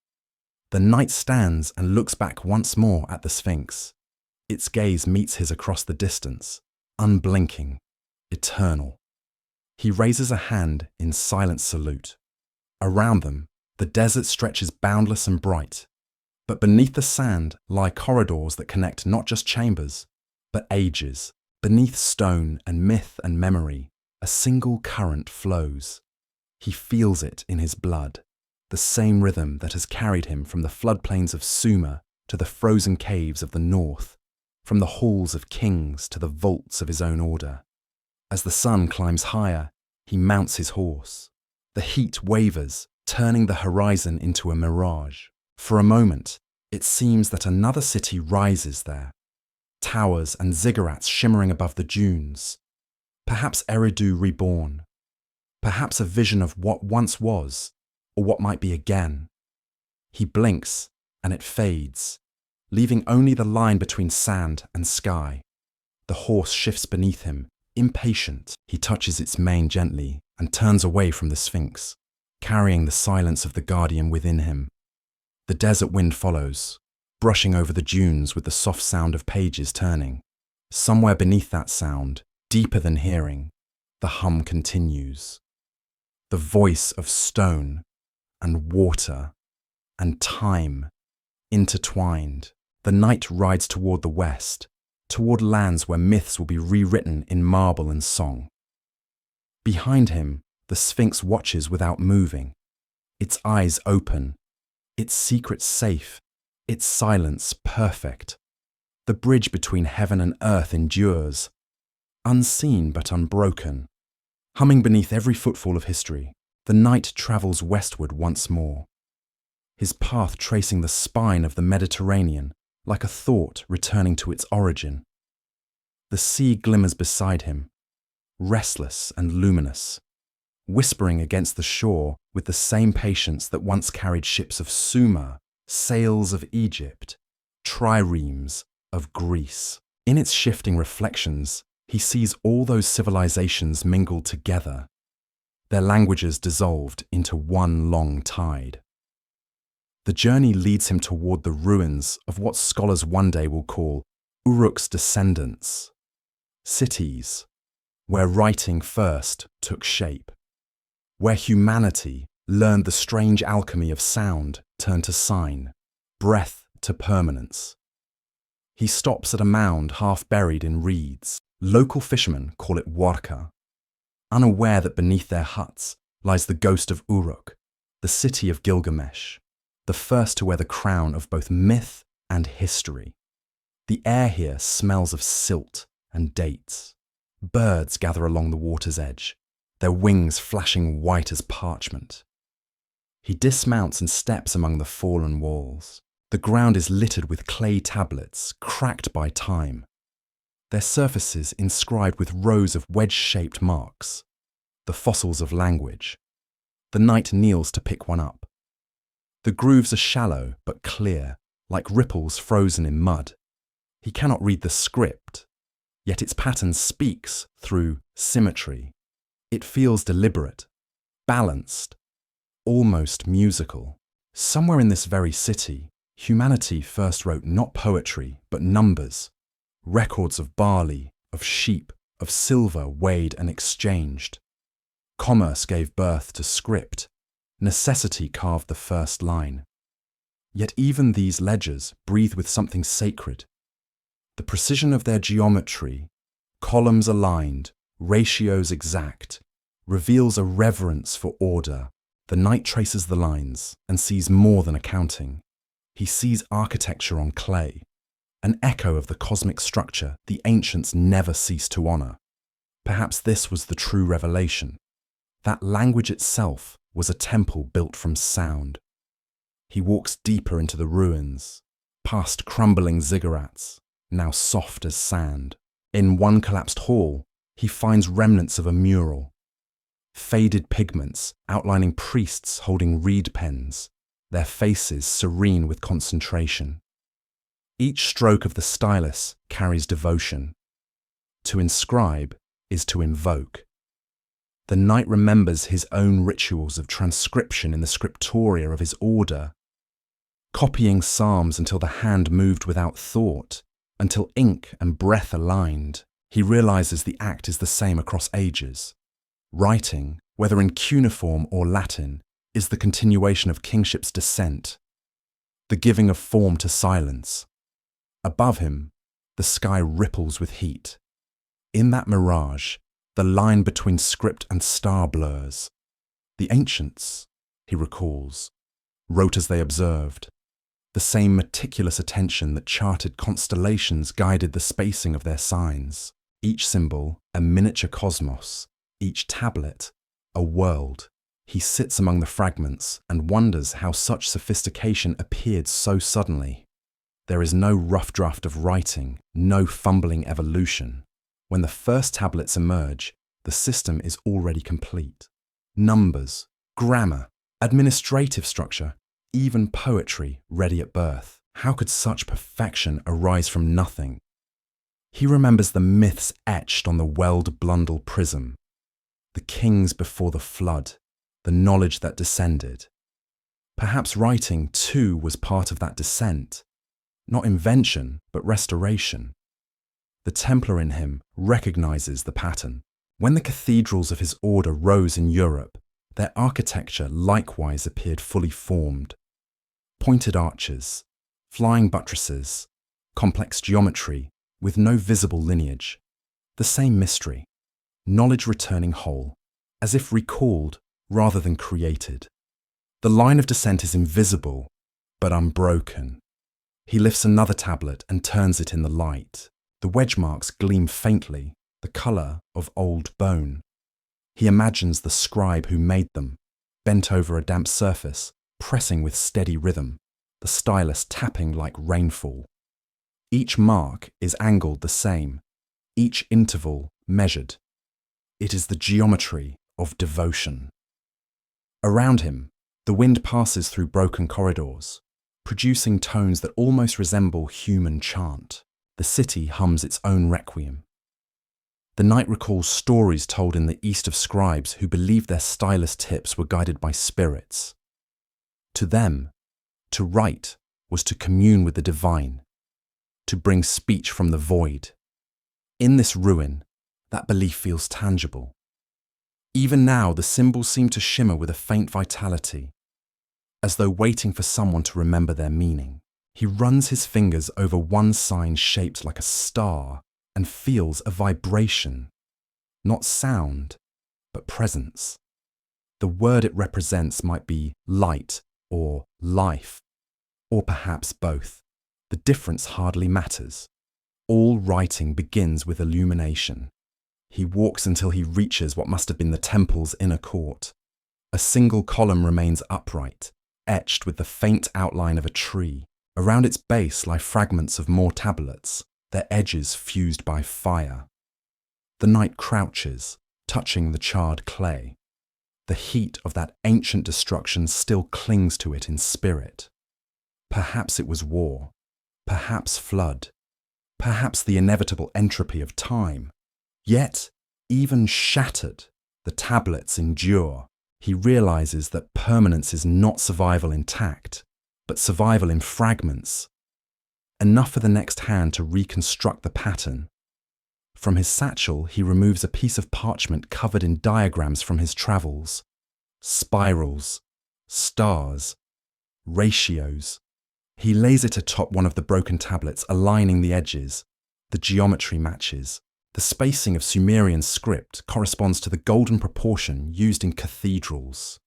The knight stands and looks back once more at the Sphinx. Its gaze meets his across the distance, unblinking, eternal. He raises a hand in silent salute. Around them, the desert stretches boundless and bright, but beneath the sand lie corridors that connect not just chambers, but ages. Beneath stone and myth and memory, a single current flows. He feels it in his blood, the same rhythm that has carried him from the floodplains of Sumer to the frozen caves of the north, from the halls of kings to the vaults of his own order. As the sun climbs higher, he mounts his horse. The heat wavers, turning the horizon into a mirage. For a moment, it seems that another city rises there, towers and ziggurats shimmering above the dunes. Perhaps Eridu reborn. Perhaps a vision of what once was, or what might be again. He blinks, and it fades, leaving only the line between sand and sky. The horse shifts beneath him, impatient. He touches its mane gently and turns away from the Sphinx, carrying the silence of the guardian within him. The desert wind follows, brushing over the dunes with the soft sound of pages turning. Somewhere beneath that sound, deeper than hearing, the hum continues. The voice of stone and water and time intertwined. The knight rides toward the west, toward lands where myths will be rewritten in marble and song. Behind him, the Sphinx watches without moving, its eyes open, its secrets safe, its silence perfect. The bridge between heaven and earth endures, unseen but unbroken. Humming beneath every footfall of history, the knight travels westward once more, his path tracing the spine of the Mediterranean like a thought returning to its origin. The sea glimmers beside him, restless and luminous, whispering against the shore with the same patience that once carried ships of Sumer, sails of Egypt, triremes of Greece. In its shifting reflections, he sees all those civilizations mingled together, their languages dissolved into one long tide. The journey leads him toward the ruins of what scholars one day will call Uruk's descendants, cities where writing first took shape, where humanity learned the strange alchemy of sound turned to sign, breath to permanence. He stops at a mound half buried in reeds. Local fishermen call it Warka, unaware that beneath their huts lies the ghost of Uruk, the city of Gilgamesh, the first to wear the crown of both myth and history. The air here smells of silt and dates. Birds gather along the water's edge, their wings flashing white as parchment. He dismounts and steps among the fallen walls. The ground is littered with clay tablets, cracked by time, their surfaces inscribed with rows of wedge-shaped marks, the fossils of language. The knight kneels to pick one up. The grooves are shallow but clear, like ripples frozen in mud. He cannot read the script, yet its pattern speaks through symmetry. It feels deliberate, balanced, almost musical. Somewhere in this very city, humanity first wrote not poetry, but numbers, records of barley, of sheep, of silver weighed and exchanged. Commerce gave birth to script. Necessity carved the first line. Yet even these ledgers breathe with something sacred. The precision of their geometry, columns aligned, ratios exact, reveals a reverence for order. The knight traces the lines and sees more than accounting. He sees architecture on clay, an echo of the cosmic structure the ancients never ceased to honor. Perhaps this was the true revelation. That language itself was a temple built from sound. He walks deeper into the ruins, past crumbling ziggurats, now soft as sand. In one collapsed hall, he finds remnants of a mural. Faded pigments outlining priests holding reed pens, their faces serene with concentration. Each stroke of the stylus carries devotion. To inscribe is to invoke. The knight remembers his own rituals of transcription in the scriptoria of his order, copying psalms until the hand moved without thought, until ink and breath aligned. He realizes the act is the same across ages. Writing, whether in cuneiform or Latin, is the continuation of kingship's descent, the giving of form to silence. Above him, the sky ripples with heat. In that mirage, the line between script and star blurs. The ancients, he recalls, wrote as they observed. The same meticulous attention that charted constellations guided the spacing of their signs. Each symbol, a miniature cosmos, each tablet, a world. He sits among the fragments and wonders how such sophistication appeared so suddenly. There is no rough draft of writing, no fumbling evolution. When the first tablets emerge, the system is already complete. Numbers, grammar, administrative structure, even poetry ready at birth. How could such perfection arise from nothing? He remembers the myths etched on the weld blundell prism, the kings before the flood, the knowledge that descended. Perhaps writing, too, was part of that descent. Not invention, but restoration. The Templar in him recognizes the pattern. When the cathedrals of his order rose in Europe, their architecture likewise appeared fully formed. Pointed arches, flying buttresses, complex geometry, with no visible lineage. The same mystery, knowledge returning whole, as if recalled rather than created. The line of descent is invisible, but unbroken. He lifts another tablet and turns it in the light. The wedge marks gleam faintly, the colour of old bone. He imagines the scribe who made them, bent over a damp surface, pressing with steady rhythm, the stylus tapping like rainfall. Each mark is angled the same, each interval measured. It is the geometry of devotion. Around him, the wind passes through broken corridors, producing tones that almost resemble human chant. The city hums its own requiem. The knight recalls stories told in the East of scribes who believed their stylus tips were guided by spirits. To them, to write was to commune with the divine, to bring speech from the void. In this ruin, that belief feels tangible. Even now, the symbols seem to shimmer with a faint vitality, as though waiting for someone to remember their meaning. He runs his fingers over one sign shaped like a star and feels a vibration, not sound, but presence. The word it represents might be light or life, or perhaps both. The difference hardly matters. All writing begins with illumination. He walks until he reaches what must have been the temple's inner court. A single column remains upright, etched with the faint outline of a tree. Around its base lie fragments of more tablets, their edges fused by fire. The knight crouches, touching the charred clay. The heat of that ancient destruction still clings to it in spirit. Perhaps it was war, perhaps flood, perhaps the inevitable entropy of time. Yet, even shattered, the tablets endure. He realizes that permanence is not survival intact, but survival in fragments. Enough for the next hand to reconstruct the pattern. From his satchel, he removes a piece of parchment covered in diagrams from his travels. Spirals, stars, ratios. He lays it atop one of the broken tablets, aligning the edges. The geometry matches. The spacing of Sumerian script corresponds to the golden proportion used in cathedrals.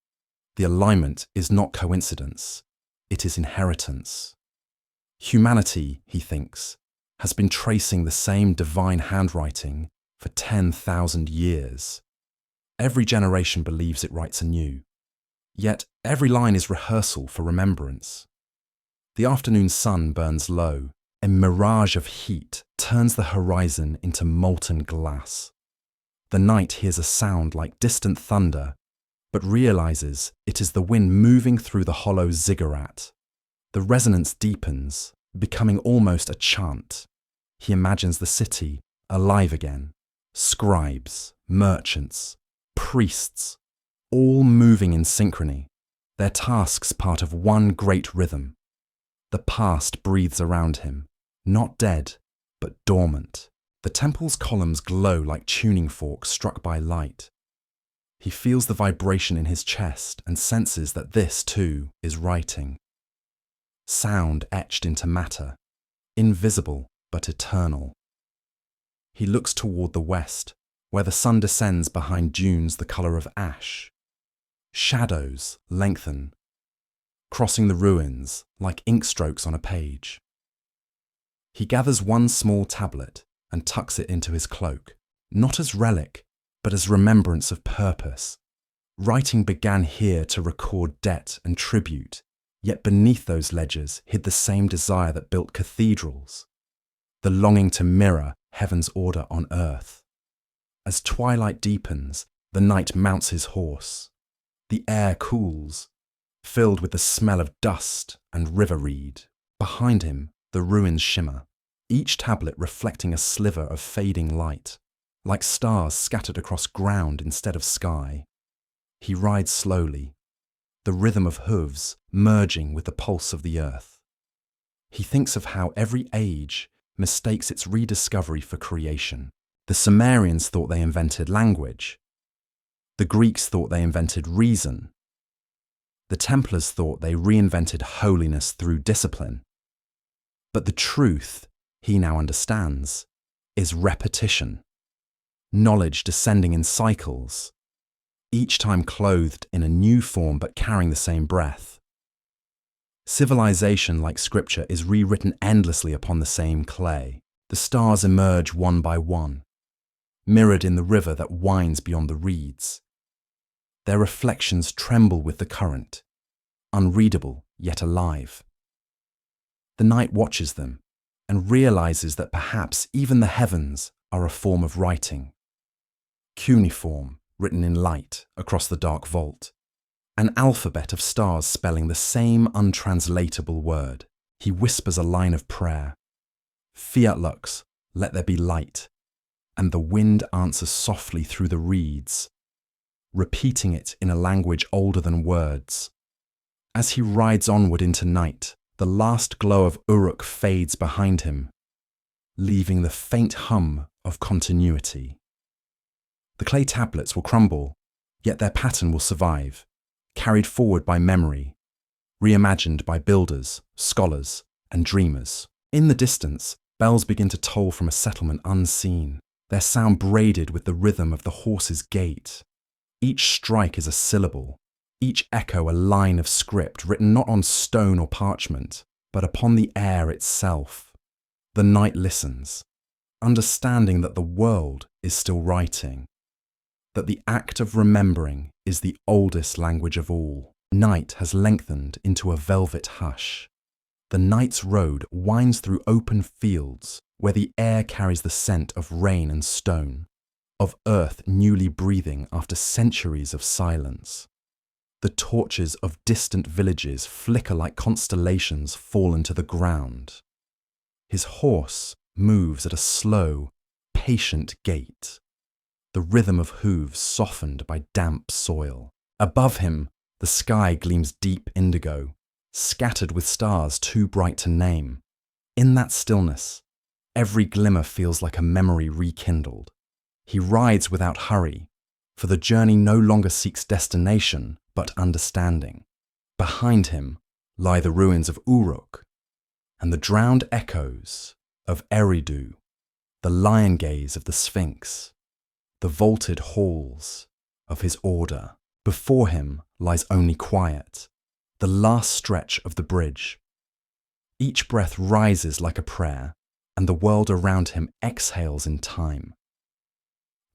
The alignment is not coincidence, it is inheritance. Humanity, he thinks, has been tracing the same divine handwriting for 10,000 years. Every generation believes it writes anew. Yet every line is rehearsal for remembrance. The afternoon sun burns low. A mirage of heat turns the horizon into molten glass. The knight hears a sound like distant thunder, but realizes it is the wind moving through the hollow ziggurat. The resonance deepens, becoming almost a chant. He imagines the city alive again. Scribes, merchants, priests, all moving in synchrony, their tasks part of one great rhythm. The past breathes around him, not dead, but dormant. The temple's columns glow like tuning forks struck by light. He feels the vibration in his chest and senses that this, too, is writing. Sound etched into matter, invisible but eternal. He looks toward the west, where the sun descends behind dunes the colour of ash. Shadows lengthen, crossing the ruins like ink strokes on a page. He gathers one small tablet and tucks it into his cloak, not as relic, but as remembrance of purpose. Writing began here to record debt and tribute, yet beneath those ledgers hid the same desire that built cathedrals, the longing to mirror heaven's order on earth. As twilight deepens, the knight mounts his horse. The air cools, filled with the smell of dust and river reed. Behind him, the ruins shimmer, each tablet reflecting a sliver of fading light, like stars scattered across ground instead of sky. He rides slowly, the rhythm of hooves merging with the pulse of the earth. He thinks of how every age mistakes its rediscovery for creation. The Sumerians thought they invented language. The Greeks thought they invented reason. The Templars thought they reinvented holiness through discipline. But the truth, he now understands, is repetition. Knowledge descending in cycles, each time clothed in a new form but carrying the same breath. Civilization, like scripture, is rewritten endlessly upon the same clay. The stars emerge one by one, mirrored in the river that winds beyond the reeds. Their reflections tremble with the current, unreadable yet alive. The knight watches them and realizes that perhaps even the heavens are a form of writing. Cuneiform, written in light across the dark vault. An alphabet of stars spelling the same untranslatable word. He whispers a line of prayer. Fiat lux, let there be light. And the wind answers softly through the reeds, repeating it in a language older than words. As he rides onward into night, the last glow of Uruk fades behind him, leaving the faint hum of continuity. The clay tablets will crumble, yet their pattern will survive, carried forward by memory, reimagined by builders, scholars, and dreamers. In the distance, bells begin to toll from a settlement unseen, their sound braided with the rhythm of the horse's gait. Each strike is a syllable, each echo a line of script written not on stone or parchment, but upon the air itself. The knight listens, understanding that the world is still writing, that the act of remembering is the oldest language of all. Night has lengthened into a velvet hush. The night's road winds through open fields where the air carries the scent of rain and stone, of earth newly breathing after centuries of silence. The torches of distant villages flicker like constellations fallen to the ground. His horse moves at a slow, patient gait, the rhythm of hooves softened by damp soil. Above him, the sky gleams deep indigo, scattered with stars too bright to name. In that stillness, every glimmer feels like a memory rekindled. He rides without hurry, for the journey no longer seeks destination but understanding. Behind him lie the ruins of Uruk and the drowned echoes of Eridu, the lion gaze of the Sphinx, the vaulted halls of his order. Before him lies only quiet, the last stretch of the bridge. Each breath rises like a prayer, and the world around him exhales in time.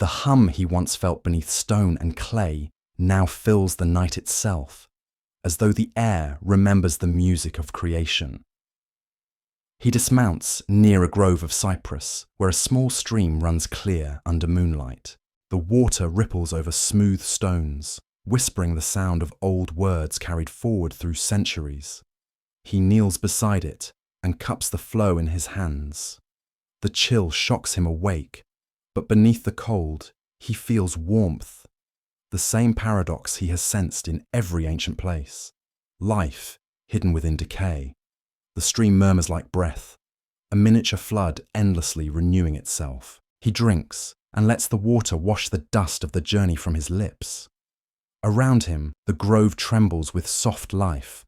The hum he once felt beneath stone and clay now fills the night itself, as though the air remembers the music of creation. He dismounts near a grove of cypress, where a small stream runs clear under moonlight. The water ripples over smooth stones, whispering the sound of old words carried forward through centuries. He kneels beside it and cups the flow in his hands. The chill shocks him awake, but beneath the cold, he feels warmth, the same paradox he has sensed in every ancient place. Life hidden within decay. The stream murmurs like breath, a miniature flood endlessly renewing itself. He drinks and lets the water wash the dust of the journey from his lips. Around him, the grove trembles with soft life.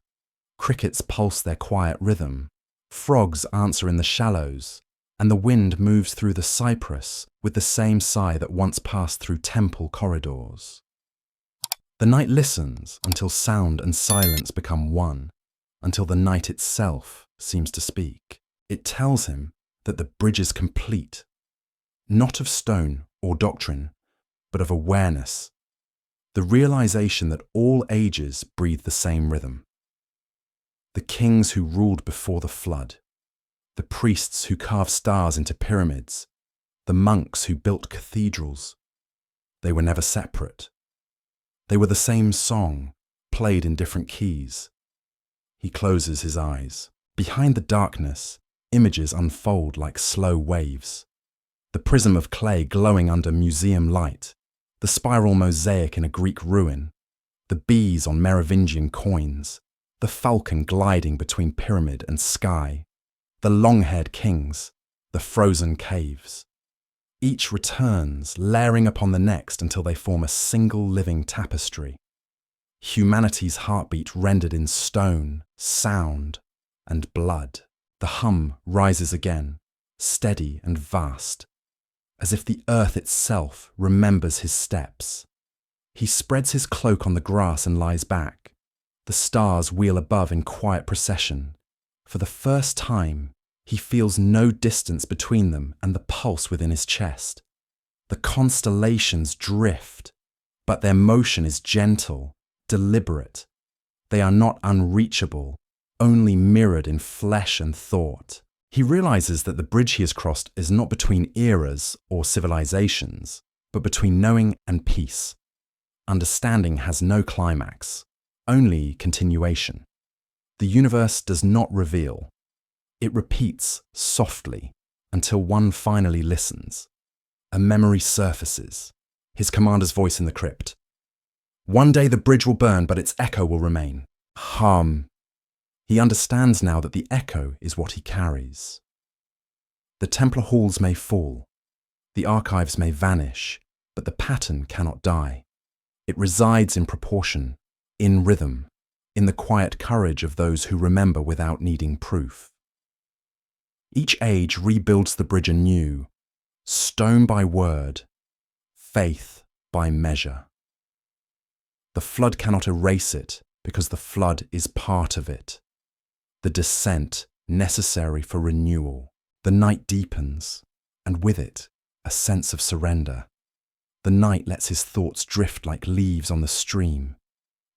Crickets pulse their quiet rhythm. Frogs answer in the shallows, and the wind moves through the cypress with the same sigh that once passed through temple corridors. The night listens until sound and silence become one, until the night itself seems to speak. It tells him that the bridge is complete, not of stone or doctrine, but of awareness, the realization that all ages breathe the same rhythm. The kings who ruled before the flood, the priests who carved stars into pyramids, the monks who built cathedrals, they were never separate. They were the same song, played in different keys. He closes his eyes. Behind the darkness, images unfold like slow waves. The prism of clay glowing under museum light, the spiral mosaic in a Greek ruin, the bees on Merovingian coins, the falcon gliding between pyramid and sky, the long-haired kings, the frozen caves. Each returns, layering upon the next until they form a single living tapestry. Humanity's heartbeat rendered in stone, sound, and blood. The hum rises again, steady and vast, as if the earth itself remembers his steps. He spreads his cloak on the grass and lies back. The stars wheel above in quiet procession. For the first time, he feels no distance between them and the pulse within his chest. The constellations drift, but their motion is gentle, deliberate. They are not unreachable, only mirrored in flesh and thought. He realizes that the bridge he has crossed is not between eras or civilizations, but between knowing and peace. Understanding has no climax, only continuation. The universe does not reveal. It repeats softly until one finally listens. A memory surfaces, his commander's voice in the crypt. One day the bridge will burn, but its echo will remain. Hum. He understands now that the echo is what he carries. The Templar halls may fall, the archives may vanish, but the pattern cannot die. It resides in proportion, in rhythm, in the quiet courage of those who remember without needing proof. Each age rebuilds the bridge anew, stone by word, faith by measure. The flood cannot erase it because the flood is part of it. The descent necessary for renewal. The night deepens, and with it, a sense of surrender. The knight lets his thoughts drift like leaves on the stream.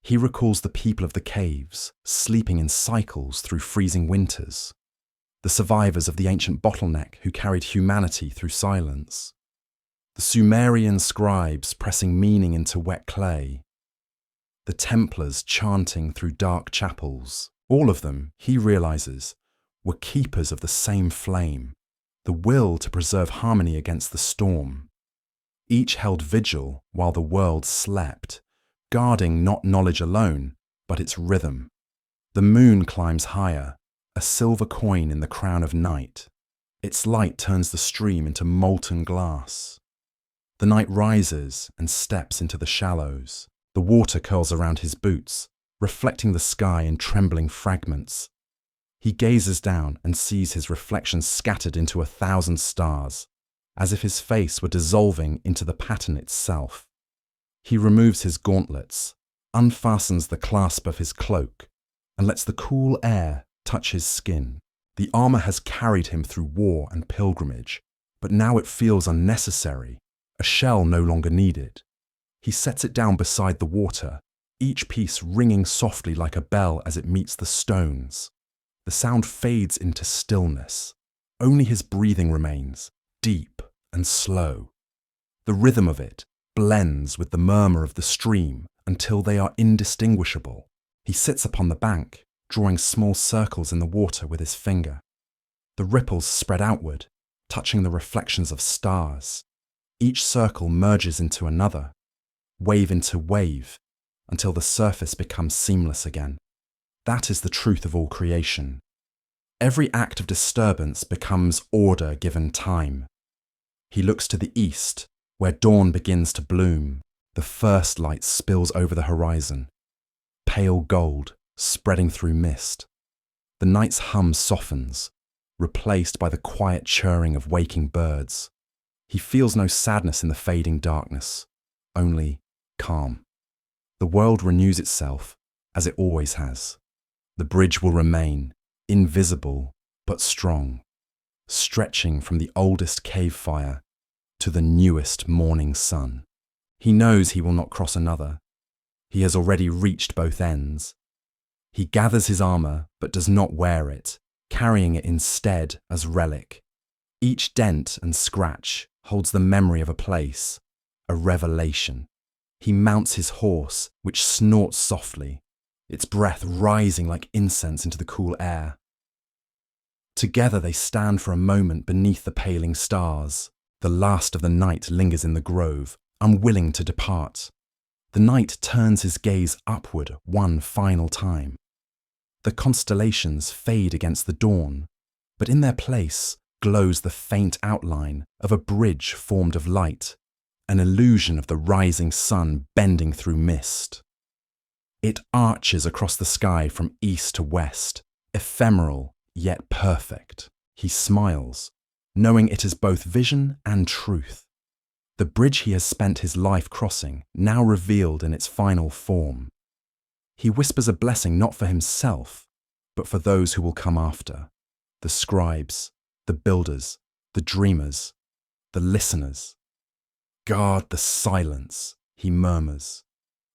He recalls the people of the caves, sleeping in cycles through freezing winters. The survivors of the ancient bottleneck who carried humanity through silence. The Sumerian scribes pressing meaning into wet clay. The Templars chanting through dark chapels. All of them, he realizes, were keepers of the same flame, the will to preserve harmony against the storm. Each held vigil while the world slept, guarding not knowledge alone, but its rhythm. The moon climbs higher, a silver coin in the crown of night. Its light turns the stream into molten glass. The knight rises and steps into the shallows. The water curls around his boots, reflecting the sky in trembling fragments. He gazes down and sees his reflection scattered into 1,000 stars, as if his face were dissolving into the pattern itself. He removes his gauntlets, unfastens the clasp of his cloak, and lets the cool air touch his skin. The armor has carried him through war and pilgrimage, but now it feels unnecessary, a shell no longer needed. He sets it down beside the water, each piece ringing softly like a bell as it meets the stones. The sound fades into stillness. Only his breathing remains, deep and slow. The rhythm of it blends with the murmur of the stream until they are indistinguishable. He sits upon the bank, drawing small circles in the water with his finger. The ripples spread outward, touching the reflections of stars. Each circle merges into another, wave into wave, until the surface becomes seamless again. That is the truth of all creation. Every act of disturbance becomes order given time. He looks to the east, where dawn begins to bloom. The first light spills over the horizon, pale gold, spreading through mist. The night's hum softens, replaced by the quiet chirring of waking birds. He feels no sadness in the fading darkness, only calm. The world renews itself, as it always has. The bridge will remain, invisible but strong, stretching from the oldest cave fire to the newest morning sun. He knows he will not cross another. He has already reached both ends. He gathers his armor but does not wear it, carrying it instead as relic. Each dent and scratch holds the memory of a place, a revelation. He mounts his horse, which snorts softly, its breath rising like incense into the cool air. Together they stand for a moment beneath the paling stars. The last of the night lingers in the grove, unwilling to depart. The knight turns his gaze upward one final time. The constellations fade against the dawn, but in their place glows the faint outline of a bridge formed of light, an illusion of the rising sun bending through mist. It arches across the sky from east to west, ephemeral yet perfect. He smiles, knowing it is both vision and truth. The bridge he has spent his life crossing, now revealed in its final form. He whispers a blessing not for himself, but for those who will come after, the scribes, the builders, the dreamers, the listeners. Guard the silence, he murmurs,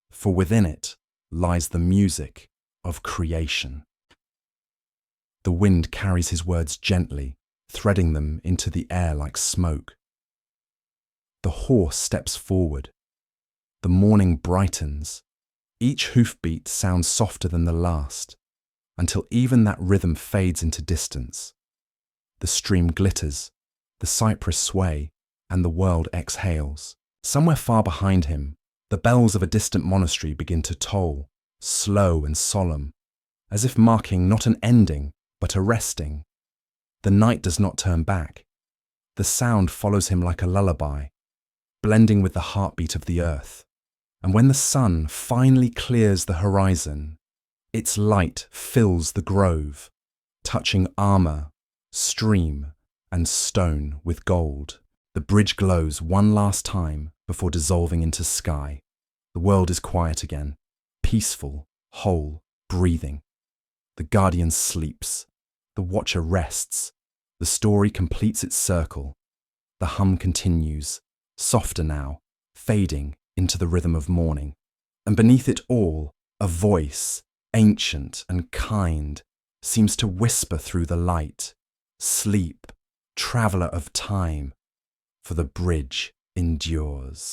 for within it lies the music of creation. The wind carries his words gently, threading them into the air like smoke. The horse steps forward. The morning brightens. Each hoofbeat sounds softer than the last, until even that rhythm fades into distance. The stream glitters, the cypress sway, and the world exhales. Somewhere far behind him, the bells of a distant monastery begin to toll, slow and solemn, as if marking not an ending, but a resting. The knight does not turn back. The sound follows him like a lullaby, blending with the heartbeat of the earth. And when the sun finally clears the horizon, its light fills the grove, touching armor, stream, and stone with gold. The bridge glows one last time before dissolving into sky. The world is quiet again, peaceful, whole, breathing. The guardian sleeps. The watcher rests. The story completes its circle. The hum continues, softer now, fading into the rhythm of morning. And beneath it all, a voice, ancient and kind, seems to whisper through the light. Sleep, traveller of time, for the bridge endures.